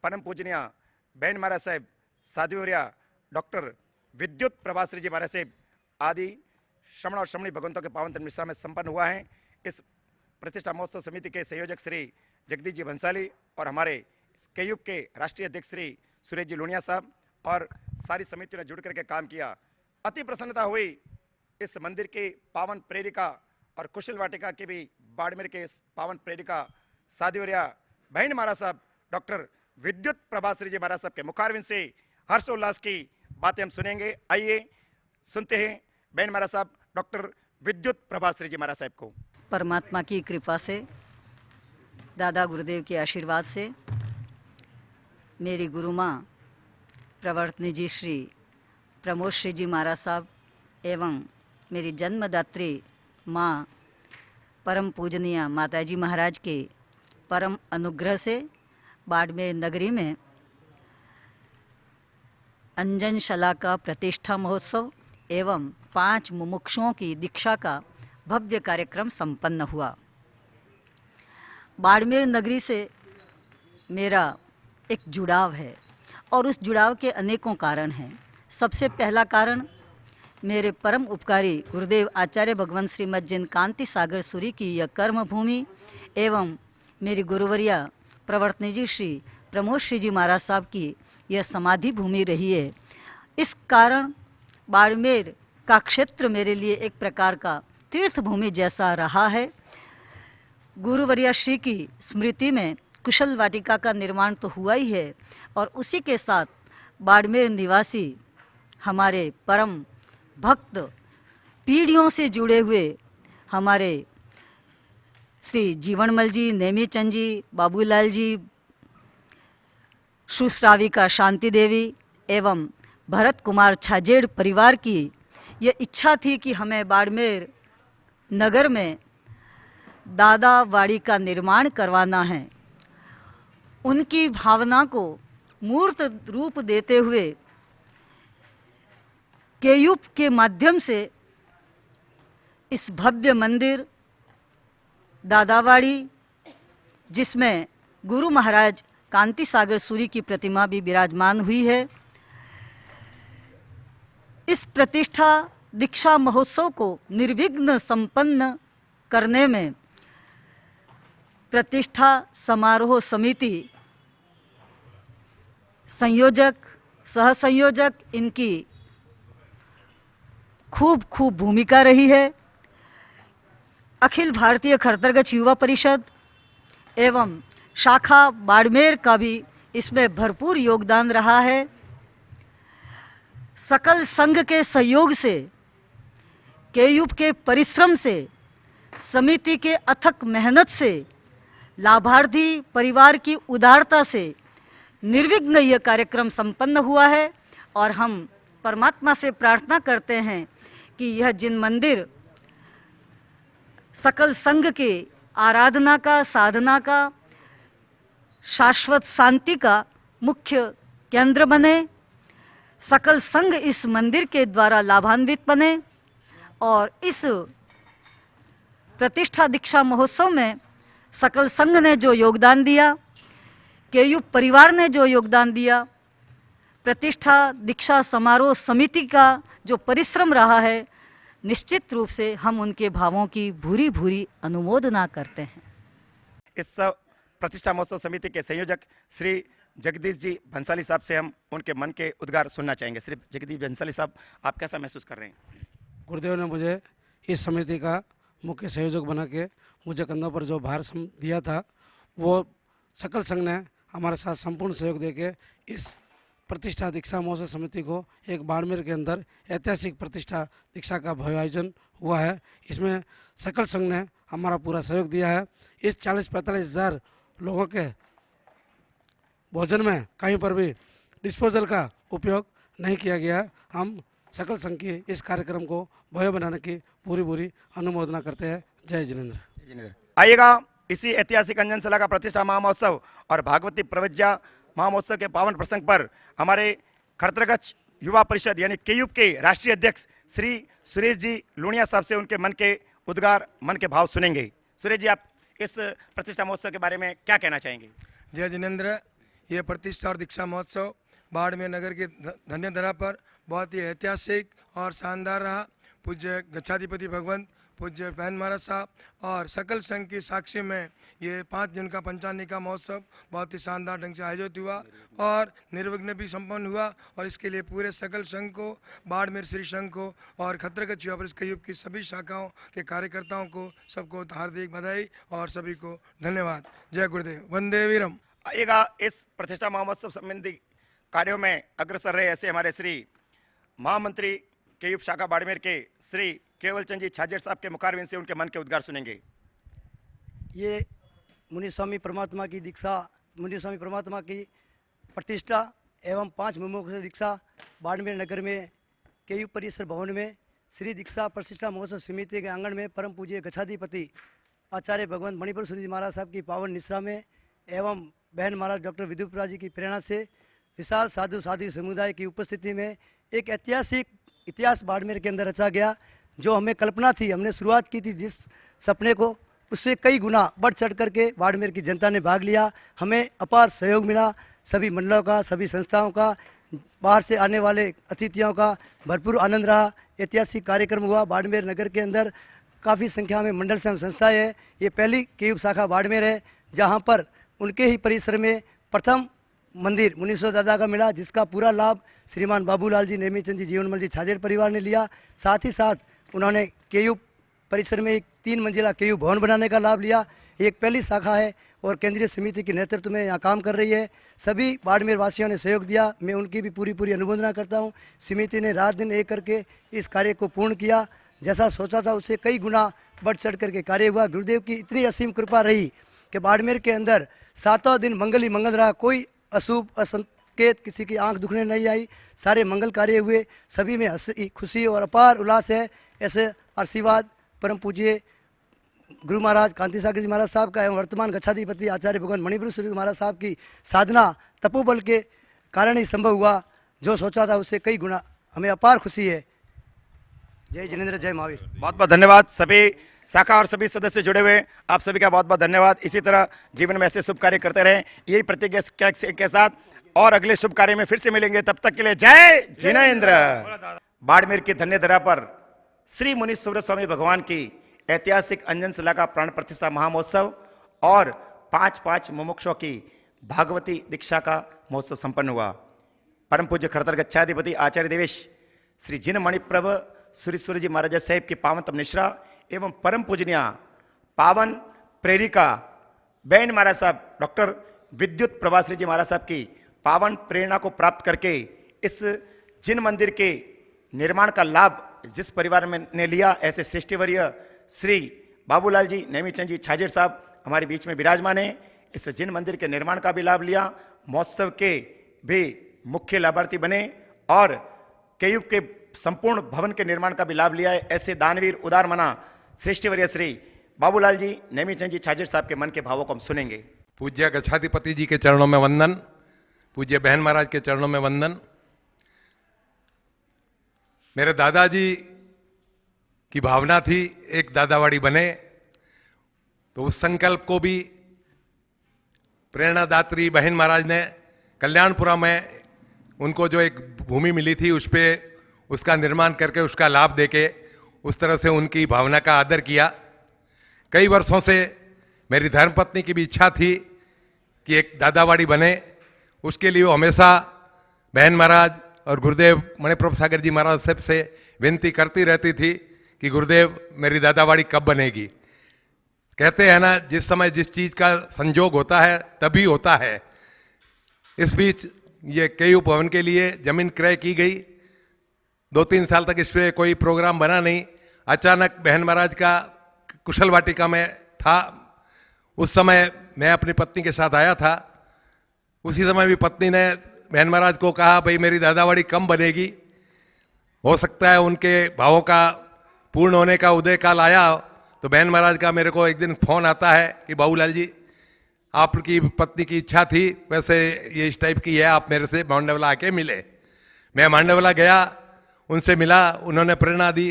Speaker 11: परम पूजनीय बहन महाराज साहब साध्वीवर्या डॉक्टर विद्युत प्रभाश्री जी महाराज साहब आदि श्रमण और श्रमणी भगवंतों के पावन तप निश्रा में संपन्न हुआ है। इस प्रतिष्ठा महोत्सव समिति के संयोजक श्री जगदीश जी भंसाली और हमारे केयूब के राष्ट्रीय अध्यक्ष श्री सुरेश जी लुनिया साहब और सारी समिति ने जुड़ करके काम किया। अति प्रसन्नता हुई इस मंदिर की पावन प्रेरिका और कुशल वाटिका की भी बाड़मेर के पावन प्रेरिका साध्वीवर्या बहन महाराज साहब डॉक्टर विद्युत प्रभाश्री जी महाराज साहब के मुखारविंद से हर्षोल्लास की बातें हम सुनेंगे। आइए सुनते हैं बहन महाराज साहब डॉक्टर विद्युत प्रभाश्री जी महाराज साहब को।
Speaker 2: परमात्मा की कृपा से, दादा गुरुदेव के आशीर्वाद से, मेरी गुरु माँ प्रवर्तनी जी श्री प्रमोद श्री जी महाराज साहब एवं मेरी जन्मदात्री माँ परम पूजनीय माताजी महाराज के परम अनुग्रह से बाड़मेर नगरी में अंजनशला का प्रतिष्ठा महोत्सव एवं 5 मुमुक्षुओं की दीक्षा का भव्य कार्यक्रम संपन्न हुआ। बाड़मेर नगरी से मेरा एक जुड़ाव है और उस जुड़ाव के अनेकों कारण हैं। सबसे पहला कारण मेरे परम उपकारी गुरुदेव आचार्य भगवंत श्रीमद जिन कांति सागर सूरी की यह कर्म भूमि एवं मेरी गुरुवरिया प्रवर्तनी जी श्री प्रमोद श्री जी महाराज साहब की यह समाधि भूमि रही है। इस कारण बाड़मेर का क्षेत्र मेरे लिए एक प्रकार का तीर्थ भूमि जैसा रहा है। गुरुवरिया श्री की स्मृति में कुशल वाटिका का निर्माण तो हुआ ही है और उसी के साथ बाड़मेर निवासी हमारे परम भक्त पीढ़ियों से जुड़े हुए हमारे श्री जीवनमल जी, नेमीचंद जी, बाबूलाल जी, सुश्राविका शांति देवी एवं भरत कुमार छाजेड़ परिवार की यह इच्छा थी कि हमें बाड़मेर नगर में दादा वाड़ी का निर्माण करवाना है। उनकी भावना को मूर्त रूप देते हुए केयूब के माध्यम से इस भव्य मंदिर दादावाड़ी, जिसमें गुरु महाराज कांति सागर सूरी की प्रतिमा भी विराजमान हुई है, इस प्रतिष्ठा दीक्षा महोत्सव को निर्विघ्न संपन्न करने में प्रतिष्ठा समारोह समिति संयोजक, सह संयोजक, इनकी खूब भूमिका रही है। अखिल भारतीय खड़तरगच्छ युवा परिषद एवं शाखा बाड़मेर का भी इसमें भरपूर योगदान रहा है। सकल संघ के सहयोग से, केयूब के परिश्रम से, समिति के अथक मेहनत से, लाभार्थी परिवार की उदारता से निर्विघ्न यह कार्यक्रम संपन्न हुआ है और हम परमात्मा से प्रार्थना करते हैं कि यह जिन मंदिर सकल संघ के आराधना का, साधना का, शाश्वत शांति का मुख्य केंद्र बने, सकल संघ इस मंदिर के द्वारा लाभान्वित बने और इस प्रतिष्ठा दीक्षा महोत्सव में सकल संघ ने जो योगदान दिया, केयू परिवार ने जो योगदान दिया, प्रतिष्ठा दीक्षा समारोह समिति का जो परिश्रम रहा है, निश्चित रूप से हम उनके भावों की भूरी भूरी अनुमोदना करते हैं।
Speaker 11: इस प्रतिष्ठा महोत्सव समिति के संयोजक श्री जगदीश जी भंसाली साहब से हम उनके मन के उद्गार सुनना चाहेंगे। श्री जगदीश भंसाली साहब, आप कैसा महसूस कर रहे हैं?
Speaker 6: गुरुदेव ने मुझे इस समिति का मुख्य संयोजक बना के मुझे कंधों पर जो भार दिया था, वो सकल संघ ने हमारे साथ संपूर्ण सहयोग देके इस प्रतिष्ठा दीक्षा महोत्सव समिति को एक बाड़मेर के अंदर ऐतिहासिक प्रतिष्ठा दीक्षा का भव्य आयोजन हुआ है। इसमें सकल संघ ने हमारा पूरा सहयोग दिया है। इस 40-45 हज़ार लोगों के भोजन में कहीं पर भी डिस्पोजल का उपयोग नहीं किया गया। हम सकल संघ की इस कार्यक्रम को भव्य बनाने की पूरी अनुमोदना करते हैं। जय जिनेंद्र।
Speaker 11: आइएगा, इसी ऐतिहासिक अंजनशिला का प्रतिष्ठा महामहोत्सव और भागवती प्रवज्या महामहोत्सव के पावन प्रसंग पर हमारे खरतरगच्छ युवा परिषद यानी केयूब के राष्ट्रीय अध्यक्ष श्री सुरेश जी लुणिया साहब से उनके मन के उद्गार, मन के भाव सुनेंगे। सुरेश जी, आप इस प्रतिष्ठा महोत्सव के बारे में क्या कहना चाहेंगे?
Speaker 19: जय जिनेंद्र। ये प्रतिष्ठा और दीक्षा महोत्सव बाड़मेर नगर की धन्य धरा पर बहुत ही ऐतिहासिक और शानदार रहा। पूज्य गच्छाधिपति भगवंत पूज्य बहन महाराज साहब और सकल संघ की साक्षी में ये 5 दिन का पंचान्निका महोत्सव बहुत ही शानदार ढंग से आयोजित हुआ और निर्विघ्न भी संपन्न हुआ। और इसके लिए पूरे सकल संघ को, बाड़मेर श्री संघ को और खतरगच्छ युवा परिषद केयूब की सभी शाखाओं के कार्यकर्ताओं को सबको हार्दिक बधाई और सभी को धन्यवाद। जय गुरुदेव, वंदे वीरम।
Speaker 11: आइएगा, इस प्रतिष्ठा महोत्सव संबंधी कार्यों में अग्रसर रहे ऐसे हमारे श्री महामंत्री केयूब शाखा बाड़मेर के श्री केवल चंद जी छाजेड़ साहब के मुखारविंद से उनके मन के उद्गार सुनेंगे।
Speaker 5: ये मुनि स्वामी परमात्मा की दीक्षा, मुनि स्वामी परमात्मा की प्रतिष्ठा एवं 5 मुमुक्ष दीक्षा बाड़मेर नगर में केयूब परिसर भवन में श्री दीक्षा प्रतिष्ठा महोत्सव समिति के आंगन में परम पूज्य गच्छाधिपति आचार्य भगवंत मणिपुर सूरी जी महाराज साहब की पावन निश्रा में एवं बहन महाराज डॉक्टर विद्युप्रा जी की प्रेरणा से विशाल साधु समुदाय की उपस्थिति में एक ऐतिहासिक इतिहास बाड़मेर के अंदर रचा गया। जो हमें कल्पना थी, हमने शुरुआत की थी जिस सपने को, उससे कई गुना बढ़ चढ़ करके बाड़मेर की जनता ने भाग लिया। हमें अपार सहयोग मिला, सभी मंडलों का, सभी संस्थाओं का, बाहर से आने वाले अतिथियों का भरपूर आनंद रहा। ऐतिहासिक कार्यक्रम हुआ बाड़मेर नगर के अंदर। काफ़ी संख्या में मंडल एवं संस्थाएँ हैं। ये पहली केयूब शाखा बाड़मेर है जहाँ पर उनके ही परिसर में प्रथम मंदिर मुनीश्वर दादा का मिला, जिसका पूरा लाभ श्रीमान बाबूलाल जी, नेमीचंद जी, जीवनमल जी छाजेड़ परिवार ने लिया। साथ ही साथ उन्होंने केयूब परिसर में एक 3 मंजिला केयूब भवन बनाने का लाभ लिया। एक पहली शाखा है और केंद्रीय समिति के नेतृत्व में यहाँ काम कर रही है। सभी बाड़मेर वासियों ने सहयोग दिया, मैं उनकी भी पूरी अनुमोदना करता हूँ। समिति ने रात दिन एक करके इस कार्य को पूर्ण किया। जैसा सोचा था उससे कई गुना बढ़ चढ़ करके कार्य हुआ। गुरुदेव की इतनी असीम कृपा रही कि बाड़मेर के अंदर 7 दिन मंगल ही मंगल रहा। कोई अशुभ असंकेत, किसी की आंख दुखने नहीं आई। सारे मंगल कार्य हुए, सभी में हंसी, खुशी और अपार उल्लास है। ऐसे आशीर्वाद परम पूज्य गुरु महाराज कांति सागर जी महाराज साहब का एवं वर्तमान गच्छाधिपति आचार्य भगवान मणिपुर सूरी महाराज साहब की साधना तपोबल के कारण ही संभव हुआ। जो सोचा था उससे कई गुना हमें अपार खुशी है। जय जिनेंद्र, जय महावीर।
Speaker 11: बहुत बहुत धन्यवाद। सभी शाखा और सभी सदस्य जुड़े हुए आप सभी का बहुत बहुत धन्यवाद। इसी तरह जीवन में ऐसे शुभ कार्य करते रहें। यही प्रतिज्ञा के साथ और अगले शुभ कार्य में फिर से मिलेंगे। तब तक के लिए जय जिनेंद्र। बाड़मेर की धन्य धरा पर श्री मुनीश्वर स्वामी भगवान की ऐतिहासिक अंजनशिला का प्राण प्रतिष्ठा महामहोत्सव और 5 मुमुक्षों की भागवती दीक्षा का महोत्सव संपन्न हुआ। परम पूज्य खरतर गच्छाधिपति आचार्य देवेश श्री जिन मणिप्रभ सूरीश्वर जी महाराज साहेब की पावन निश्रा एवं परम पूजनीय पावन प्रेरिका बहन महाराज साहब डॉक्टर विद्युत प्रभाश्री जी महाराज साहब की पावन प्रेरणा को प्राप्त करके इस जिन मंदिर के निर्माण का लाभ जिस परिवार में ने लिया, ऐसे श्रेष्ठवर्य श्री बाबूलाल जी, नेमीचंद जी छाजेड़ साहब हमारे बीच में विराजमान है। इस जिन मंदिर के निर्माण का भी लाभ लिया, महोत्सव के भी मुख्य लाभार्थी बने और केयूब के संपूर्ण भवन के निर्माण का भी लाभ लिया है। ऐसे दानवीर उदार मना श्रेष्ठवर्य श्री बाबूलाल जी, नेमीचंद जी छाजेड़ साहब के मन के भावों को हम सुनेंगे।
Speaker 22: पूज्य गच्छाधिपति जी के चरणों में वंदन, पूज्य बहन महाराज के चरणों में वंदन।
Speaker 10: मेरे दादाजी की भावना थी एक दादावाड़ी बने, तो उस संकल्प को भी प्रेरणादात्री बहन महाराज ने कल्याणपुरा में उनको जो एक भूमि मिली थी उस पे उसका निर्माण करके उसका लाभ देके उस तरह से उनकी भावना का आदर किया। कई वर्षों से मेरी धर्मपत्नी की भी इच्छा थी कि एक दादावाड़ी बने। उसके लिए वो हमेशा बहन महाराज और गुरुदेव मणिप्रभ सागर जी महाराज साहब से विनती करती रहती थी कि गुरुदेव मेरी दादावाड़ी कब बनेगी। कहते हैं ना, जिस समय जिस चीज़ का संजोग होता है तभी होता है। इस बीच ये केयू भवन के लिए जमीन क्रय की गई। 2-3 साल तक इस पर कोई प्रोग्राम बना नहीं। अचानक बहन महाराज का कुशल वाटिका में था, उस समय मैं अपनी पत्नी के साथ आया था। उसी समय भी पत्नी ने बहन महाराज को कहा, भाई मेरी दादावाड़ी कम बनेगी, हो सकता है उनके भावों का पूर्ण होने का उदय काल आया। तो बहन महाराज का मेरे को एक दिन फोन आता है कि बाबूलाल जी, आपकी पत्नी की इच्छा थी, वैसे ये इस टाइप की है, आप मेरे से मांडवला आके मिले। मैं मांडवला गया, उनसे मिला, उन्होंने प्रेरणा दी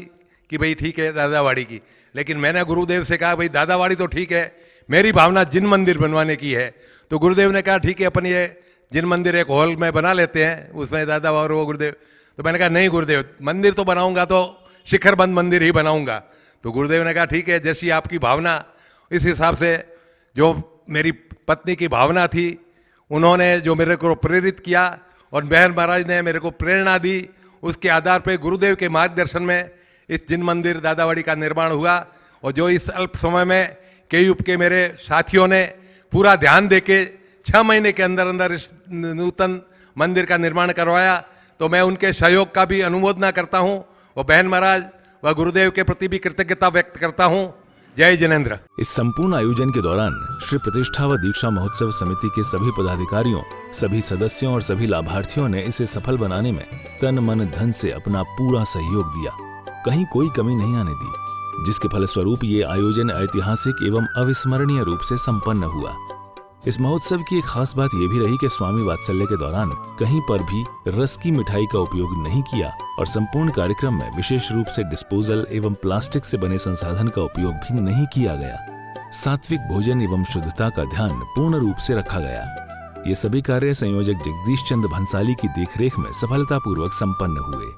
Speaker 10: कि भाई ठीक है दादावाड़ी की। लेकिन मैंने गुरुदेव से कहा, भाई दादावाड़ी तो ठीक है, मेरी भावना जिन मंदिर बनवाने की है। तो गुरुदेव ने कहा ठीक है, अपन ये जिन मंदिर एक हॉल में बना लेते हैं, उसमें दादा और वो गुरुदेव। तो मैंने कहा नहीं गुरुदेव, मंदिर तो बनाऊंगा तो शिखरबंद मंदिर ही बनाऊंगा। तो गुरुदेव ने कहा ठीक है, जैसी आपकी भावना। इस हिसाब से जो मेरी पत्नी की भावना थी, उन्होंने जो मेरे को प्रेरित किया और बहन महाराज ने मेरे को प्रेरणा दी, उसके आधार पर गुरुदेव के मार्गदर्शन में इस जिन मंदिर दादावाड़ी का निर्माण हुआ। और जो इस अल्प समय में केयूप के मेरे साथियों ने पूरा ध्यान देके 6 महीने के अंदर अंदर इस नूतन मंदिर का निर्माण करवाया, तो मैं उनके सहयोग का भी अनुमोदना करता हूँ। और बहन महाराज व गुरुदेव के प्रति भी कृतज्ञता व्यक्त करता हूँ। जय जिनेंद्र।
Speaker 1: इस संपूर्ण आयोजन के दौरान श्री प्रतिष्ठा व दीक्षा महोत्सव समिति के सभी पदाधिकारियों, सभी सदस्यों और सभी लाभार्थियों ने इसे सफल बनाने में तन मन धन से अपना पूरा सहयोग दिया, कहीं कोई कमी नहीं आने दी, जिसके फलस्वरूप ये आयोजन ऐतिहासिक एवं अविस्मरणीय रूप से संपन्न हुआ। इस महोत्सव की एक खास बात यह भी रही कि स्वामी वात्सल्य के दौरान कहीं पर भी रस की मिठाई का उपयोग नहीं किया और संपूर्ण कार्यक्रम में विशेष रूप से डिस्पोजल एवं प्लास्टिक से बने संसाधन का उपयोग भी नहीं किया गया। सात्विक भोजन एवं शुद्धता का ध्यान पूर्ण रूप से रखा गया। ये सभी कार्य संयोजक जगदीश चंद्र भंसाली की देखरेख में सफलतापूर्वक संपन्न हुए।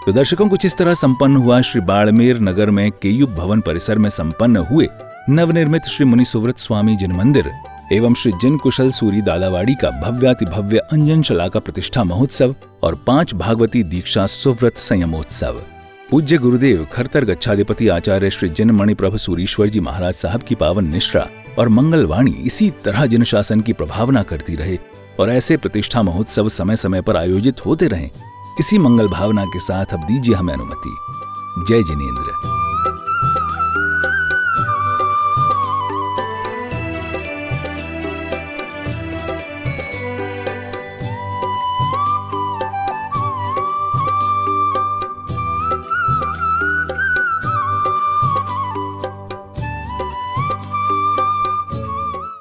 Speaker 1: तो दर्शकों, कुछ इस तरह संपन्न हुआ श्री बाड़मेर नगर में केयूप भवन परिसर में संपन्न हुए नवनिर्मित श्री मुनि सुव्रत स्वामी जिन मंदिर एवं श्री जिन कुशल सूरी दादावाड़ी का भव्याति भव्य अंजन शला का प्रतिष्ठा महोत्सव और 5 भागवती दीक्षा सुव्रत संयमोत्सव। पूज्य गुरुदेव खरतर गच्छाधिपति आचार्य श्री जिन मणिप्रभ सूरीश्वर जी महाराज साहब की पावन निष्ठा और मंगलवाणी इसी तरह जिन शासन की प्रभावना करती रहे और ऐसे प्रतिष्ठा महोत्सव समय समय पर आयोजित होते रहें। इसी मंगल भावना के साथ अब दीजिए हमें अनुमति। जय जिनेंद्र।